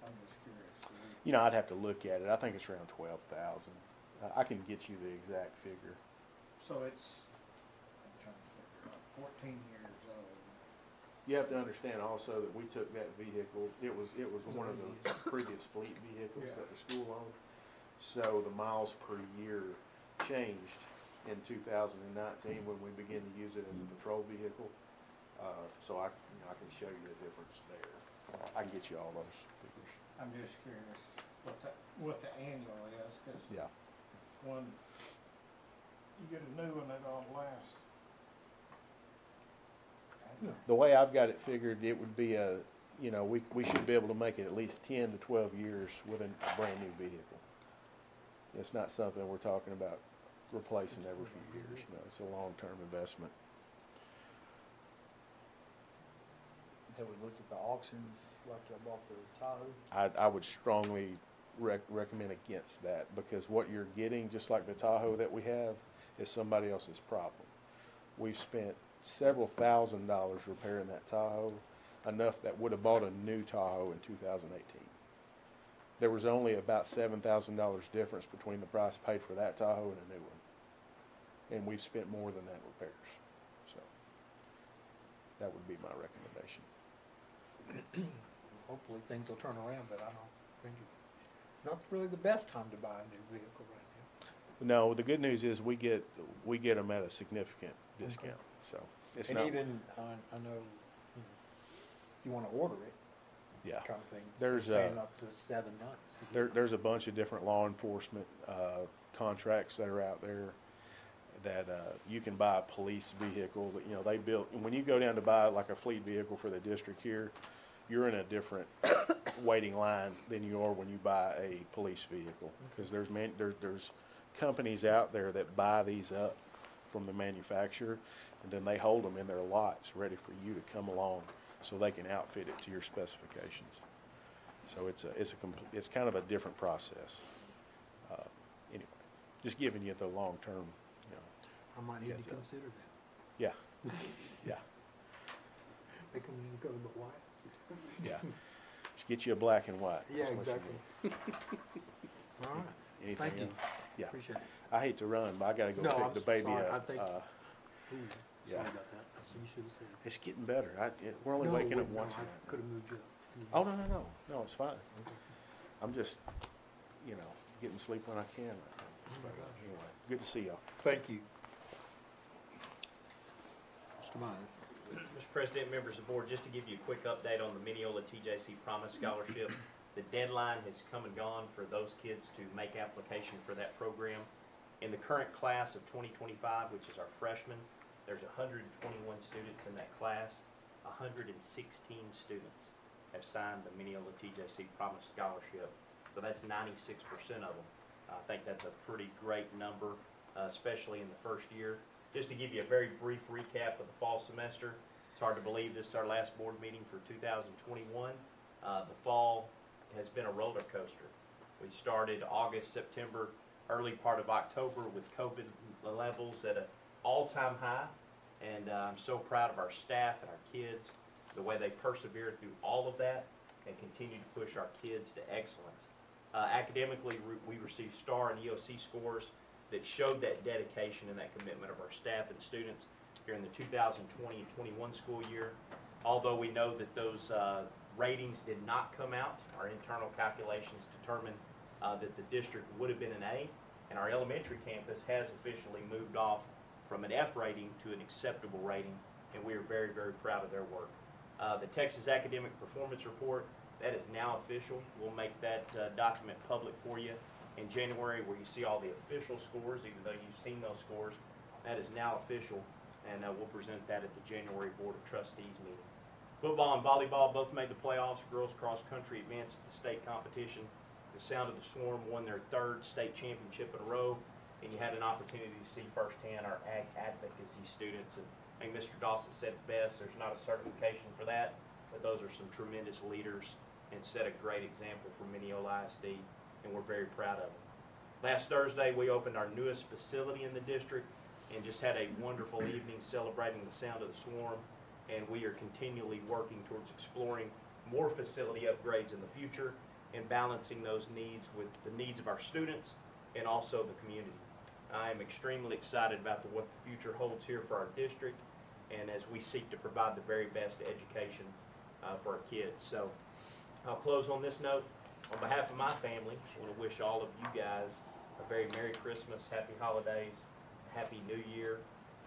I'm just curious. You know, I'd have to look at it. I think it's around 12,000. I can get you the exact figure. So it's, I'm trying to figure out, 14 years old. You have to understand also that we took that vehicle. It was one of the previous fleet vehicles that the school owned. So the miles per year changed in 2019 when we began to use it as a patrol vehicle. So I can show you the difference there. I can get you all those figures. I'm just curious what the annual is, because when you get a new one, it don't last. The way I've got it figured, it would be we should be able to make it at least 10 to 12 years with a brand new vehicle. It's not something we're talking about replacing every few years. It's a long-term investment. Have we looked at the auctions like I bought the Tahoe? I would strongly recommend against that, because what you're getting, just like the Tahoe that we have, is somebody else's problem. We've spent several $1,000s repairing that Tahoe, enough that would have bought a new Tahoe in 2018. There was only about $7,000 difference between the price paid for that Tahoe and a new one. And we've spent more than that repairs. So that would be my recommendation. Hopefully things will turn around, but I don't think it's not really the best time to buy a new vehicle right now. No, the good news is we get them at a significant discount. So it's and not. Even I know you want to order it. Yeah. Kind of thing. There's saying up to 7 months. There's a bunch of different law enforcement contracts that are out there that you can buy a police vehicle that they built. And when you go down to buy like a fleet vehicle for the district here, you're in a different waiting line than you are when you buy a police vehicle, because there's companies out there that buy these up from the manufacturer, and then they hold them in their lots ready for you to come along so they can outfit it to your specifications. So it's kind of a different process. Anyway, just giving you the long term. I might need to consider that. Yeah, yeah. They come in color but white. Yeah. Just get you a black and white. Yeah, That's what you exactly. All right. Anything Thank you. else? Yeah. Appreciate it. I hate to run, but I got to go No, pick I'm the baby sorry. up. I think. Yeah. Sorry about that. So you should have said. It's getting better. We're only No, waking up no, once a I night. could have moved you up. Oh, no, it's fine. I'm just, getting sleep when I can right now. But, anyway, good to see y'all. Thank you. Mr. Mize. Mr. President, members of the board, just to give you a quick update on the Mineola TJC Promise Scholarship. The deadline has come and gone for those kids to make application for that program. In the current class of 2025, which is our freshmen, there's 121 students in that class. 116 students have signed the Mineola TJC Promise Scholarship. So that's 96% of them. I think that's a pretty great number, especially in the first year. Just to give you a very brief recap of the fall semester, it's hard to believe this is our last board meeting for 2021. The fall has been a roller coaster. We started August, September, early part of October with COVID levels at all-time high, and I'm so proud of our staff and our kids, the way they persevered through all of that and continue to push our kids to excellence. Academically, we received STAR and EOC scores that showed that dedication and that commitment of our staff and students during the 2020 and 21 school year. Although we know that those ratings did not come out, our internal calculations determined that the district would have been an A, and our elementary campus has officially moved off from an F rating to an acceptable rating, and we are very, very proud of their work. The Texas Academic Performance Report, that is now official. We'll make that document public for you in January, where you see all the official scores, even though you've seen those scores. That is now official, and we'll present that at the January Board of Trustees meeting. Football and volleyball both made the playoffs. Girls cross country advanced to the state competition. The Sound of the Swarm won their 3rd state championship in a row, and you had an opportunity to see firsthand our advocacy students. And I think Mr. Dawson said it best, there's not a certification for that, but those are some tremendous leaders and set a great example for Mineola ISD, and we're very proud of them. Last Thursday, we opened our newest facility in the district and just had a wonderful evening celebrating the Sound of the Swarm, and we are continually working towards exploring more facility upgrades in the future and balancing those needs with the needs of our students and also the community. I am extremely excited about what the future holds here for our district, and as we seek to provide the very best education for our kids. So I'll close on this note. On behalf of my family, I want to wish all of you guys a very Merry Christmas, Happy Holidays, Happy New Year,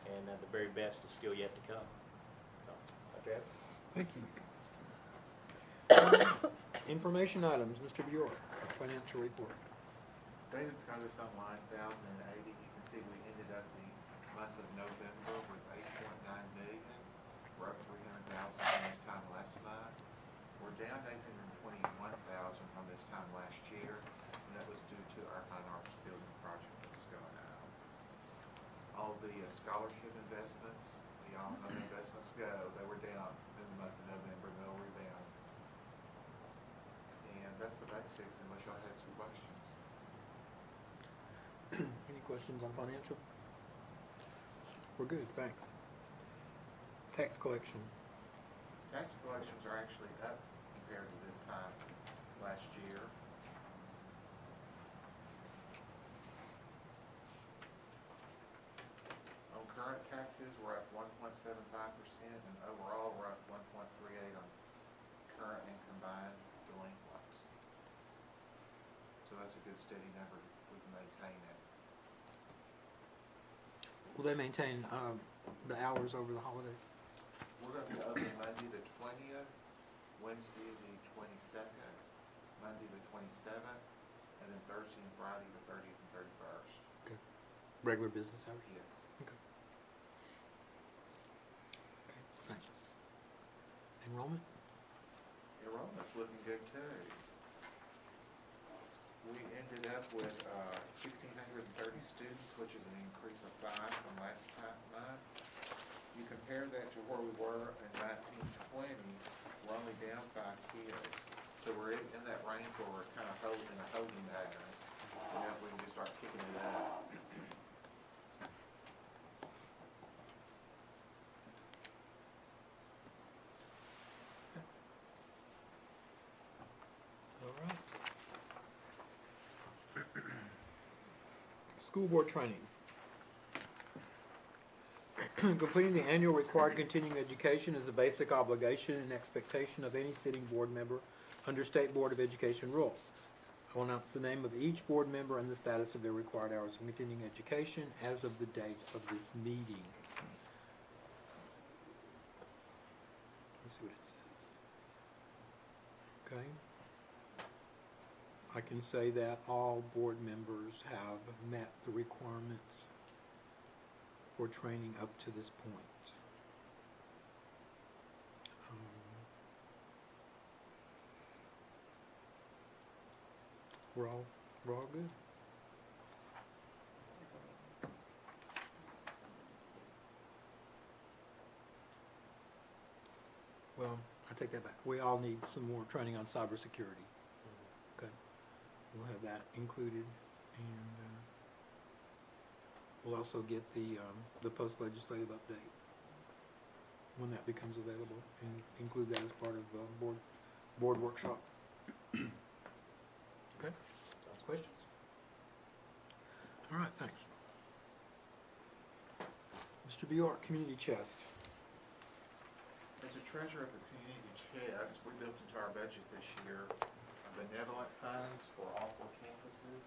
and the very best is still yet to come. So, okay. Thank you. Information items, Mr. Bjork, financial report. David's got this on line 1080. You can see we ended up the month of November with 8.9 million. We're up 300,000 from this time last month. We're down 821,000 from this time last year, and that was due to our fine arts building project that was going on. All the scholarship investments, we all know the investments go. They were down in the month of November. They'll rebound. And that's the basics, unless y'all had some questions. Any questions on financial? We're good, thanks. Tax collection. Tax collections are actually up compared to this time last year. On current taxes, we're up 1.75%, and overall, we're up 1.38 on current and combined delinquents. So that's a good steady number. We can maintain it. Will they maintain the hours over the holidays? We're going to be open Monday the 20th, Wednesday the 22nd, Monday the 27th, and then Thursday and Friday the 30th and 31st. Okay. Regular business hours? Yes. Okay. Okay, thanks. Enrollment? Enrollment's looking good too. We ended up with 1,630 students, which is an increase of 5 from last month. You compare that to where we were in 1920, we're only down 5 kids. So we're in that range where we're kind of holding a holding pattern. And now we can just start kicking it up. All right. School board training. Completing the annual required continuing education is a basic obligation and expectation of any sitting board member under State Board of Education rules. I will announce the name of each board member and the status of their required hours of continuing education as of the date of this meeting. Let's see what it says. Okay. I can say that all board members have met the requirements for training up to this point. We're all good. Well, I take that back. We all need some more training on cybersecurity. Okay. We'll have that included, and We'll also get the post-legislative update when that becomes available, and include that as part of board workshop. Okay, questions? All right, thanks. Mr. Bjork, community chest. As a treasurer of the community chest, we built into our budget this year benevolent funds for all 4 campuses.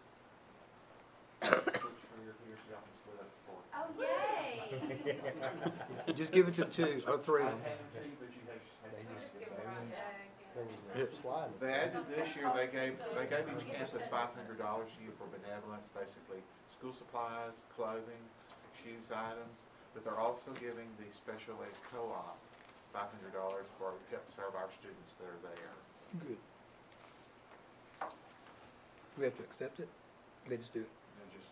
Which for your years, y'all can split up for. Oh, yay! Just give it to 2 or 3 I of them. handed to you, but you have. Yep. They added this year, they gave each campus $500 a year for benevolence, basically school supplies, clothing, shoes items, but they're also giving the special ed co-op $500 for help serve our students that are there. Good. We have to accept it? They just do it? And just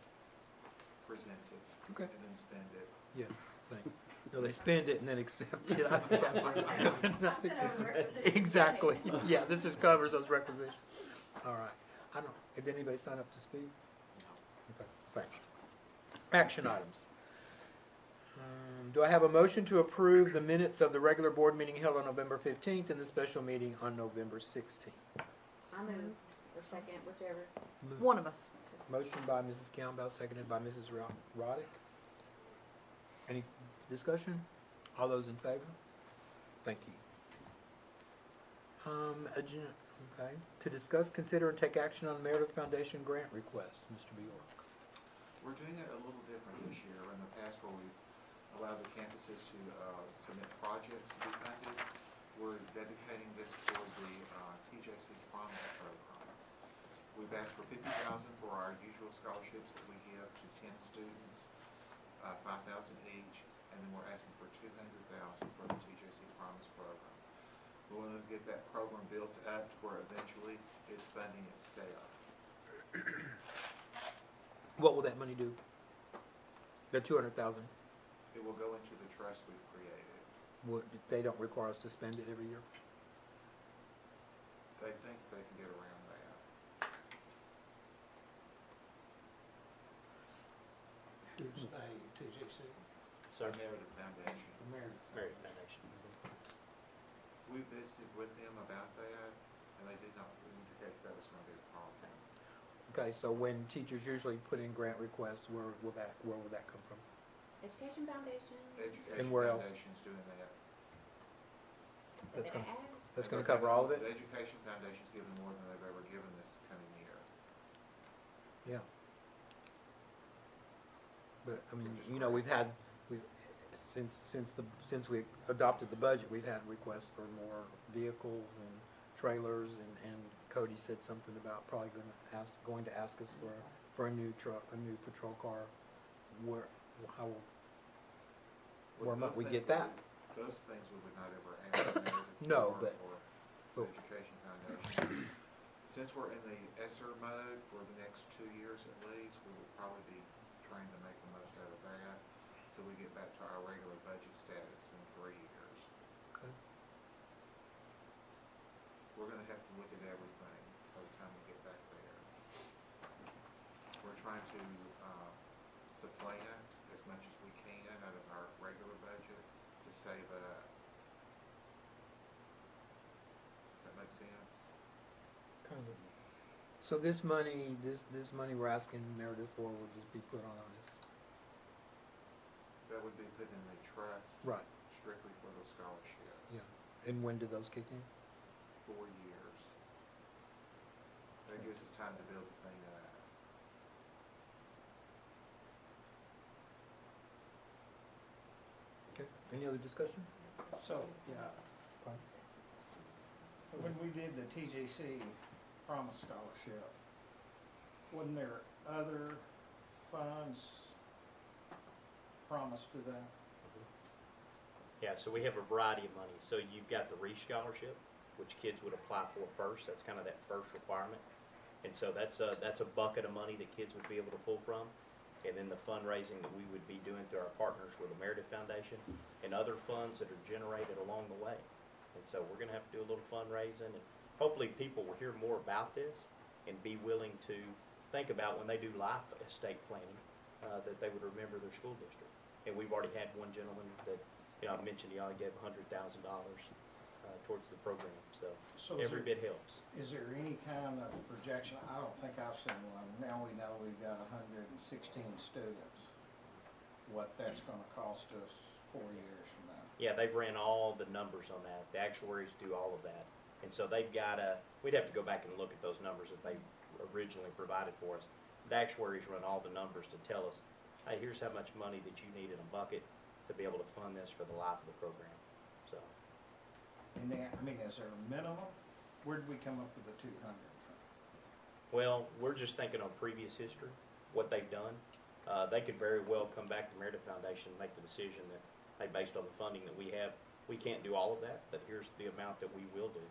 present it. Okay. And then spend it. Yeah, thanks. No, they spend it and then accept it. Exactly. Yeah, this just covers those requisitions. All right. Did anybody sign up to speak? No. Okay, thanks. Action items. Do I have a motion to approve the minutes of the regular board meeting held on November 15th and the special meeting on November 16th? I move, or second, whichever. One of us. Motion by Mrs. Campbell, seconded by Mrs. Roddick. Any discussion? All those in favor? Thank you. Okay. To discuss, consider, and take action on Meredith Foundation grant request, Mr. Bjork. We're doing it a little different this year. In the past, where we've allowed the campuses to submit projects to be funded, we're dedicating this for the TJC Promise Program. We've asked for $50,000 for our usual scholarships that we give to 10 students, $5,000 each, and then we're asking for $200,000 for the TJC Promise Program. We want to get that program built up to where eventually it's funding itself. What will that money do? The $200,000. It will go into the trust we've created. They don't require us to spend it every year? They think they can get around that. TJC. So, Meredith Foundation. Meredith Foundation. We visited with them about that, and they did not indicate that was going to be a problem. Okay, so when teachers usually put in grant requests, where will that come from? Education Foundation. Education And where else? Foundation's doing that. That's Did I gonna- ask? That's going to cover all of it? The Education Foundation's given more than they've ever given this coming year. Yeah. But, I mean, since we adopted the budget, we've had requests for more vehicles and trailers, and Cody said something about probably going to ask us for a new truck, a new patrol car. Where might we get that? Those things we would not ever ask. No, but the Education Foundation. Since we're in the ESSER mode for the next 2 years at least, we will probably be trying to make the most out of that till we get back to our regular budget status in 3 years. Okay. We're going to have to look at everything by the time we get back there. We're trying to supplant as much as we can out of our regular budget to save up. Does that make sense? Kind of. So this money we're asking Meredith for will just be put on us? That would be put in the trust. Right. Strictly for those scholarships. Yeah. And when do those kick in? 4 years. That gives us time to build the thing up. Okay. Any other discussion? So, when we did the TJC Promise Scholarship, wasn't there other funds promised to them? Yeah, so we have a variety of money. So you've got the REACH scholarship, which kids would apply for first. That's kind of that first requirement. And so that's a bucket of money that kids would be able to pull from. And then the fundraising that we would be doing through our partners with the Meredith Foundation and other funds that are generated along the way. And so we're going to have to do a little fundraising, and hopefully people will hear more about this and be willing to think about when they do life estate planning, that they would remember their school district. And we've already had one gentleman that, I mentioned he only gave $100,000 towards the program, so So every bit helps. Is there any kind of projection? I don't think I've seen one. Now we know we've got 116 students. What that's gonna cost us 4 years from now. Yeah, they've ran all the numbers on that. The actuaries do all of that. And so they've got we'd have to go back and look at those numbers that they originally provided for us. The actuaries run all the numbers to tell us, hey, here's how much money that you need in a bucket to be able to fund this for the life of the program. So. And then, I mean, is there a minimum? Where did we come up with the 200 from? Well, we're just thinking on previous history, what they've done. They could very well come back to Meredith Foundation and make the decision that, hey, based on the funding that we have, we can't do all of that, but here's the amount that we will do.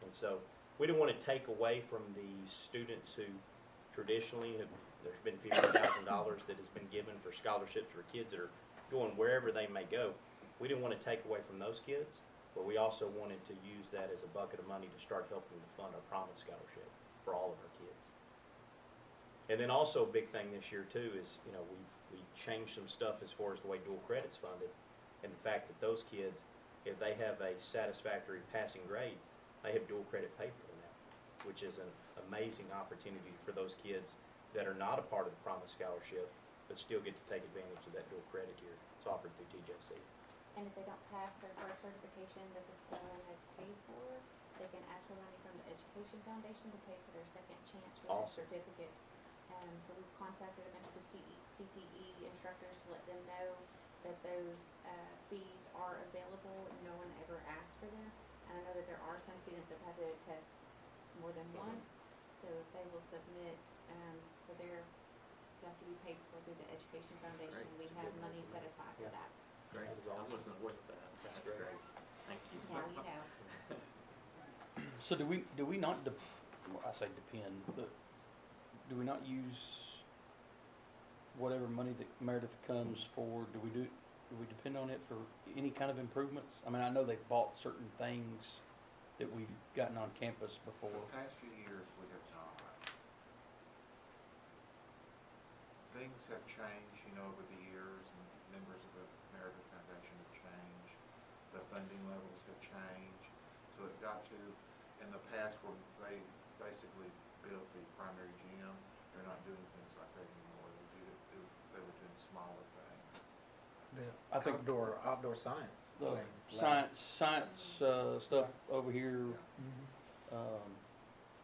And so we don't want to take away from the students who traditionally there's been $50,000 that has been given for scholarships for kids that are going wherever they may go. We didn't want to take away from those kids, but we also wanted to use that as a bucket of money to start helping to fund our Promise Scholarship for all of our kids. And then also a big thing this year too is, we changed some stuff as far as the way dual credit's funded, and the fact that those kids, if they have a satisfactory passing grade, they have dual credit paid for now, which is an amazing opportunity for those kids that are not a part of the Promise Scholarship, but still get to take advantage of that dual credit here. It's offered through TJC. And if they don't pass their first certification that the school has paid for, they can ask for money from the Education Foundation to pay for their second chance for their certificates. So we've contacted a bunch of the CTE instructors to let them know that those fees are available. No one ever asked for them. And I know that there are some students that have had to test more than once. So if they will submit for their stuff to be paid for through the Education Foundation, we have money set aside for that. Great. That is awesome. I wasn't aware of that. That's great. Thank you. Now you know. So do we not, I say depend, but do we not use whatever money that Meredith comes for, do we depend on it for any kind of improvements? I mean, I know they've bought certain things that we've gotten on campus before. The past few years we have not. Things have changed, over the years, and members of the Meredith Foundation have changed. The funding levels have changed. So it got to, in the past where they basically built the primary gym, they're not doing things like that anymore. They were doing smaller things. I think outdoor science. The labs. science stuff over here. I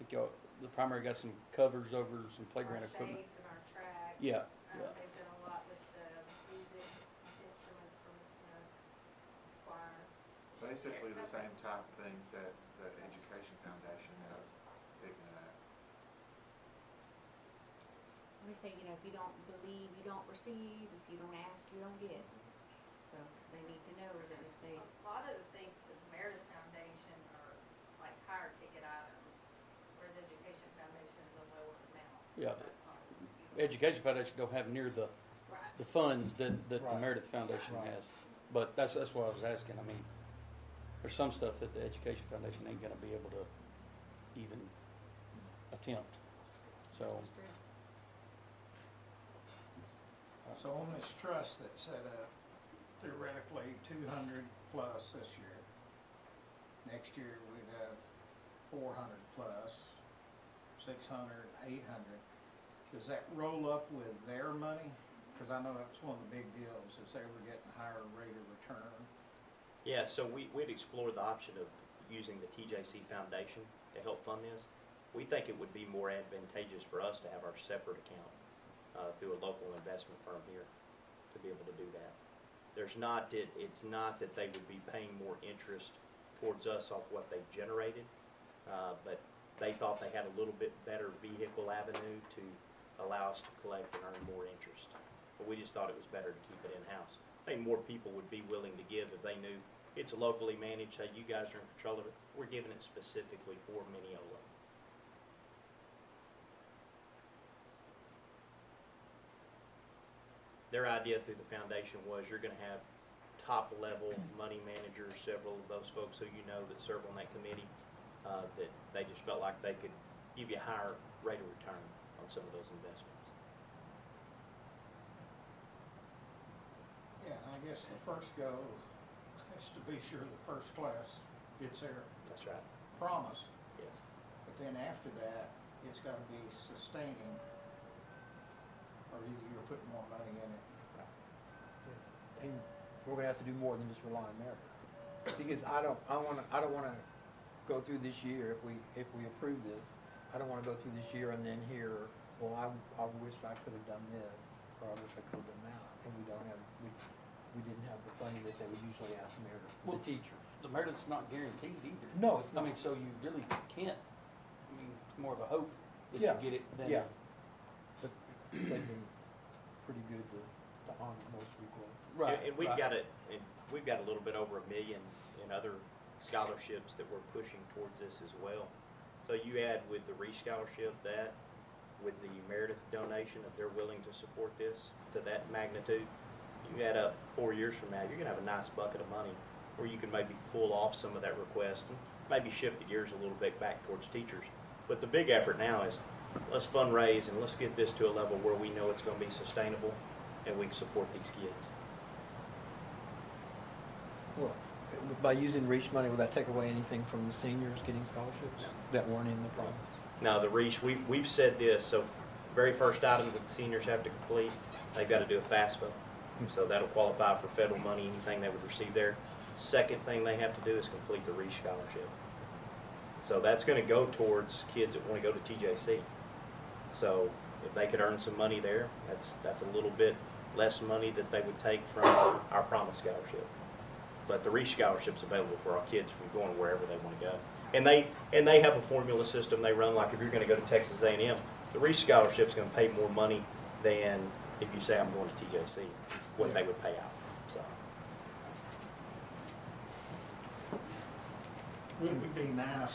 think the primary got some covers over some playground Our equipment. shades and our track. Yeah. They've done a lot with the music instruments from the choir. Basically the same type of things that the Education Foundation has picking up. We say, if you don't believe, you don't receive. If you don't ask, you don't get. So they need to know that if they. A lot of the things to the Meredith Foundation are like higher ticket items, whereas Education Foundation is a lower amount. Yeah. Education Foundation don't have near the funds that the Meredith Foundation has. But that's what I was asking. I mean, there's some stuff that the Education Foundation ain't gonna be able to even attempt. So. So on this trust that's set up, theoretically 200 plus this year. Next year we'd have 400 plus, 600, 800. Does that roll up with their money? Because I know that's one of the big deals, is they were getting a higher rate of return. Yeah, so we'd explore the option of using the TJC Foundation to help fund this. We think it would be more advantageous for us to have our separate account through a local investment firm here to be able to do that. It's not that they would be paying more interest towards us off what they've generated, but they thought they had a little bit better vehicle avenue to allow us to collect and earn more interest. But we just thought it was better to keep it in-house. I think more people would be willing to give if they knew it's locally managed, hey, you guys are in control of it. We're giving it specifically for Mineola. Their idea through the foundation was you're going to have top-level money managers, several of those folks who that serve on that committee, that they just felt like they could give you a higher rate of return on some of those investments. guess the first go is to be sure the first class gets their That's right. promise. Yes. But then after that, it's gotta be sustaining, or either you're putting more money in it. And we're gonna have to do more than just rely on merit. Because I don't wanna go through this year, if we approve this, I don't wanna go through this year and then hear, well, I wish I could've done this, or I wish I could've done that, and we didn't have the funding that they would usually ask merit, the teachers. The merit's not guaranteed either. No, it's I mean, not. so you really can't, I mean, it's more of a hope that Yeah, you get it than. yeah. But they've been pretty good to honor most requests. Right. And we've got a little bit over $1 million in other scholarships that we're pushing towards this as well. So you add with the Reese scholarship that, with the Meredith donation, if they're willing to support this to that magnitude, you add up 4 years from now, you're gonna have a nice bucket of money where you can maybe pull off some of that request and maybe shift the gears a little bit back towards teachers. But the big effort now is let's fundraise and let's get this to a level where we know it's gonna be sustainable and we can support these kids. Well, by using REACH money, will that take away anything from the seniors getting scholarships that weren't in the promise? Now, the REACH, we've said this, so very first item that the seniors have to complete, they've got to do a FAFSA. So that'll qualify for federal money, anything they would receive there. Second thing they have to do is complete the REACH scholarship. So that's going to go towards kids that want to go to TJC. So if they could earn some money there, that's a little bit less money that they would take from our Promise scholarship. But the REACH scholarship's available for our kids from going wherever they want to go. And they have a formula system they run, like if you're going to go to Texas A&M, the REACH scholarship's going to pay more money than if you say I'm going to TJC, what they would pay out. So It would be nice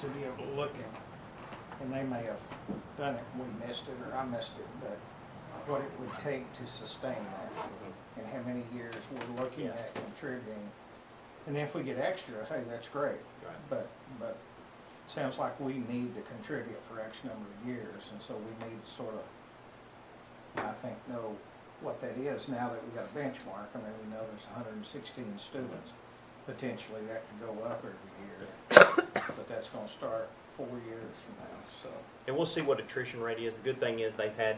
to be able to look at, and they may have done it, and we missed it, or I missed it, but what it would take to sustain that, and how many years we're looking at contributing. And then if we get extra, hey, that's great. Right. But it sounds like we need to contribute for X number of years, and so we need to sort of, I think, know what that is now that we've got a benchmark. I mean, we know there's 116 students. Potentially that could go up every year, but that's going to start 4 years from now, so. and we'll see what attrition rate is. The good thing is they've had,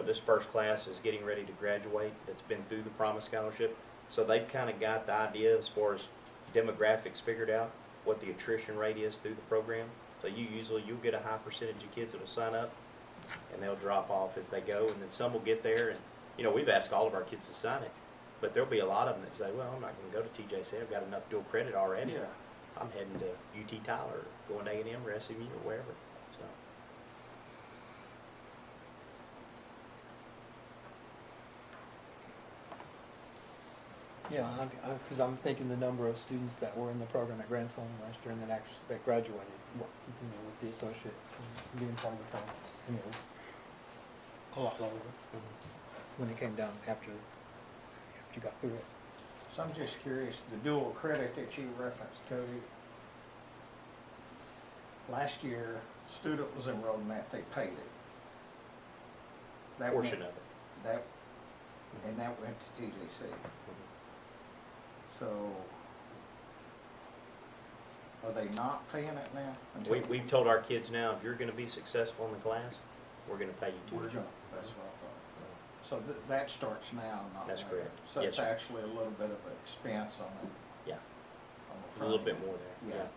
this first class is getting ready to graduate that's been through the Promise Scholarship. So they've kind of got the idea as far as demographics figured out, what the attrition rate is through the program. So you'll get a high percentage of kids that will sign up and they'll drop off as they go, and then some will get there and, we've asked all of our kids to sign it, but there'll be a lot of them that say, well, I'm not going to go to TJC, I've got enough dual credit already. Yeah. I'm heading to UT Tyler, going to A&M or SMU or wherever, so. Yeah, because I'm thinking the number of students that were in the program at Grand Saline last year and that graduated, with the associates and being part of the promise, and it was a lot lower when it came down after you got through it. So I'm just curious, the dual credit that you referenced, Cody, last year, student was enrolled in that, they paid it. That Portion went- of it. And that went to TJC. So, are they not paying it now? We've told our kids now, if you're going to be successful in the class, we're going to pay you We're tuition. gonna, that's what I thought. So that starts now, not That's later. correct. So Yes, it's sir. actually a little bit of an expense on it. Yeah, on the a little front bit end. more there, Yeah. yeah.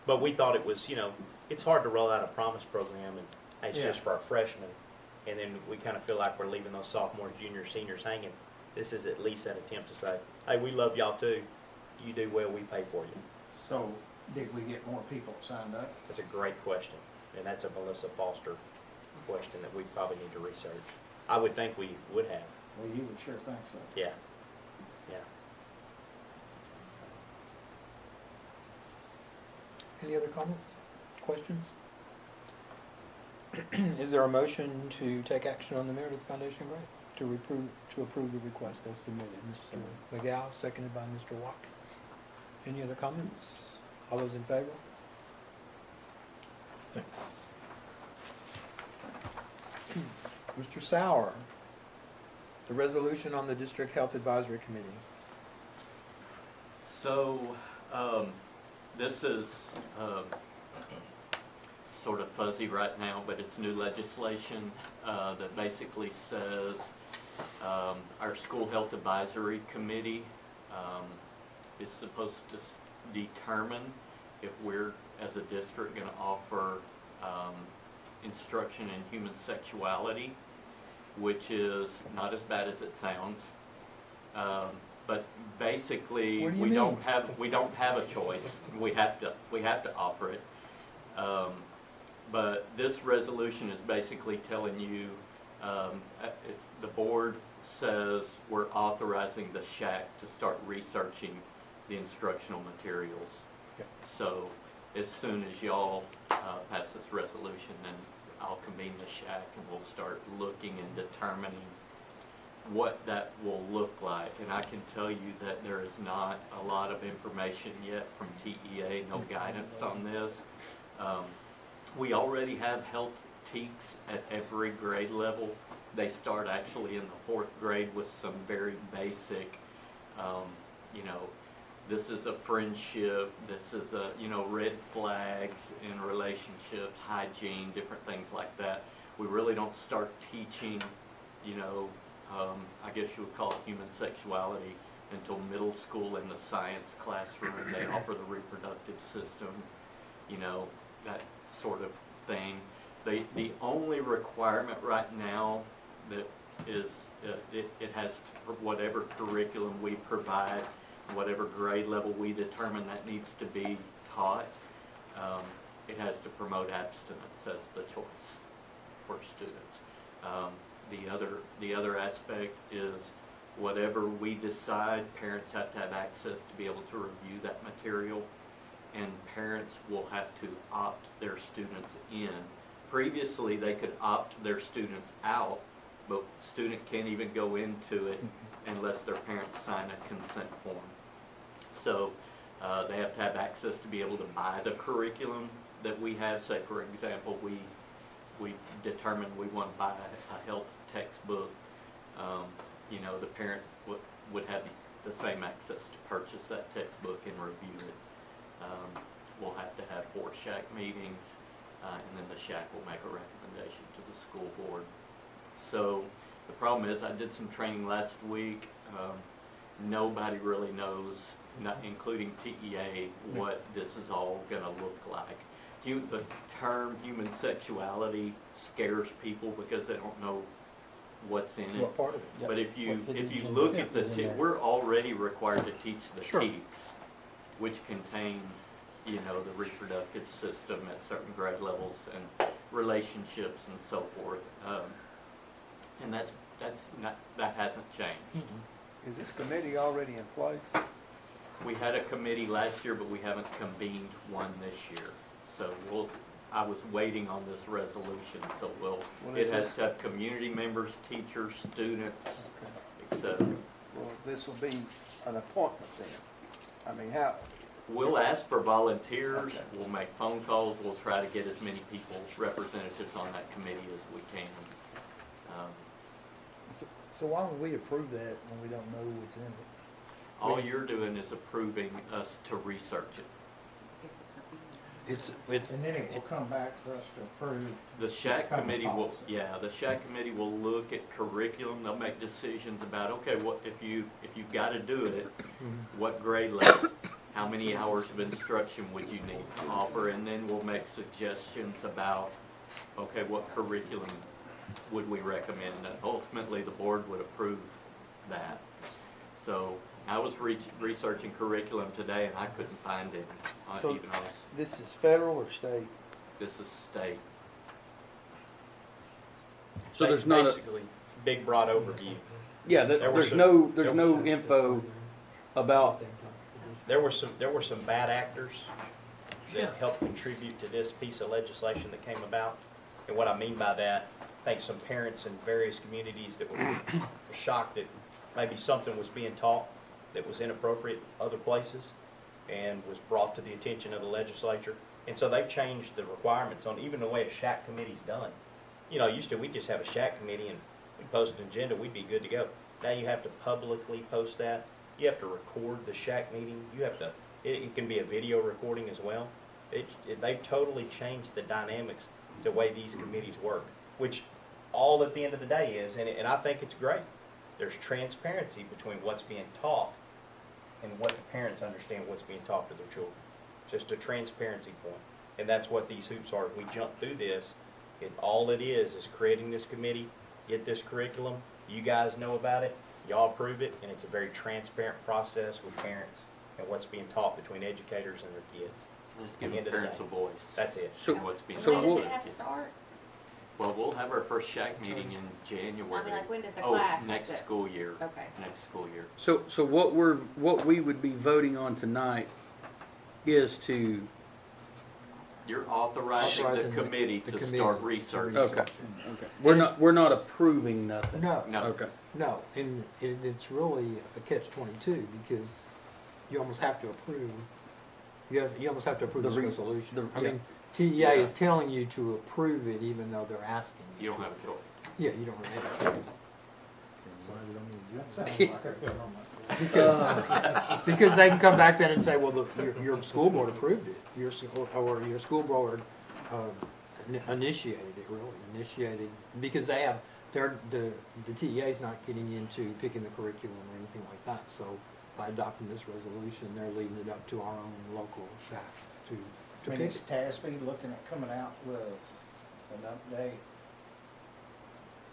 But we thought it was, it's hard to roll out a Promise program and it's Yeah. just for our freshmen. And then we kind of feel like we're leaving those sophomores, juniors, seniors hanging. This is at least an attempt to say, hey, we love y'all too. You do well, we pay for you. So, did we get more people signed up? That's a great question. And that's a Melissa Foster question that we probably need to research. I would think we would have. Well, you would sure think so. Yeah, yeah. Any other comments, questions? Is there a motion to take action on the Meredith Foundation grant to approve the request as submitted? Mr. McGow, seconded by Mr. Watkins. Any other comments? All those in favor? Thanks. Mr. Sauer, the resolution on the District Health Advisory Committee. So, this is sort of fuzzy right now, but it's new legislation that basically says our School Health Advisory Committee is supposed to determine if we're, as a district, going to offer instruction in human sexuality, which is not as bad as it sounds. But basically, we don't have a choice. We have to offer it. But this resolution is basically telling you, the board says we're authorizing the SHAC to start researching the instructional materials. Yep. So as soon as y'all pass this resolution, then I'll convene the SHAC and we'll start looking and determining what that will look like. And I can tell you that there is not a lot of information yet from TEA, no guidance on this. We already have health teaks at every grade level. They start actually in the 4th grade with some very basic, this is a friendship, this is a, red flags in relationships, hygiene, different things like that. We really don't start teaching, I guess you would call it human sexuality until middle school in the science classroom. They offer the reproductive system, that sort of thing. The only requirement right now that is, it has to, whatever curriculum we provide, whatever grade level we determine that needs to be taught, it has to promote abstinence as the choice for students. The other aspect is whatever we decide, parents have to have access to be able to review that material, and parents will have to opt their students in. Previously, they could opt their students out, but student can't even go into it unless their parents sign a consent form. So they have to have access to be able to buy the curriculum that we have. Say, for example, we determined we want to buy a health textbook. The parent would have the same access to purchase that textbook and review it. We'll have to have 4 SHAC meetings, and then the SHAC will make a recommendation to the school board. So the problem is, I did some training last week. Nobody really knows, not including TEA, what this is all going to look like. The term human sexuality scares people because they don't know what's in it. What part of it? But if you look at we're already required to teach the teaks, which contain, the reproductive system at certain grade levels and relationships and so forth. And that hasn't changed. Is this committee already in place? We had a committee last year, but we haven't convened one this year. So I was waiting on this resolution, so it has to have community members, teachers, students, etc. Well, this will be an appointment then. I mean, how? We'll ask for volunteers, we'll make phone calls, we'll try to get as many people, representatives on that committee as we can. So why would we approve that when we don't know what's in it? All you're doing is approving us to research it. And then it will come back for us to approve. The SHAC committee will, the SHAC committee will look at curriculum. They'll make decisions about, okay, what if you've got to do it, what grade level, how many hours of instruction would you need to offer, and then we'll make suggestions about, okay, what curriculum would we recommend, and ultimately the board would approve that. So I was researching curriculum today, and I couldn't find it. So this is federal or state? This is state. So there's not basically big broad overview. Yeah, there's no info about. There were some bad actors that helped contribute to this piece of legislation that came about, and what I mean by that, I think some parents in various communities that were shocked that maybe something was being taught that was inappropriate other places and was brought to the attention of the legislature. And so they've changed the requirements on even the way a SHAC committee's done. Used to we just have a SHAC committee and we'd post an agenda, we'd be good to go. Now you have to publicly post that, you have to record the shack meeting. You have to, it can be a video recording as well. They've totally changed the dynamics, the way these committees work, which all at the end of the day is, and I think it's great. There's transparency between what's being taught and what the parents understand what's being taught to their children. Just a transparency point. And that's what these hoops are. If we jump through this, all it is creating this committee, get this curriculum, you guys know about it, y'all approve it, and it's a very transparent process with parents and what's being taught between educators and their kids. Let's give the parents a voice. That's it. So what's being When taught does to it the have to kids. start? Well, we'll have our first shack meeting in January. I mean, like, when does the class next sit? school year. Okay. Next school year. So what we would be voting on tonight is to, You're authorizing the committee to start research. okay. We're not approving nothing. No. No. Okay. No, and it's really a catch-22 because you almost have to approve, you almost have to approve The this re- resolution. I yeah. mean, TEA is telling you to approve it even though they're asking you. You don't have a choice. Yeah, you don't really have a choice. That sounds like a good one. Because they can come back then and say, well, your school board approved it, your school board initiated it, because they have, the TEA is not getting into picking the curriculum or anything like that, so by adopting this resolution, they're leaving it up to our own local shack to I mean, pick is it. TASB looking at coming out with an update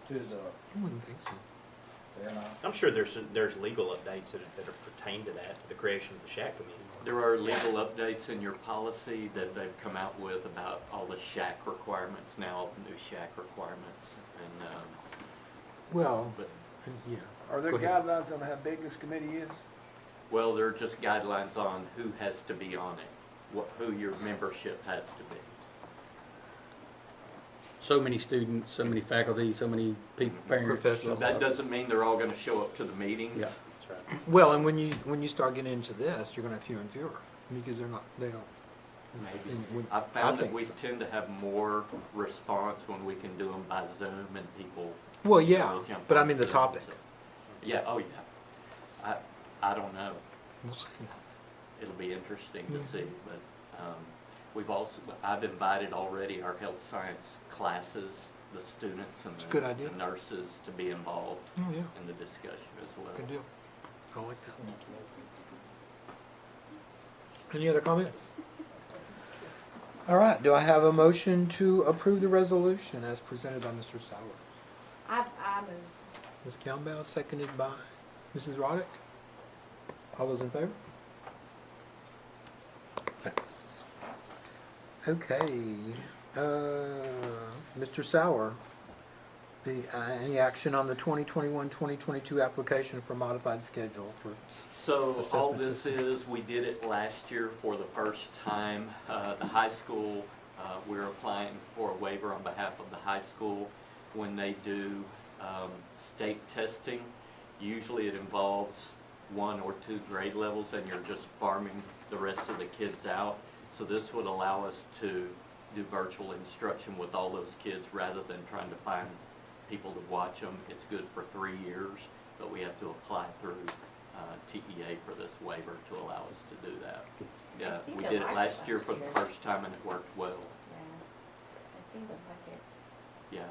to the, I wouldn't think so. they're not? I'm sure there's legal updates that are pertain to that, to the creation of the shack committees. There are legal updates in your policy that they've come out with about all the shack requirements now, all the new shack requirements, and Well, but yeah. Are there Go ahead. guidelines on how big this committee is? well, there are just guidelines on who has to be on it, who your membership has to be. So many students, so many faculty, so many people, parents. Professionals. That doesn't mean they're all going to show up to the meetings. Yeah. That's right. Well, and when you start getting into this, you're going to have fewer and fewer because they don't. Maybe. and I've found that think we so. tend to have more response when we can do them by Zoom and people. Well, yeah, will jump but I on mean the Zoom, topic. so- Yeah, oh yeah. I don't know. We'll see. It'll be interesting to Mhm. see, but I've invited already our health science classes, the students and Good idea. the nurses to be involved Oh, yeah. in the discussion as well. Good deal. I like that. Any other comments? All right, do I have a motion to approve the resolution as presented by Mr. Sauer? I move. Ms. Campbell, seconded by Mrs. Roddick. All those in favor? Thanks. Okay, Mr. Sauer, any action on the 2021-2022 application for modified schedule for So all assessment this system? is, we did it last year for the first time. The high school, we're applying for a waiver on behalf of the high school when they do state testing. Usually it involves 1 or 2 grade levels and you're just farming the rest of the kids out. So this would allow us to do virtual instruction with all those kids rather than trying to find people to watch them. It's good for 3 years, but we have to apply through TEA for this waiver to allow us to do that. Yeah, see we the did it light last year last for the year. first time and it worked well. Yeah. I think like it. Yeah.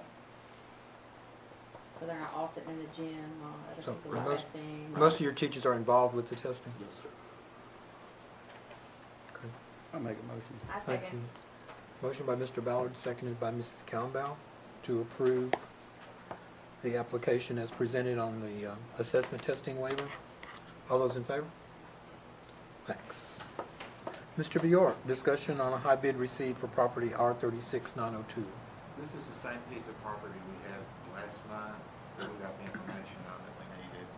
So they're not all sitting in the gym while other So people are most- testing. Most of your teachers are involved with the testing? Yes, sir. Okay. I'll make a motion. I Thank second. you. Motion by Mr. Ballard, seconded by Mrs. Campbell to approve the application as presented on the assessment testing waiver. All those in favor? Thanks. Mr. Bjork, discussion on a high bid received for property R36902. This is the same piece of property we had last month, that we got the information on that we needed.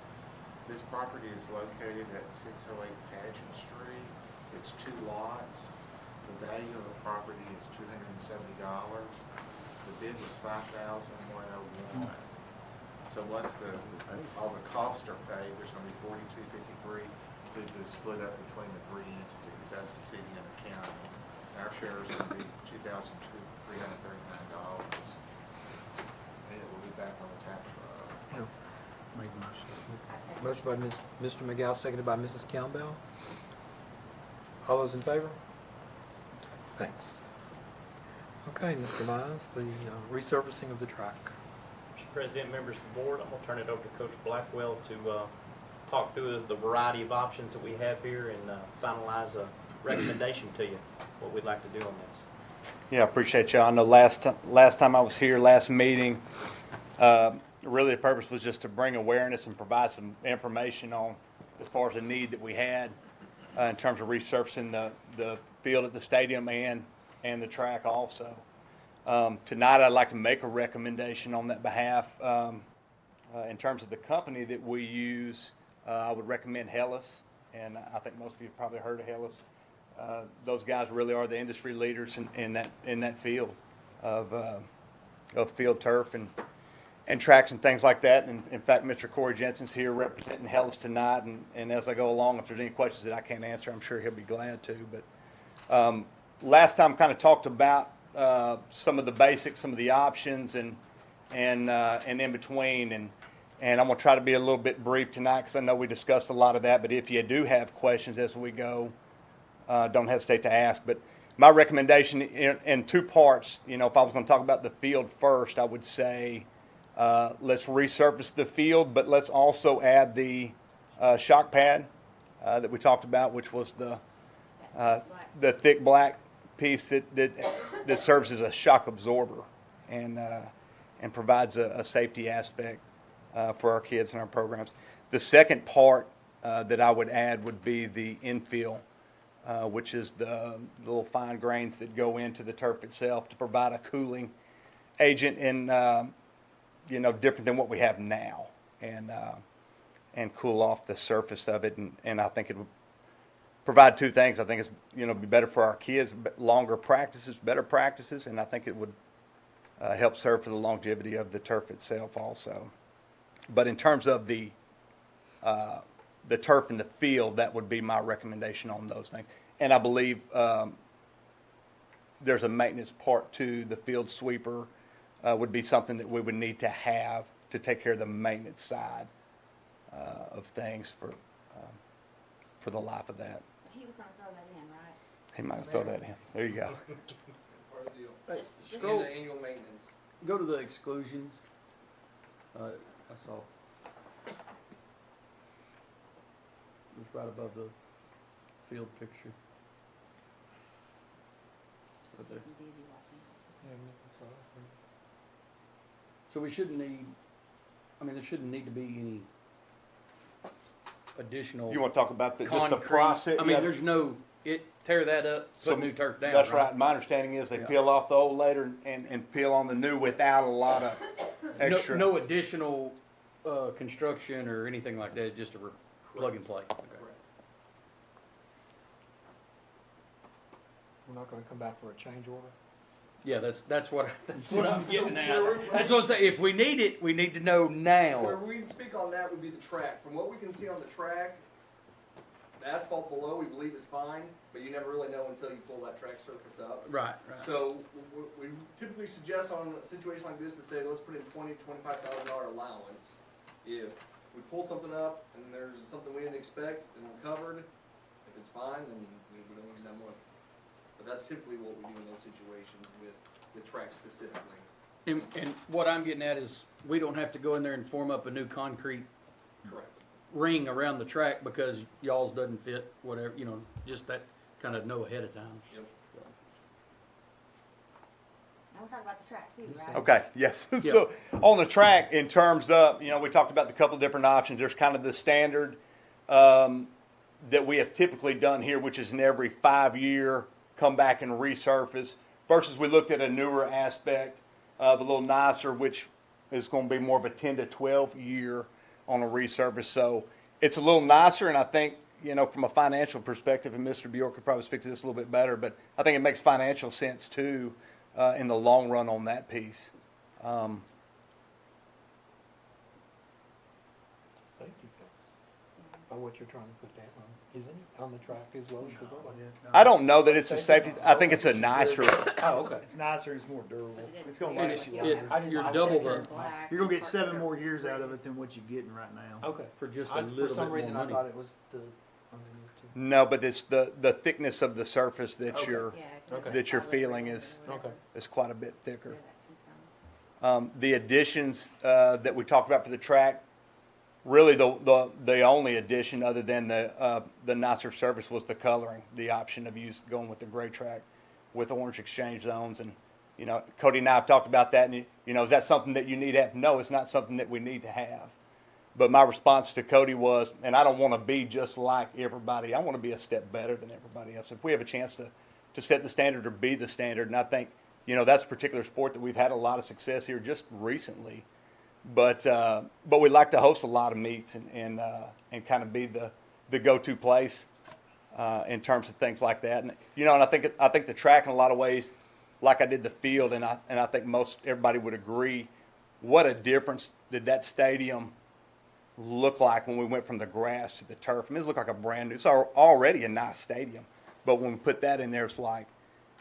This property is located at 608 Pageant Street. It's 2 lots. The value of the property is $270. The bid was $5,101. So once all the costs are paid, there's going to be $42.53 to split up between the 3 entities. That's the city and the county. Our share is going to be $2,339. And it will be back on the tax roll. Make a motion. Motion by Mr. McGough, seconded by Mrs. Campbell. All those in favor? Thanks. Okay, Mr. Miles, the resurfacing of the track. Mr. President, members of the board, I'm going to turn it over to Coach Blackwell to talk through the variety of options that we have here and finalize a recommendation to you, what we'd like to do on this. Yeah, I appreciate y'all. I know last time I was here, last meeting, really the purpose was just to bring awareness and provide some information on as far as the need that we had in terms of resurfacing the field at the stadium and the track also. Tonight I'd like to make a recommendation on that behalf. In terms of the company that we use, I would recommend Hellas, and I think most of you have probably heard of Hellas. Those guys really are the industry leaders in that field of field turf and tracks and things like that. And in fact, Mr. Corey Jensen's here representing Hellas tonight. And as I go along, if there's any questions that I can't answer, I'm sure he'll be glad to. But last time kind of talked about some of the basics, some of the options, and in between. And I'm going to try to be a little bit brief tonight because I know we discussed a lot of that. But if you do have questions as we go, don't hesitate to ask. But my recommendation in two parts, if I was going to talk about the field first, I would say let's resurface the field, but let's also add the shock pad that we talked about, which was the thick black piece that serves as a shock absorber and provides a safety aspect for our kids and our programs. The second part that I would add would be the infill, which is the little fine grains that go into the turf itself to provide a cooling agent and different than what we have now, and cool off the surface of it. And I think it would provide two things. I think it's be better for our kids, longer practices, better practices, and I think it would help serve for the longevity of the turf itself also. But in terms of the turf in the field, that would be my recommendation on those things. And I believe there's a maintenance part to the field sweeper. Would be something that we would need to have to take care of the maintenance side of things for the life of that. He was gonna throw that in, right? He might have thrown that in. There you go. Part of the deal. Just In the annual maintenance. Go to the exclusions. I saw. It's right above the field picture. Right there. He's easy watching. So we shouldn't need, there shouldn't need to be any additional. You want to talk about just the concrete. process? There's no, tear that up, put new turf down. That's right. My understanding is they peel off the old later and peel on the new without a lot of extra. No additional construction or anything like that, just a plug and play. Okay. We're not going to come back for a change order? Yeah, that's what I'm getting at. That's what I'm saying. If we need it, we need to know now. Where we'd speak on that would be the track. From what we can see on the track, the asphalt below we believe is fine, but you never really know until you pull that track surface up. Right. So we typically suggest on a situation like this to say, let's put in $20,000 to $25,000 allowance. If we pull something up and there's something we didn't expect and we're covered, if it's fine, then we don't use that money. But that's typically what we do in those situations with the track specifically. And what I'm getting at is we don't have to go in there and form up a new concrete Correct. ring around the track because y'all's doesn't fit, whatever, just that kind of know ahead of time. Yep. Now we're talking about the track too, right? Okay, yes. So on the track, in terms of, we talked about the couple of different options. There's kind of the standard that we have typically done here, which is in every 5-year come back and resurface, versus we looked at a newer aspect of a little nicer, which is going to be more of a 10 to 12 year on a resurface. So it's a little nicer, and I think, from a financial perspective, and Mr. Bjork could probably speak to this a little bit better, but I think it makes financial sense too in the long run on that piece. Safety thing. by what you're trying to put that on, isn't it? On the track as well as the goal. I don't know that it's a safety, I think it's a nicer, Oh, okay. It's nicer, it's more durable. It's gonna And last you it- longer. you're double the, You're gonna get 7 more years out of it than what you're getting right now. Okay. for just a For little bit some more reason, I money. thought it was the underneath too. no, but it's the thickness of the surface that Okay. you're, Okay. that you're feeling is Okay. quite a bit thicker. The additions that we talked about for the track, really the only addition other than the nicer surface was the coloring, the option of going with the gray track with orange exchange zones. And, you know, Cody and I have talked about that, and, you know, is that something that you need to have? No, it's not something that we need to have. But my response to Cody was, and I don't want to be just like everybody. I want to be a step better than everybody else. If we have a chance to set the standard or be the standard, and I think, you know, that's a particular sport that we've had a lot of success here just recently. But we like to host a lot of meets and kind of be the go-to place in terms of things like that. And, you know, and I think the track in a lot of ways, like I did the field, and I think everybody would agree, what a difference did that stadium look like when we went from the grass to the turf. I mean, it looked like a brand new, it's already a nice stadium. But when we put that in there, it's like,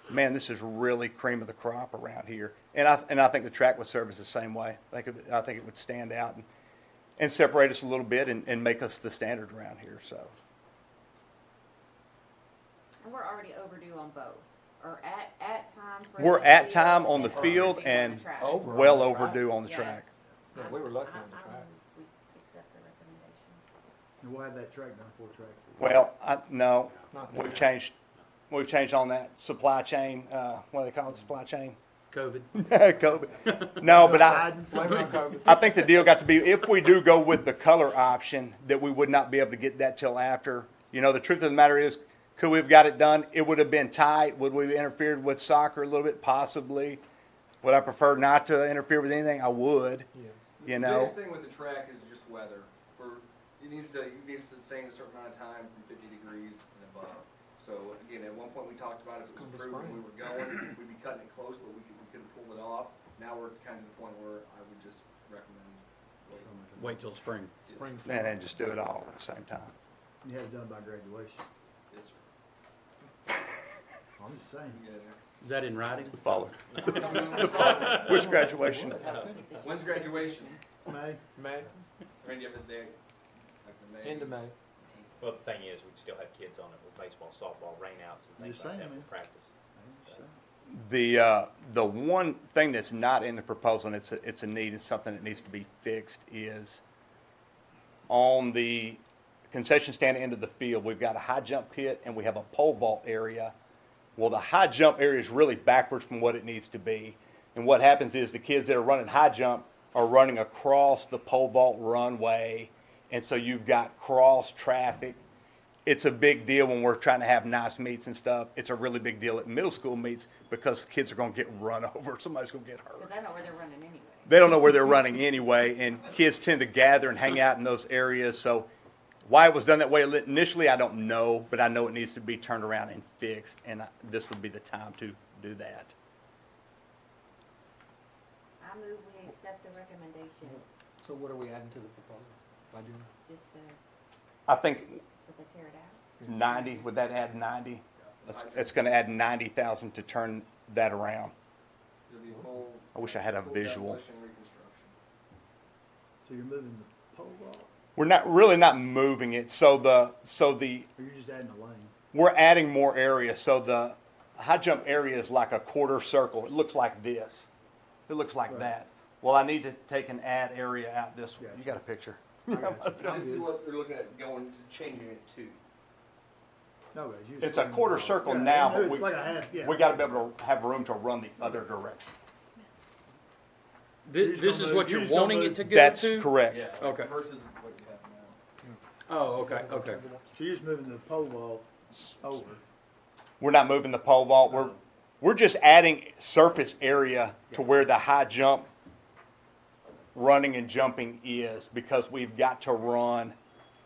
man, this is really cream of the crop around here. And I think the track would serve as the same way. I think it would stand out and separate us a little bit and make us the standard around here. So. And we're already overdue on both, or at time. for We're the at field time on the and field overdue on and the track. well overdue on the Yeah. track. Yeah, we were lucky on the I track. move we accept the recommendation. And we'll have that track done 4 tracks. Well, no, Not we've now. changed. We've changed on that supply chain. What do they call it? Supply chain. COVID. COVID. No, but Blame it on COVID. I think the deal got to be, if we do go with the color option, that we would not be able to get that till after. You know, the truth of the matter is, could we have got it done? It would have been tight. Would we have interfered with soccer a little bit? Possibly. Would I prefer not to interfere with anything? I would. Yeah. You The know. biggest thing with the track is just weather. You need to stay in a certain amount of time from 50 degrees and above. So again, at one point we talked about if it was proven we were going, we'd be cutting it close, but we couldn't pull it off. Now we're kind of at the point where I would just recommend Wait till spring. Spring. And then just do it all at the same time. You have it done by graduation. Yes, sir. I'm just saying. Is that in writing? The following. Which graduation? When's graduation? May, Randy, have a day. Like the May. end of May. Well, the thing is, we'd still have kids on it with baseball, softball, rainouts, and things Just like saying, that for man. practice. The one thing that's not in the proposal, and it's a need, it's something that needs to be fixed, is on the concession stand end of the field, we've got a high jump pit and we have a pole vault area. Well, the high jump area is really backwards from what it needs to be. And what happens is the kids that are running high jump are running across the pole vault runway. And so you've got cross traffic. It's a big deal when we're trying to have nice meets and stuff. It's a really big deal at middle school meets because kids are going to get run over. Somebody's going to get hurt. Because I know where they're running anyway. They don't know where they're running anyway, and kids tend to gather and hang out in those areas. So why it was done that way initially, I don't know, but I know it needs to be turned around and fixed, and this would be the time to do that. I move we accept the recommendation, So what are we adding to the proposal by doing? just I think if they tear it out. 90, would that add 90? It's going to add 90,000 to turn that around. It'll be a full. I wish I had a full visual. demolition reconstruction. So you're moving the pole vault, We're not moving it. So or you're just adding a lane? we're adding more area. So the high jump area is like a quarter circle. It looks like this. It looks like Right. that. Well, I need to take and add area out this way. Gotcha. You got a picture? I got This is what they're looking at going to changing it to. No, guys, you It's a quarter circle now, but it's like a half, yeah. we got to be able to have room to run the other direction. You're just This gonna is move- what you're you're just gonna wanting move- it to go That's to? correct. Okay. Versus what you have now. Oh, okay, okay. So you're just moving the pole vault over. We're not moving the pole vault. We're just adding surface area to where the high jump running and jumping is, because we've got to run.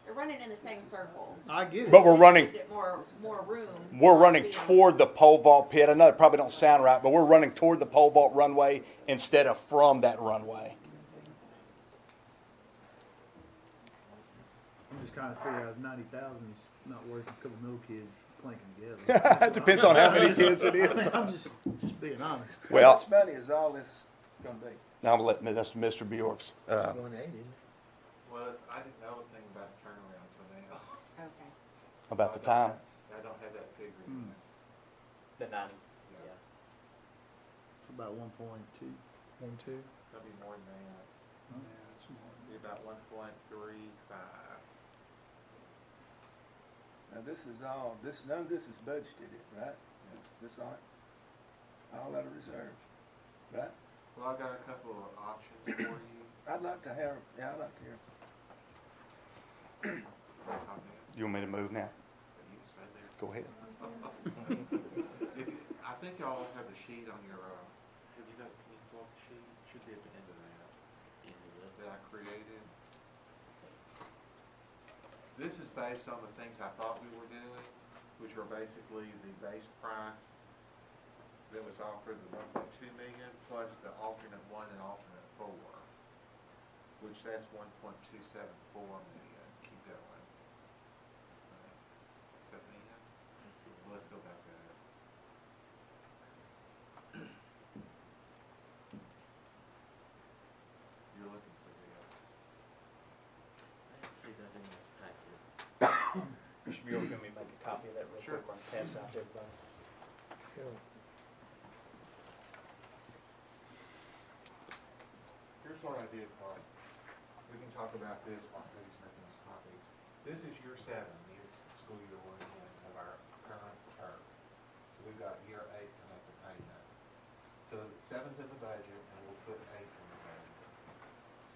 They're running in the same circle. I get it. But we're running. Gives it more room. We're running Being- toward the pole vault pit. I know it probably don't sound right, but we're running toward the pole vault runway instead of from that runway. I'm just trying to figure out if 90,000 is not worth a couple middle kids clanking together. It depends on how many kids it is. I'm just being honest. Well- How much money is all this gonna be? I'll let, that's Mr. Bjork's, 180. Was, I didn't know anything about the turnaround until now. Okay. about the time. I don't have that figure in there. The 90. Yeah. It's about 1.2. 1.2. It'll be more than that. Yeah, it's more. Be about 1.35. Now, this is all, none of this is budgeted, right? This all out of reserve, right? Well, I've got a couple of options for you. I'd like to hear. You want me to move now? You can stay there. Go ahead. I think y'all have the sheet on your, have you got, can you pull up the sheet? Should be at the end of that I created. This is based on the things I thought we were doing, which are basically the base price that was offered, the 1.2 million, plus the alternate 1 and alternate 4, which that's 1.274 million. Keep going. Is that me? Well, let's go back there. You're looking for this. See that in this packet. Mr. Bjork, can we make a copy of that real Sure. quick and pass out to everybody? Here's what I did, Clark. We can talk about this while Cody's making us copies. This is year 7, the school year we're in, of our current term. So we've got year 8 to make the payment. So 7's in the budget, and we'll put 8 in the budget.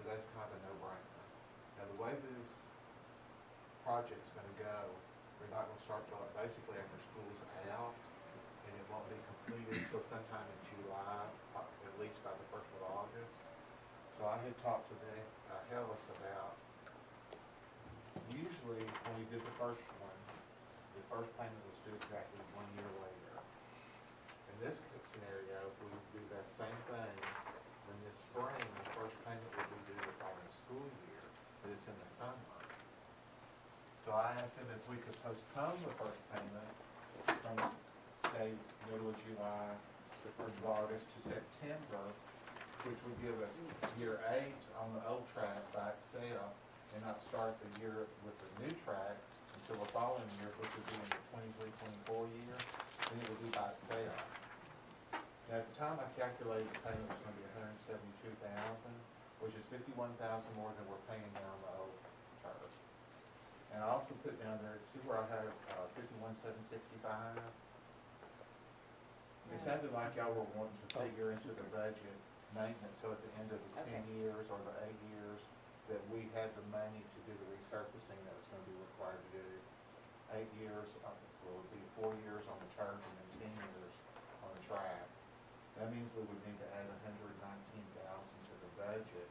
So that's kind of a no-brainer. Now, the way this project's gonna go, we're not gonna start till basically after school's out, and it won't be completed until sometime in July, at least by the 1st of August. So I had talked to the Hellas about, usually when we did the first one, the first payment was due exactly 1 year later. In this scenario, if we do that same thing, then this spring, the first payment will be due the following school year, but it's in the summer. So I asked him if we could postpone the first payment from, say, middle of July, first of August to September, which would give us year 8 on the old track by itself, and not start the year with the new track until the following year, which would be in the 23-24 year, then it would be by itself. Now, at the time I calculated the payment was going to be $172,000, which is $51,000 more than we're paying now on the old turf. And I also put down there, see where I have $51,765? It sounded like y'all were wanting to figure into the budget maintenance, so at the end of the 10 years or the 8 years, that we had the money to do the resurfacing that was going to be required to do. 8 years, well, it would be 4 years on the turf and then 10 years on the track. That means we would need to add $119,000 to the budget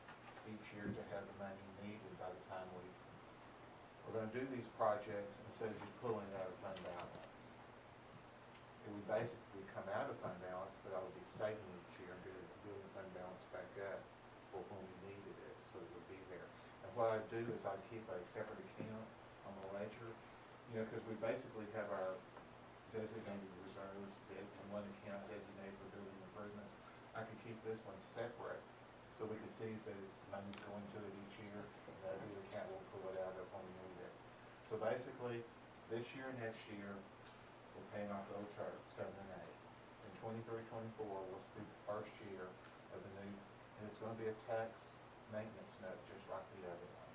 each year to have the money needed by the time we're going to do these projects instead of just pulling it out of fund balance. It would basically come out of fund balance, but I would be saving each year and building the fund balance back up for when we needed it, so it would be there. And what I do is I keep a separate account on the ledger, because we basically have our designated reserves in one account designated for building improvements. I could keep this one separate, so we can see that it's money's going to it each year, and that the account will pull it out of when we need it. So basically, this year and next year, we're paying off the old turf, 7 and 8. And 23-24 will be the first year of the new, and it's going to be a tax maintenance note, just like the other one.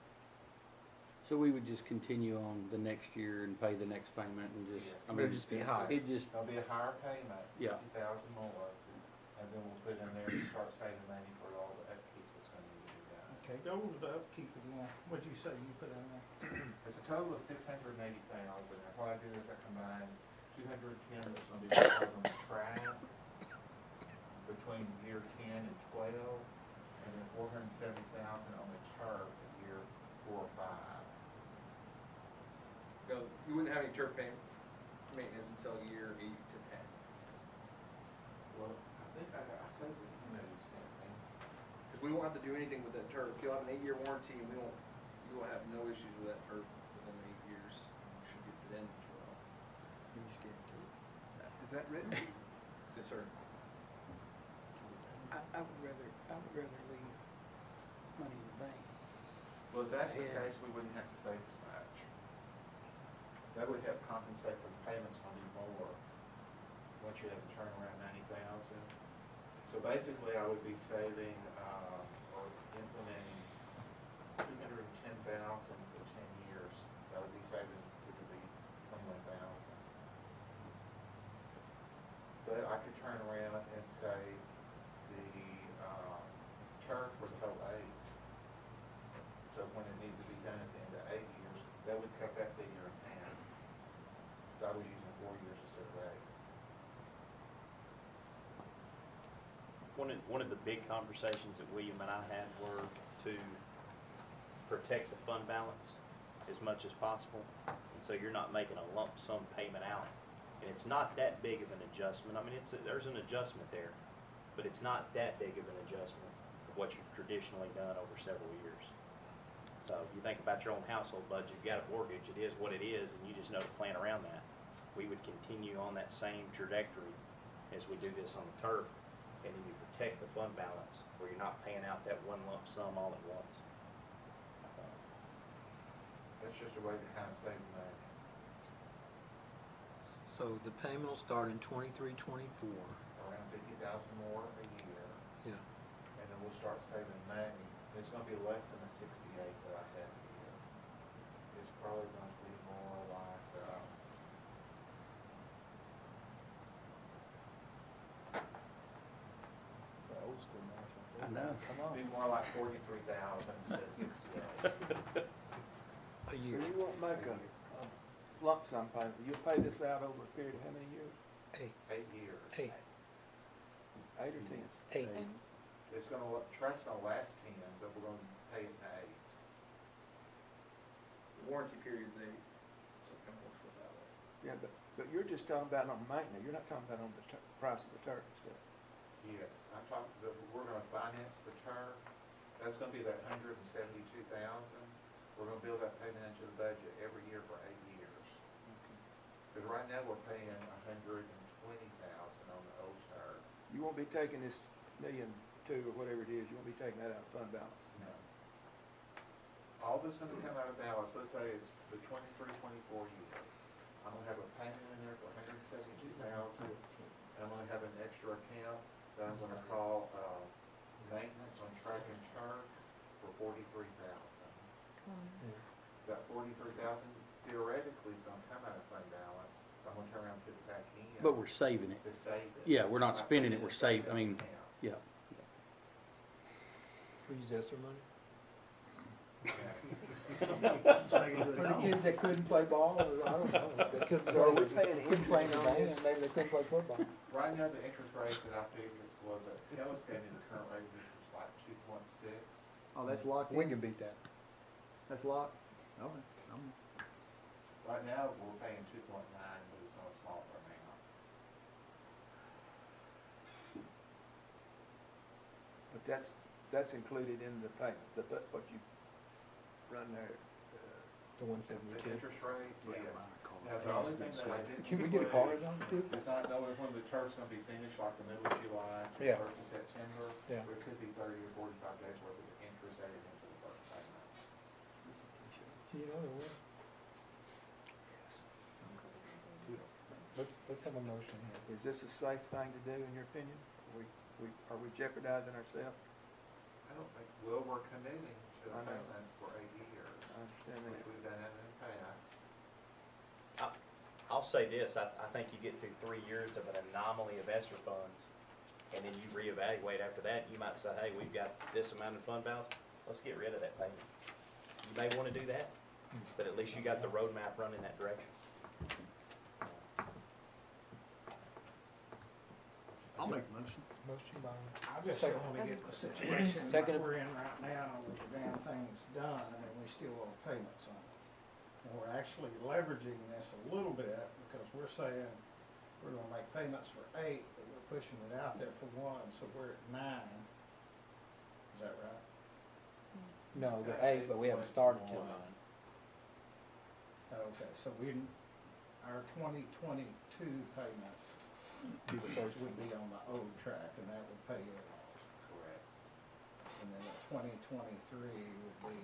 So we would just continue on the next year and pay the next payment and just, Yes. I mean, It'll just be higher. it just, There'll be a higher payment, Yeah. 50,000 more, and then we'll put in there to start saving money for all the upkeep that's going to need to be done. Okay, go over the upkeep again. What'd you say you put in there? It's a total of $680,000, and what I did is I combined $210 that's going to be required on the track between year 10 and 12, and then $470,000 on the turf in year 4 or 5. You wouldn't have any turf maintenance until year 8 to 10. Well, I think I said that you sent me. Because we won't have to do anything with that turf. You'll have an 8-year warranty, and you won't have no issues with that turf. Is that written? Yes, sir. I would rather leave money in the bank. Well, if that's the Yeah. case, we wouldn't have to save as much. That would help compensate for the payments gonna be more, once you have to turn around 90,000. So basically, I would be saving, or implementing 210,000 for 10 years. That would be saving, which would be 21,000. But I could turn around and say the, turf for the whole 8. So when it needs to be done at the end of 8 years, that would cut that figure in half. So I was using 4 years instead of 8. One of the big conversations that William and I had were to protect the fund balance as much as possible. And so you're not making a lump sum payment out. And it's not that big of an adjustment. I mean, there's an adjustment there, but it's not that big of an adjustment of what you've traditionally done over several years. So you think about your own household budget, you got a mortgage, it is what it is, and you just know to plan around that. We would continue on that same trajectory as we do this on the turf, and then you protect the fund balance where you're not paying out that one lump sum all at once. That's just a way to kind of save money. So the payment will start in 23-24. Around 50,000 more a year, Yeah. and then we'll start saving money. It's gonna be less than the 68 that I have here. It's probably going to be more like, The old school math. I know. Come on. be more like 43,000 instead of 68. A So year. you won't make a lump sum payment, you'll pay this out over a period of how many years? 8 years. 8. 8 or 10? 8. It's gonna, trust's gonna last 10, but we're gonna pay it in 8. The warranty period's 8, so it kind of works with that way. Yeah, but you're just talking about on maintenance, you're not talking about on the price of the turf and stuff. Yes, I'm talking, we're gonna finance the turf. That's gonna be that 172,000. We're gonna build that payment into the budget every year for 8 years. Because right now, we're paying 120,000 on the old turf. You won't be taking this $1.2 million or whatever it is, you won't be taking that out of fund balance. No. All this gonna come out of balance. Let's say it's the 23-24 year. I'm gonna have a payment in there for 172,000. I'm gonna have an extra account that I'm gonna call, maintenance on track and turf for 43,000. That 43,000 theoretically is gonna come out of fund balance. I'm gonna turn around and put it back in. But we're saving it. To save it. Yeah, we're not Like spending it, putting we're in a saving, I mean, account. yeah. Freeze ESSER money? Saving For the kids that couldn't play ball, or I don't know. They couldn't So are we paying couldn't play in the interest on band, this? maybe they couldn't play football. Right now, the interest rate that I figured was, Kellis gave me the current rate, which was like 2.6. Oh, that's locked in? We can beat that. That's locked? Okay. Right now, we're paying 2.9, but it's on a smaller amount. But that's included in the payment, what you run there. The 172. Interest rate, yes. Now, the only thing that I didn't Can we get a card on it too? is not knowing when the turf's gonna be finished, like the middle of July to Yeah. 1st of September. Yeah. There could be 30 or 45 days worth of interest added into the first payment. You know, there will. Let's have a motion here. Is this a safe thing to do, in your opinion? Are we jeopardizing ourselves? I don't think, well, we're committing to a I know. payment for 8 years, I understand which that. we've done in the past. I'll say this, I think you get through 3 years of an anomaly of ESSER funds, and then you reevaluate after that, you might say, hey, we've got this amount of fund balance, let's get rid of that payment. You may want to do that, but at least you got the roadmap running that direction. I'll make a motion. Motion by. I just Second. don't want to get in a situation like Second. we're in right now, where the damn thing's done and we still owe payments on it. And we're actually leveraging this a little bit because we're saying we're gonna make payments for 8, but we're pushing it out there for 1, so we're at 9. Is that right? No, they're 8, but we haven't started till 9. Okay, so we our 2022 payment would be on the old track, and that would pay it off. Correct. And then the 2023 would be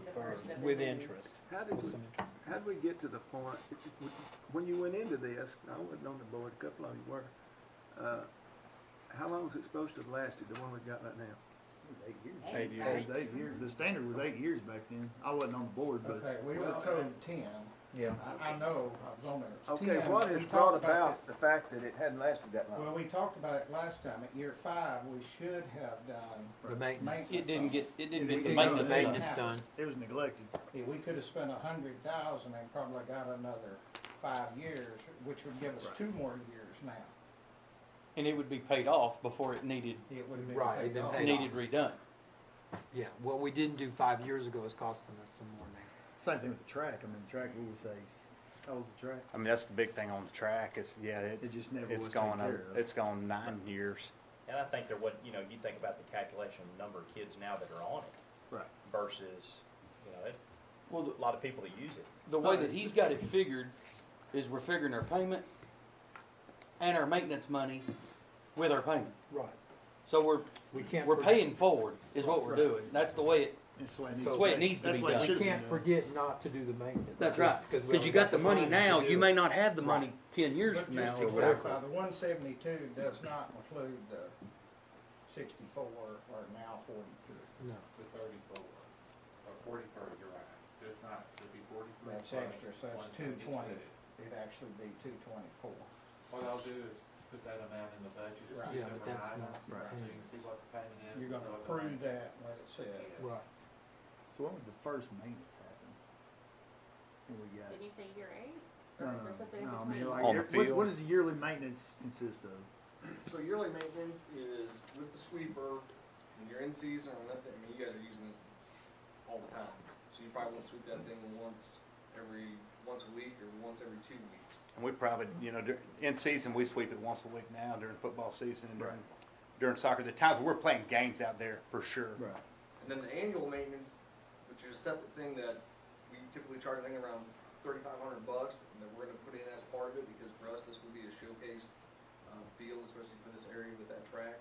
The first of the With new- interest. How did With we, some interest. how did we get to the point, when you went into this, I wasn't on the board, a couple of you were, how long was it supposed to have lasted, the one we got right now? 8 years. 8 years. It was 8 years. The standard was 8 years back then. I wasn't on the board, but Okay, we were told 10. Yeah. I know, I was on there. It's Okay, 10. what We has talked brought about this- the fact that it hadn't lasted that Well, long? we talked about it last time. At year 5, we should have done The maintenance. It didn't get, it didn't We get the didn't maintenance get done. Maintenance done. it was neglected. Yeah, we could have spent 100,000 and probably got another 5 years, which would give us 2 more years now. And it would be paid off before it needed, It would have been Right, paid then off. paid needed redone. Yeah, what we didn't do 5 years ago is costing us some more now. Same thing with the track. I mean, the track, we would say, how old's the track? I mean, that's the big thing on the track is, yeah, It just never it's was taken gone, care of. it's gone 9 years. And I think there would, you know, you think about the calculation of number of kids now that are on it Right. versus, you know, Well, a lot of people that use it. the way that he's got it figured is we're figuring our payment and our maintenance money with our payment. Right. So we're We're paying forward is what we're Right. doing. That's the way it, That's the way it needs that's to the way be. it needs to That's be the way it done. should We be can't done. forget not to do the maintenance. That's right. we Because you only got the money funds to now, do you it. may not have the money 10 years But from just now to or whatever. clarify, the 172 does not include the 64 or now 43. No. The 34, or 44, you're right. Does not, it'd be 43. That's plus extra, so it's 172. 220. It'd actually be 224. What I'll do is put that amount in the budget as Right. two Yeah, but separate that's items, not- so right. you can see what the payment is. You're and gonna what the approve maintenance that, and let it sit. is. Right. So when would the first maintenance happen? When we got? Did you say year 8? No, Or is there something in no, I between? mean, like, On the what field. does the yearly maintenance consist of? So yearly maintenance is with the sweeper, when you're in season or nothing, I mean, you guys are using it all the time. So you probably want to sweep that thing once a week or once every 2 weeks. And we probably, you know, in season, we sweep it once a week now during football season and during soccer. The times we're playing games out there, for sure. Right. And then the annual maintenance, which is a separate thing that we typically charge, I think, around $3,500, and that we're gonna put in as part of it, because for us, this will be a showcase field, especially for this area with that track.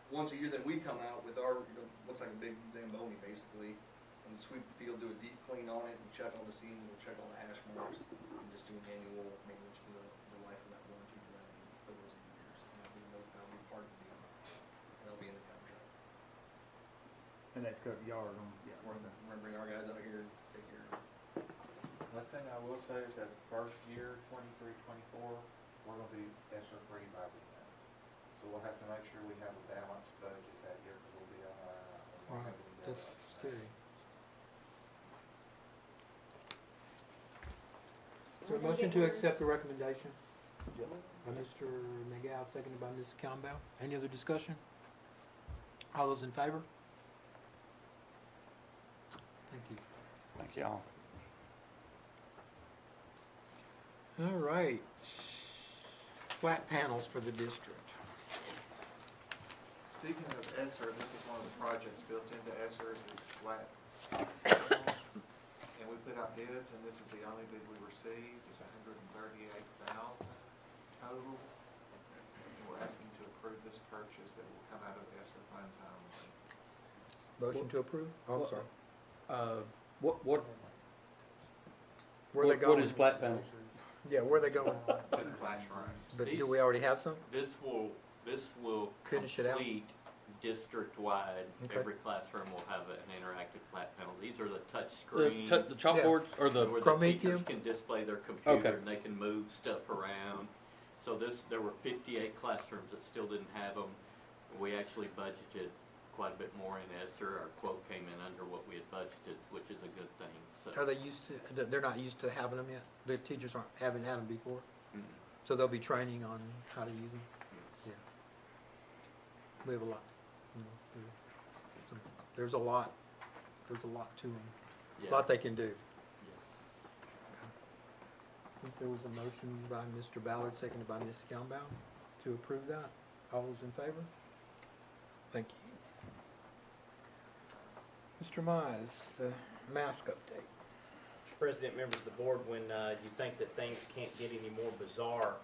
Once a year, then we come out with our, you know, looks like a big Zamboni, basically, and sweep the field, do a deep clean on it, and check all the seams, and check all the hash marks, and just do an annual maintenance for the life of that warranty for that, for those years. And that'll be part of the deal. That'll be in the contract. And that's got yard on. Yeah. We're gonna bring our guys out here and take care of it. One thing I will say is that first year, 23, 24, we're gonna be ESSER free by the end. So we'll have to make sure we have a balanced budget that year, because we'll be on our own. Right. That's scary. Is there a motion to accept the recommendation? By Mr. McGow, seconded by Ms. Campbell. Any other discussion? All those in favor? Thank you. Thank y'all. All right. Flat panels for the district. Speaking of ESSER, this is one of the projects built into ESSER, is flat panels. And we put out bids, and this is the only bid we received. It's $138,000 total. And we're asking to approve this purchase that will come out of ESSER funds only. Motion to approve? Oh, I'm sorry. What Where they what going? is flat panels? Yeah, where they going? To the classrooms. But do we already have some? This will Finish it out? complete district-wide. Okay. Every classroom will have an interactive flat panel. These are the touch The screen. the chalkboards or the, Where the Prometheum? teachers can display their computer Okay. and they can move stuff around. So there were 58 classrooms that still didn't have them. We actually budgeted quite a bit more in ESSER. Our quote came in under what we had budgeted, which is a good thing, so. Are they used to, they're not used to having them yet? The teachers haven't had them before? Mm. So they'll be training on how to use them? Yeah. We have a lot, you know, there's a lot to them. Yeah. A lot they can do. Yes. I think there was a motion by Mr. Ballard, seconded by Ms. Campbell, to approve that. All those in favor? Thank you. Mr. Mize, the mask update. President, members of the board, when you think that things can't get any more bizarre,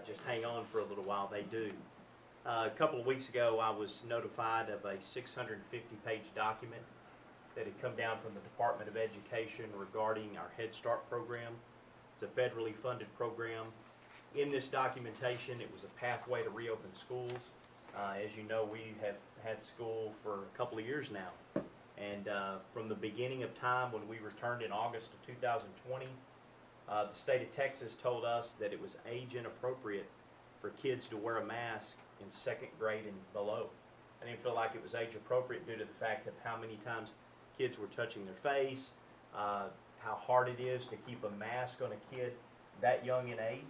just hang on for a little while, they do. A couple of weeks ago, I was notified of a 650-page document that had come down from the Department of Education regarding our Head Start program. It's a federally funded program. In this documentation, it was a pathway to reopen schools. As you know, we have had school for a couple of years now. And from the beginning of time when we returned in August of 2020, the state of Texas told us that it was age inappropriate for kids to wear a mask in second grade and below. I didn't feel like it was age appropriate due to the fact of how many times kids were touching their face, how hard it is to keep a mask on a kid that young in age.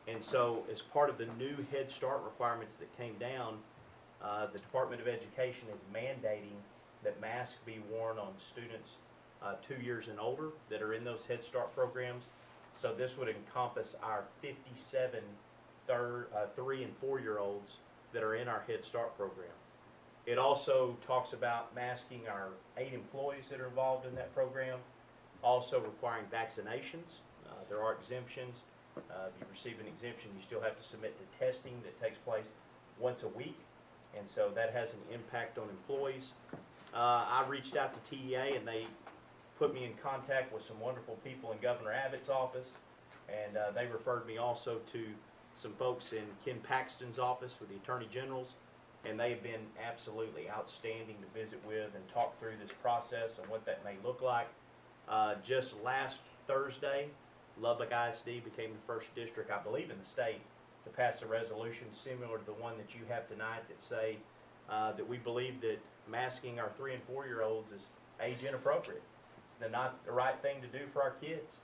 And so as part of the new Head Start requirements that came down, the Department of Education is mandating that masks be worn on students 2 years and older that are in those Head Start programs. So this would encompass our 57 3 and 4 year olds that are in our Head Start program. It also talks about masking our 8 employees that are involved in that program, also requiring vaccinations. There are exemptions. If you receive an exemption, you still have to submit to testing that takes place once a week, and so that has an impact on employees. I reached out to TEA, and they put me in contact with some wonderful people in Governor Abbott's office, and they referred me also to some folks in Ken Paxton's office with the Attorney General's, and they have been absolutely outstanding to visit with and talk through this process and what that may look like. Just last Thursday, Lubbock ISD became the first district, I believe, in the state to pass a resolution similar to the one that you have tonight that say that we believe that masking our 3 and 4 year olds is age inappropriate. It's not the right thing to do for our kids.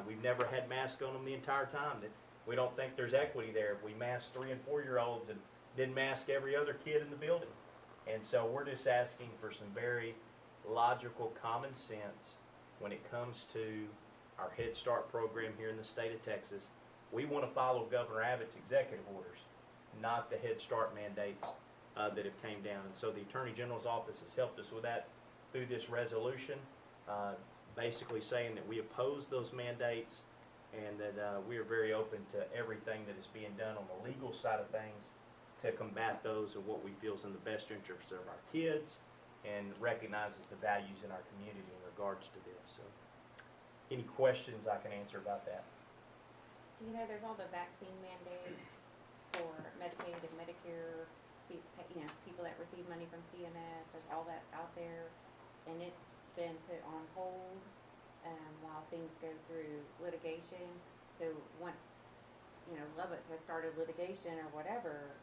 We've never had masks on them the entire time. That we don't think there's equity there if we mask 3 and 4 year olds and didn't mask every other kid in the building. And so we're just asking for some very logical common sense when it comes to our Head Start program here in the state of Texas. We want to follow Governor Abbott's executive orders, not the Head Start mandates that have came down. And so the Attorney General's office has helped us with that through this resolution, basically saying that we oppose those mandates and that we are very open to everything that is being done on the legal side of things to combat those and what we feel is in the best interest of our kids and recognizes the values in our community in regards to this. So, any questions I can answer about that? So, you know, there's all the vaccine mandates for Medicaid and Medicare, you know, people that receive money from CMS. There's all that out there, and it's been put on hold while things go through litigation. So once, you know, Lubbock has started litigation or whatever,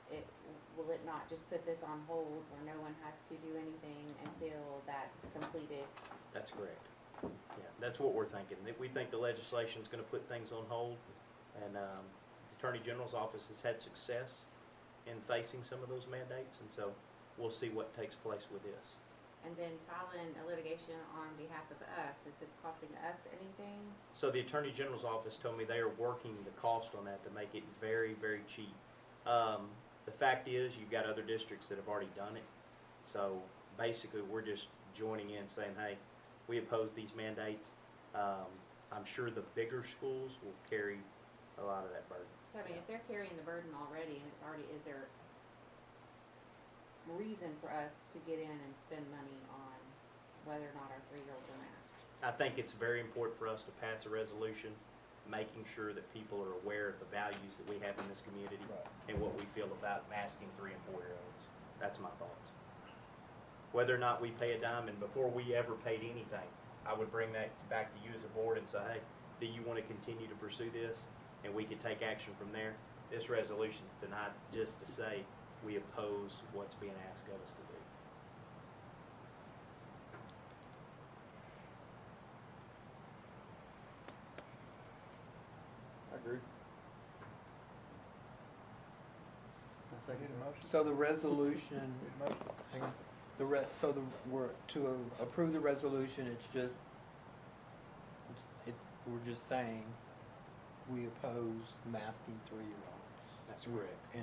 will it not just put this on hold where no one has to do anything until that's completed? That's correct. Yeah, that's what we're thinking. We think the legislation is going to put things on hold, and the Attorney General's office has had success in facing some of those mandates, and so we'll see what takes place with this. And then filing a litigation on behalf of us, is this costing us anything? So the Attorney General's office told me they are working the cost on that to make it very, very cheap. The fact is, you've got other districts that have already done it. So basically, we're just joining in saying, hey, we oppose these mandates. I'm sure the bigger schools will carry a lot of that burden. So, I mean, if they're carrying the burden already and it's already, is there reason for us to get in and spend money on whether or not our 3-year-olds are masked? I think it's very important for us to pass a resolution making sure that people are aware of the values that we have in this community and what we feel about masking 3 and 4 year olds. That's my thoughts. Whether or not we pay a dime, and before we ever paid anything, I would bring that back to you as a board and say, hey, do you want to continue to pursue this? And we could take action from there. This resolution is not just to say we oppose what's being asked of us to do. I agree. I second the motion. So the resolution, hang on. We're to approve the resolution, it's just, we're just saying we oppose masking 3-year-olds. That's correct.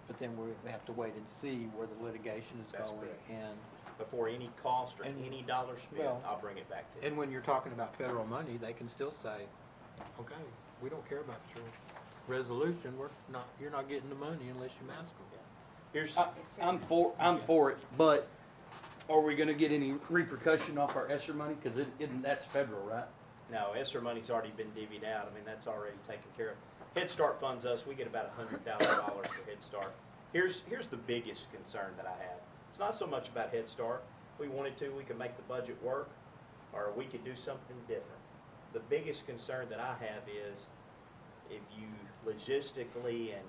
But then we have to wait and see where the litigation is That's going correct. and before any cost or And- any dollar spent, well, I'll bring it back to you. And when you're talking about federal money, they can still say, okay, we don't care about your resolution, you're not getting the money unless you mask them. Here's, I'm for it, but are we gonna get any repercussion off our ESSER money? Cause that's federal, right? no, ESSER money's already been divvied out. I mean, that's already taken care of. Head Start funds us, we get about $100,000 for Head Start. Here's the biggest concern that I have. It's not so much about Head Start. If we wanted to, we could make the budget work, or we could do something different. The biggest concern that I have is if you logistically and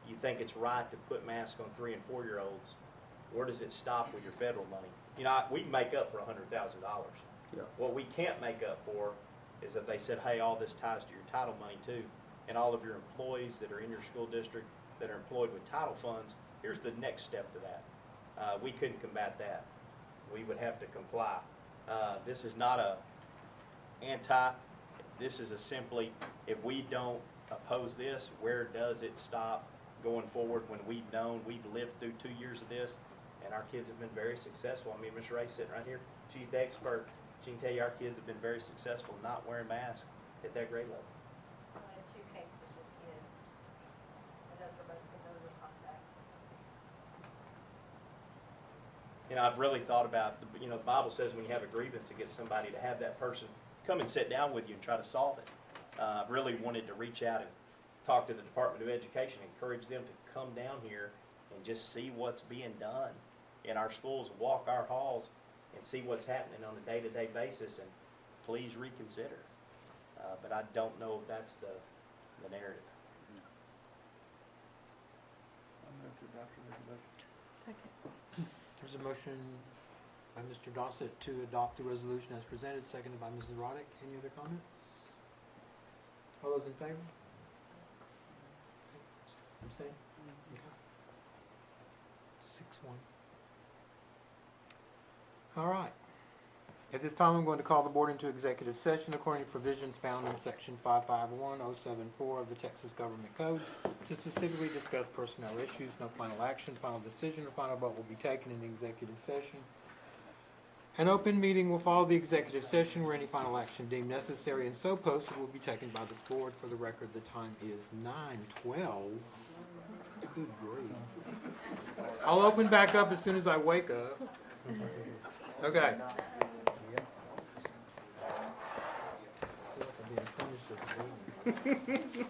you think it's right to put masks on 3 and 4 year olds, where does it stop with your federal money? You know, we can make up for $100,000. Yeah. What we can't make up for is that they said, hey, all this ties to your title money too, and all of your employees that are in your school district that are employed with title funds, here's the next step to that. We couldn't combat that. We would have to comply. This is not a this is a simply, if we don't oppose this, where does it stop going forward when we've lived through 2 years of this, and our kids have been very successful. I mean, Ms. Ray's sitting right here. She's the expert. She can tell you our kids have been very successful not wearing masks at that grade level. I had 2 cases with kids, and those were both with those contacts. You know, I've really thought about, the Bible says when you have a grievance against somebody, to have that person come and sit down with you and try to solve it. I've really wanted to reach out and talk to the Department of Education, encourage them to come down here and just see what's being done in our schools, walk our halls, and see what's happening on a day-to-day basis, and please reconsider. But I don't know if that's the narrative. Second. There's a motion by Mr. Dossett to adopt the resolution as presented, seconded by Mrs. Roddick. Any other comments? All those in favor? Abstain? Okay. 6-1. All right. At this time, I'm going to call the board into executive session according to provisions found in section 551074 of the Texas Government Code to specifically discuss personnel issues. No final action, final decision, or final vote will be taken in the executive session. An open meeting will follow the executive session where any final action deemed necessary and so posted will be taken by this board. For the record, the time is 9:12. Good grief. I'll open back up as soon as I wake up. Okay. I feel like I'm being punished as a baby.